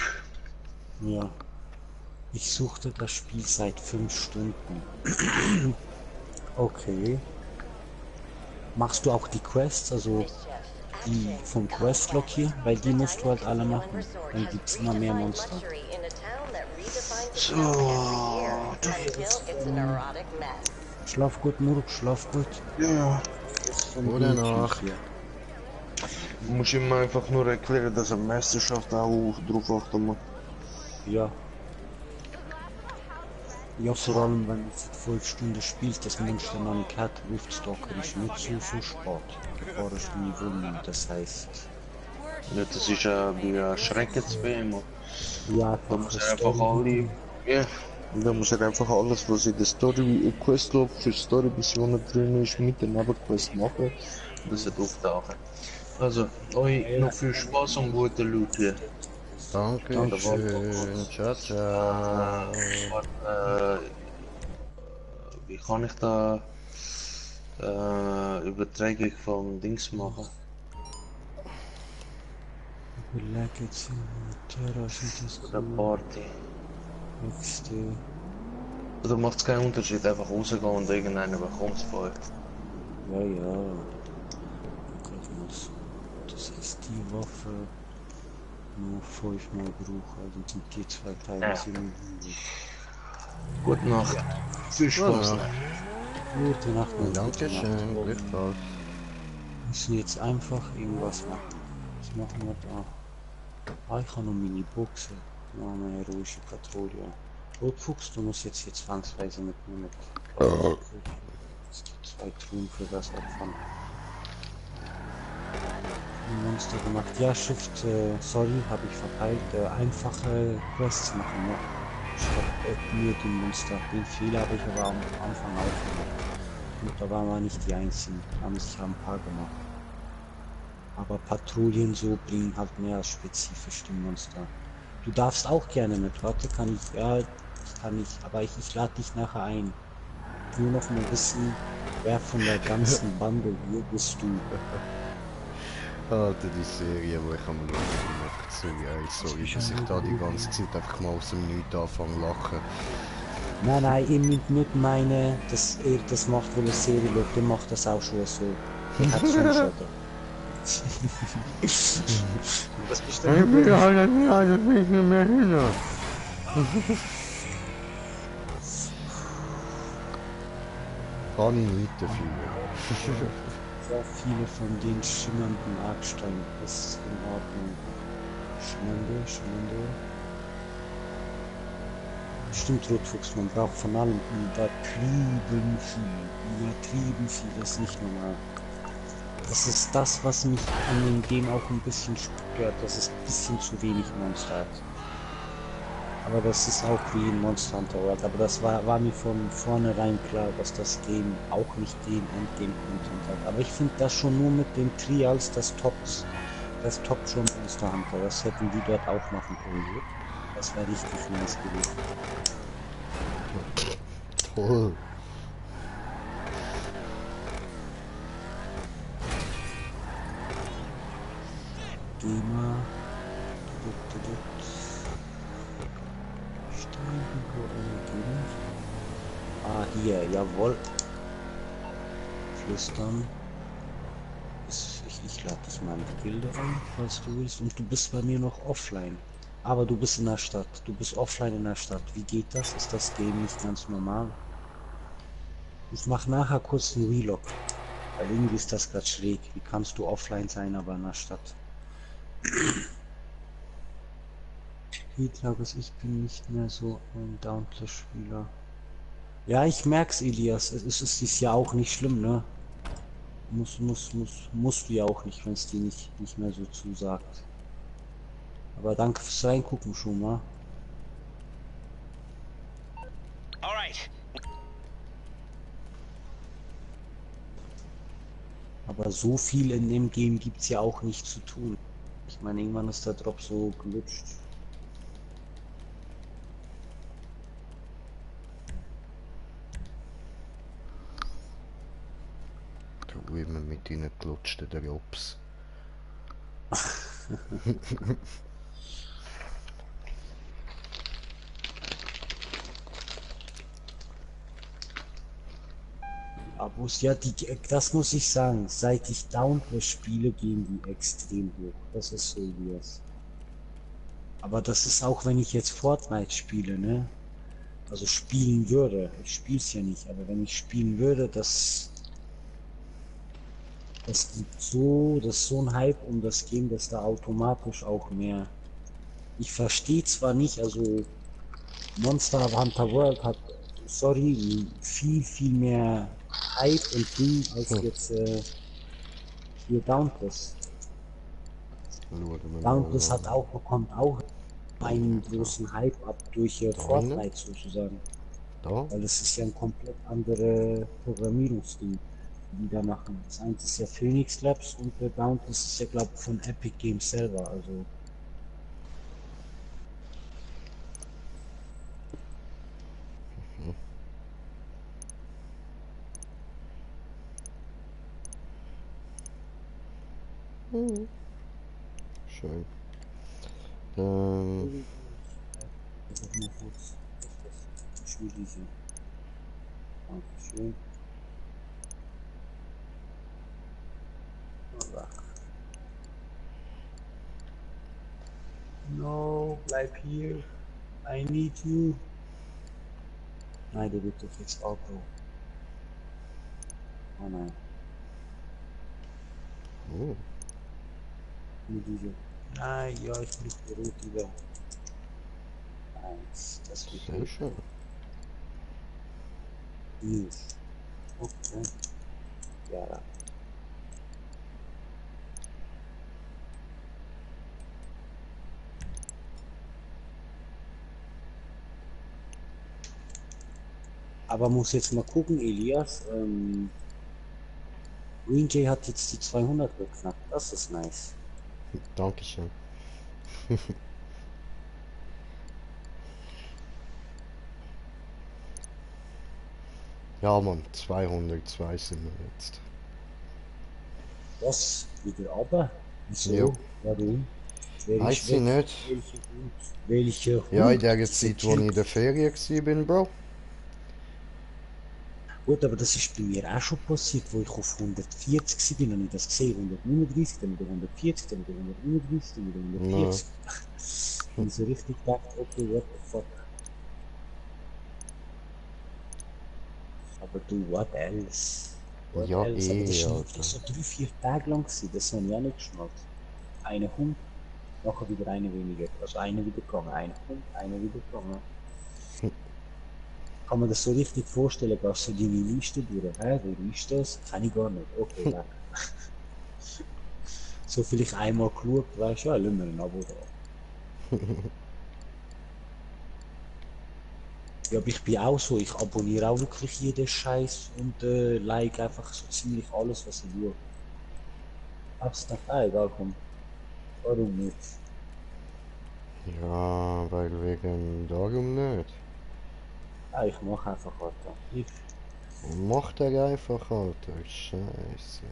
Ja. Ich suchte das Spiel seit 5 Stunden. Okay. Machst du auch die Quests, also die vom Questlog hier? Weil die musst du halt alle machen. Dann gibt's immer mehr Monster. So, Schlaf gut, Muruk, schlaf gut. ja. Gute Nacht. Muss ich mir einfach nur erklären, dass eine Meisterschaft auch drauf achten muss. Ja. Ja, vor allem, wenn du seit 5 Stunden spielst, das Monster noch nicht hat, Luftstalker ist nicht so spät. Du fahrst Niveau 9, das heißt... Ja, das ist ja bei Schreckensbeam. Ja, Da muss er einfach alle... Ja, da muss er einfach alles, was in der Story Questlog für Story-Missionen drin ist, mit der Nebenquest machen. Und das hat auftauchen. Also, euch noch viel Spaß und gute Loot hier. Dankeschön. Ciao, ciao. Wie kann ich da Übertragung vom Dings machen? Legacy, Terra, sind Oder Party? nächste. Oder macht es keinen Unterschied, einfach rausgehen und irgendeiner bekommt es bei euch? Ja, ja. Guck mal so. Das heißt, die Waffe nur 5 Mal brauchen, also sind die 2 Teile Ja. ziemlich. Gute Nacht. Viel Spaß. Nacht. Gute Nacht und Dankeschön. Wir Gleichfalls. müssen jetzt einfach irgendwas machen. Was machen wir da? Ah, ich habe noch meine Boxen. Ja, eine heroische Patrouille. Rotfuchs, du musst jetzt hier zwangsweise mit mir mit. Es gibt 2 Truhen für das Opfern. Ein Monster gemacht. Ja, Shift, sorry, habe ich verpeilt. Einfache Quests machen, ja. Statt nur den Monster. Den Fehler habe ich aber am Anfang auch gemacht. Und da waren wir nicht die einzigen. Haben sich ein paar gemacht. Aber Patrouillen so bringen halt mehr als spezifisch den Monster. Du darfst auch gerne mit. Warte, kann ich? Ja, kann ich. Aber ich lade dich nachher ein. Nur noch mal wissen, wer von der ganzen Bande hier bist du. Alter, die Serie, wo ich am Schauen bin, einfach so geil. Sorry, dass ich da die ganze Zeit einfach mal aus dem Nichts anfange zu lachen. Nein, ihr müsst nicht meine, dass er das macht, weil er Serie schaut. Der macht das auch schon so. Der hat schon schon. Was bist du denn? Ich will alles nicht mehr hin. Kann ich nicht dafür. Sehr viele von den schimmernden Argsteinen ist in Ordnung. Schimmernder. Stimmt, Rotfuchs, man braucht von allem übertrieben viel, das ist nicht normal. Das ist das, was mich an dem Game auch ein bisschen stört, dass es ein bisschen zu wenig Monster hat. Aber das ist auch wie in Monster Hunter World, aber das war mir von vornherein klar, dass das Game auch nicht den Endgame-Content hat. Aber ich finde das schon nur mit den Trials das Top schon Monster Hunter, das hätten die dort auch machen können. Das wäre richtig nice gewesen. Toll. Gamer. Steigen, wo eine Ah, hier, jawohl. Flüstern. Ich lade dich mal in die Bilder ein, falls du willst. Und du bist bei mir noch offline. Aber du bist in der Stadt. Du bist offline in der Stadt. Wie geht das? Ist das Game nicht ganz normal? Ich mache nachher kurz einen Relog. Weil irgendwie ist das gerade schräg. Wie kannst du offline sein, aber in der Stadt? Hitlagus, ich bin nicht mehr so ein Dauntless-Spieler. Ja, ich merk's, Elias. Es ist ja auch nicht schlimm, ne? Musst du ja auch nicht, wenn es dir nicht mehr so zusagt. Aber danke fürs Reingucken schon mal. Alright. Aber so viel in dem Game gibt's ja auch nicht zu tun. Ich meine, irgendwann ist der Drop so gelutscht. nicht reingelutscht, der Jops. Aber ja, das muss ich sagen, seit ich Dauntless spiele, gehen die extrem hoch. Das ist so wie es. Aber das ist auch, wenn ich jetzt Fortnite spiele, ne? Also spielen würde. Ich spiele es ja nicht, aber wenn ich spielen würde, das gibt so, das ist so ein Hype um das Game, dass da automatisch auch mehr. Ich verstehe zwar nicht, also Monster Hunter World hat, sorry, viel mehr Hype und Ding als jetzt hier Dauntless. Schauen wir Dauntless mal. hat auch, bekommt auch einen großen Hype ab durch Da Fortnite sozusagen. Da? Weil das ist ja ein komplett andere Programmierungsding, die die da machen. Das eine ist ja Phoenix Labs und der Dauntless ist ja, glaube ich, von Epic Games selber. Also Schön. das ist mal kurz. Ich will diese. Dankeschön. No, bleib hier. I need you. Nein, der wird doch jetzt Auto. Oh nein. Oh, Nur diese. Nein, ja, ich muss die Route wieder. Eins, das wird sehr schön. News. Okay. Ja. Aber muss jetzt mal gucken, Elias. Green Jay hat jetzt die 200 geknackt. Das ist nice. Dankeschön. Ja, Mann, 202 sind wir jetzt. Was? Wieder aber? Wieso? Ja. Warum? Wer Weiß ist ich weg? nicht. Welche Ja, in Hund? der Diese Zeit, wo ich in der Ferien war, Bro. Gut, aber das ist bei mir auch schon passiert, wo ich auf 140 bin und ich das gesehen, 139, dann wieder 140, dann wieder 139, dann wieder 140. Und so richtig gedacht, okay, what the fuck. Aber du, what else? What Ja, else? Aber das ist Alter. wirklich so 3-4 Tage lang gewesen, das habe ich auch nicht geschnallt. Eine Hund, nachher wieder eine weniger. Also eine wieder gegangen, ein Hund, eine wieder gegangen. Kann man das so richtig vorstellen, dass so deine Liste durch, hä? Wie ist das? Kann ich gar nicht. Okay, weg. So vielleicht einmal geschaut, weißt du, ja, lassen wir ein Abo da. Ja, aber ich bin auch so, ich abonniere auch wirklich jeden Scheiß und like einfach so ziemlich alles, was ich tue. Hab's dann egal, komm. Warum nicht? Ja, weil wegen darum nicht. Ja, ich mach einfach Alter. Ich, Mach der einfach, Alter. Scheiße.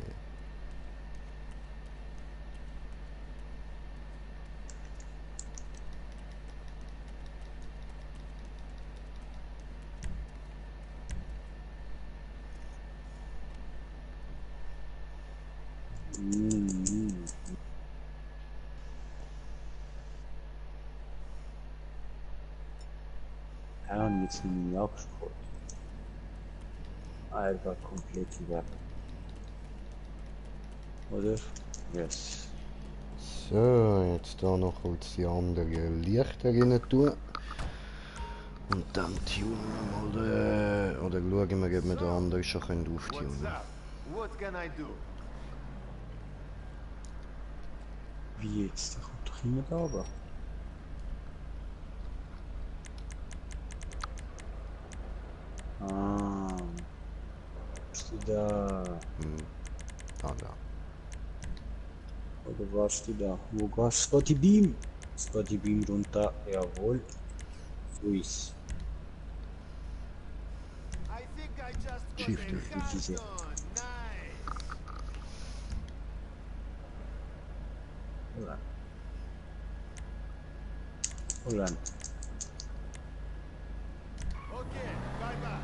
ja, und jetzt bin ich abgesprochen. Alter, komplett wieder. Oder? Yes. So, jetzt da noch kurz die anderen Lichter rein tun. Und dann tunen wir mal oder schauen wir, ob wir den anderen schon auftunen können. What can I do? Wie jetzt? Da kommt doch niemand runter. Ah. Bist du da? Ah, da. Oder warst du da? Wo gehst du? Scotty Beam? Scotty Beam runter. Jawohl. So ist. I think I just got Shifter. a car Diese. done. Nice. Ulan. Ulan. Okay, bye bye.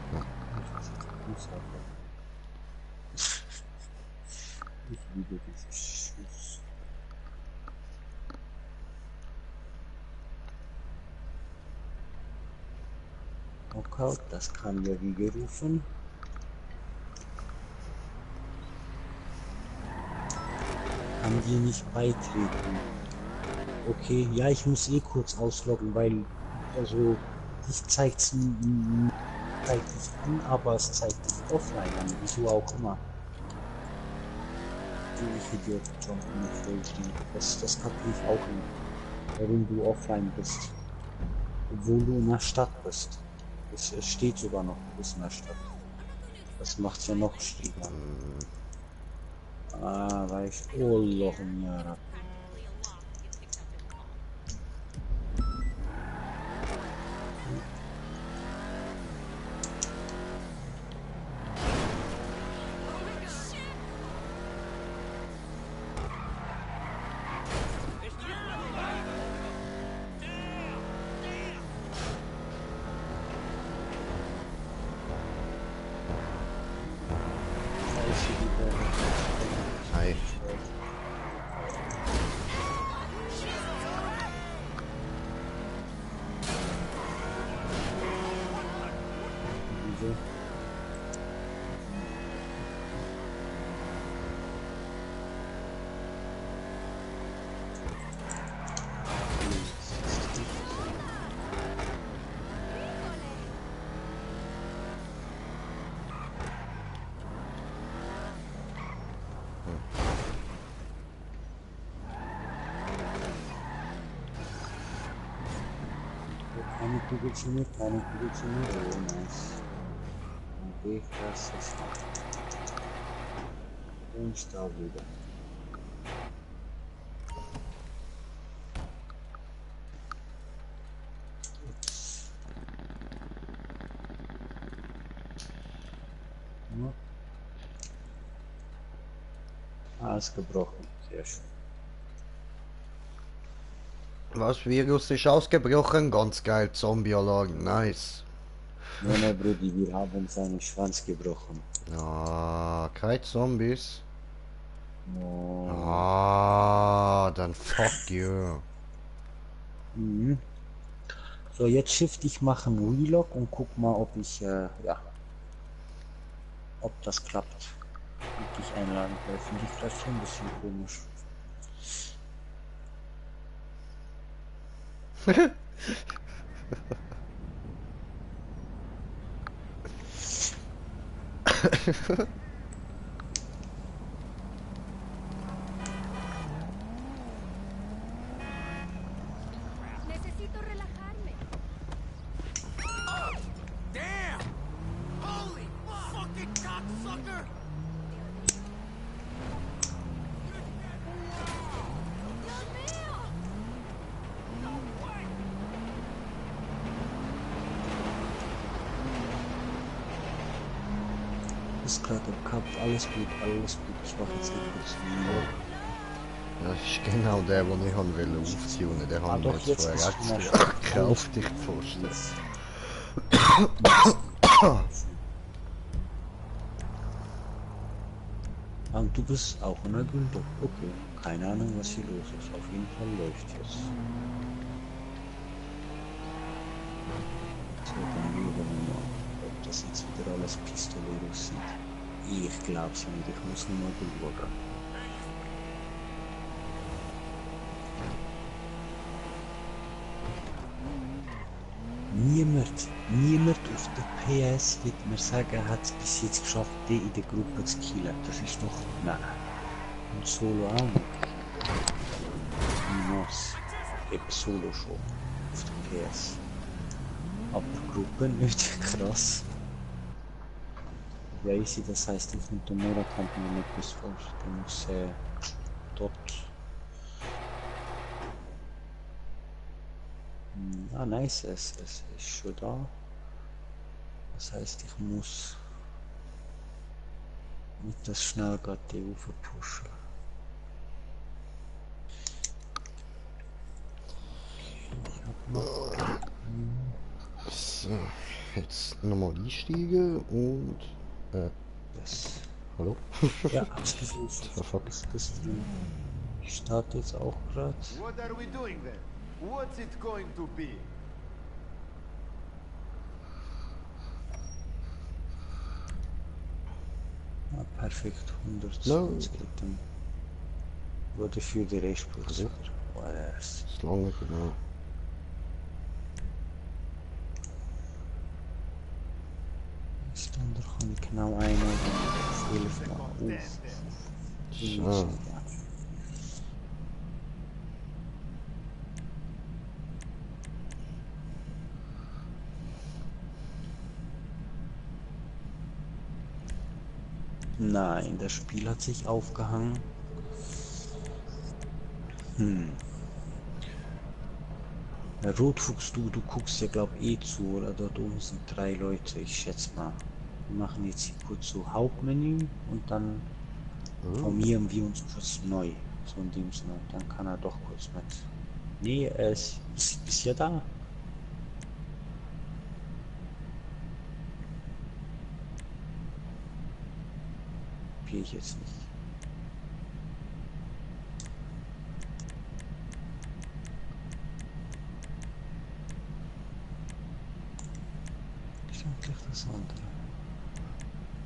Ich liebe diesen Schuss. Okay, das kann ja wie gerufen. Kann die nicht beitreten. Okay, ja, ich muss eh kurz ausloggen, weil also das zeigt dich an, aber es zeigt dich offline an, wieso auch immer. Du Idiot, John, das kapiere ich auch nicht, warum du offline bist, obwohl du in der Stadt bist. Es steht sogar noch, du bist in der Stadt. Das macht's ja noch schwieriger. Ah, weißt du, oh Loch im Jahr. Hi. Wieso? Keine Kugelzimmer, keine Kugelzimmer, oh nice. Okay, das ist und da wieder. Ups. Ja. Alles gebrochen, sehr schön. Was, Virus ist ausgebrochen? Ganz geil, Zombie-Alarm, nice. Nee, Brudi, wir haben seinen Schwanz gebrochen. Ah, keine Zombies. Oh. Ah, dann fuck you. Mhm. So, jetzt Shift, ich mache einen Relog und guck mal, ob ich, ja, ob das klappt. Und dich einladen, weil finde ich vielleicht schon ein bisschen komisch. Necesito relajarme. Damn! Holy fucking cocksucker! ¡Dios mío! Ist gerade im Cup, alles gut, alles gut. Ich mache jetzt nicht kurz Relog. Das ist genau der, den ich auftunen wollte. Der hat mir doch, jetzt jetzt vorher ist extra schon mal gekauft, ich vorstelle. Und du bist auch in der Gülde. Okay, keine Ahnung, was hier los ist. Auf jeden Fall läuft jetzt. So, dann wieder mal, ob das jetzt wieder alles pistoleros sieht. Ich glaub's nicht, ich muss nur mal schauen. Niemand auf der PS wird mir sagen, hat es bis jetzt geschafft, die in der Gruppe zu killen. Das ist doch, nein. Und Solo auch nicht. Niemals. Eben Solo schon. Auf der PS. Aber Gruppe nicht, krass. Crazy, das heißt, ich mit Tomora kann mir nicht bis vorstellen, muss dort. Ah, nice, es ist schon da. Das heißt, ich muss mit das schnell gerade die Ufer pushen. Jetzt nochmal einsteigen und... Das. hallo? Ja, hab's gesehen. Fuck. Das ich starte jetzt auch gerade. What are we doing then? What's it going to be? Ah, perfekt, No. 120 Liter. Wurde für die Restprozessor. Das ist lange, genau. Standard kann ich genau einordnen. 11 Mal auf. So. Nein, das Spiel hat sich aufgehangen. Der Rotfuchs, du guckst ja glaub zu, oder dort oben sind 3 Leute, ich schätze mal. Wir machen jetzt hier kurz so Hauptmenü und dann formieren wir uns kurz neu. So in dem Sinne. Dann kann er doch kurz mit. Nee, er ist ja da. Kapiere ich jetzt nicht. Ich sag gleich das andere.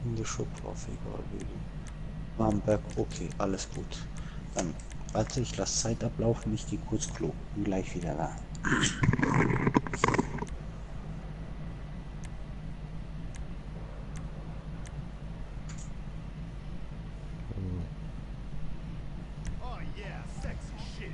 In der Schubwaffe, egal wie. Bamberg, okay, alles gut. Dann warte, ich lasse Zeit ablaufen, ich gehe kurz Klo. Bin gleich wieder da. Oh yeah, sexy shit.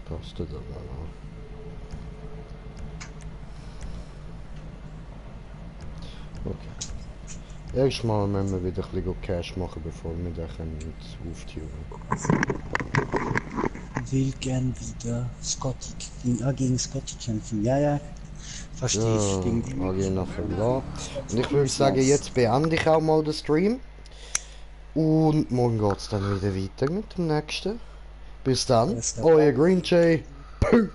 Kostet aber noch. Okay. Erstmal müssen wir wieder ein bisschen Cash machen, bevor wir dann auftunen. Will gern wieder gegen Scotty kämpfen. Ja, ja. Verstehe ich. Ja, Gegen Arena verloren. Und ich würde sagen, jetzt beende ich auch mal den Stream. Und morgen geht es dann wieder weiter mit dem nächsten. Bis dann, euer Green Jay. Peace.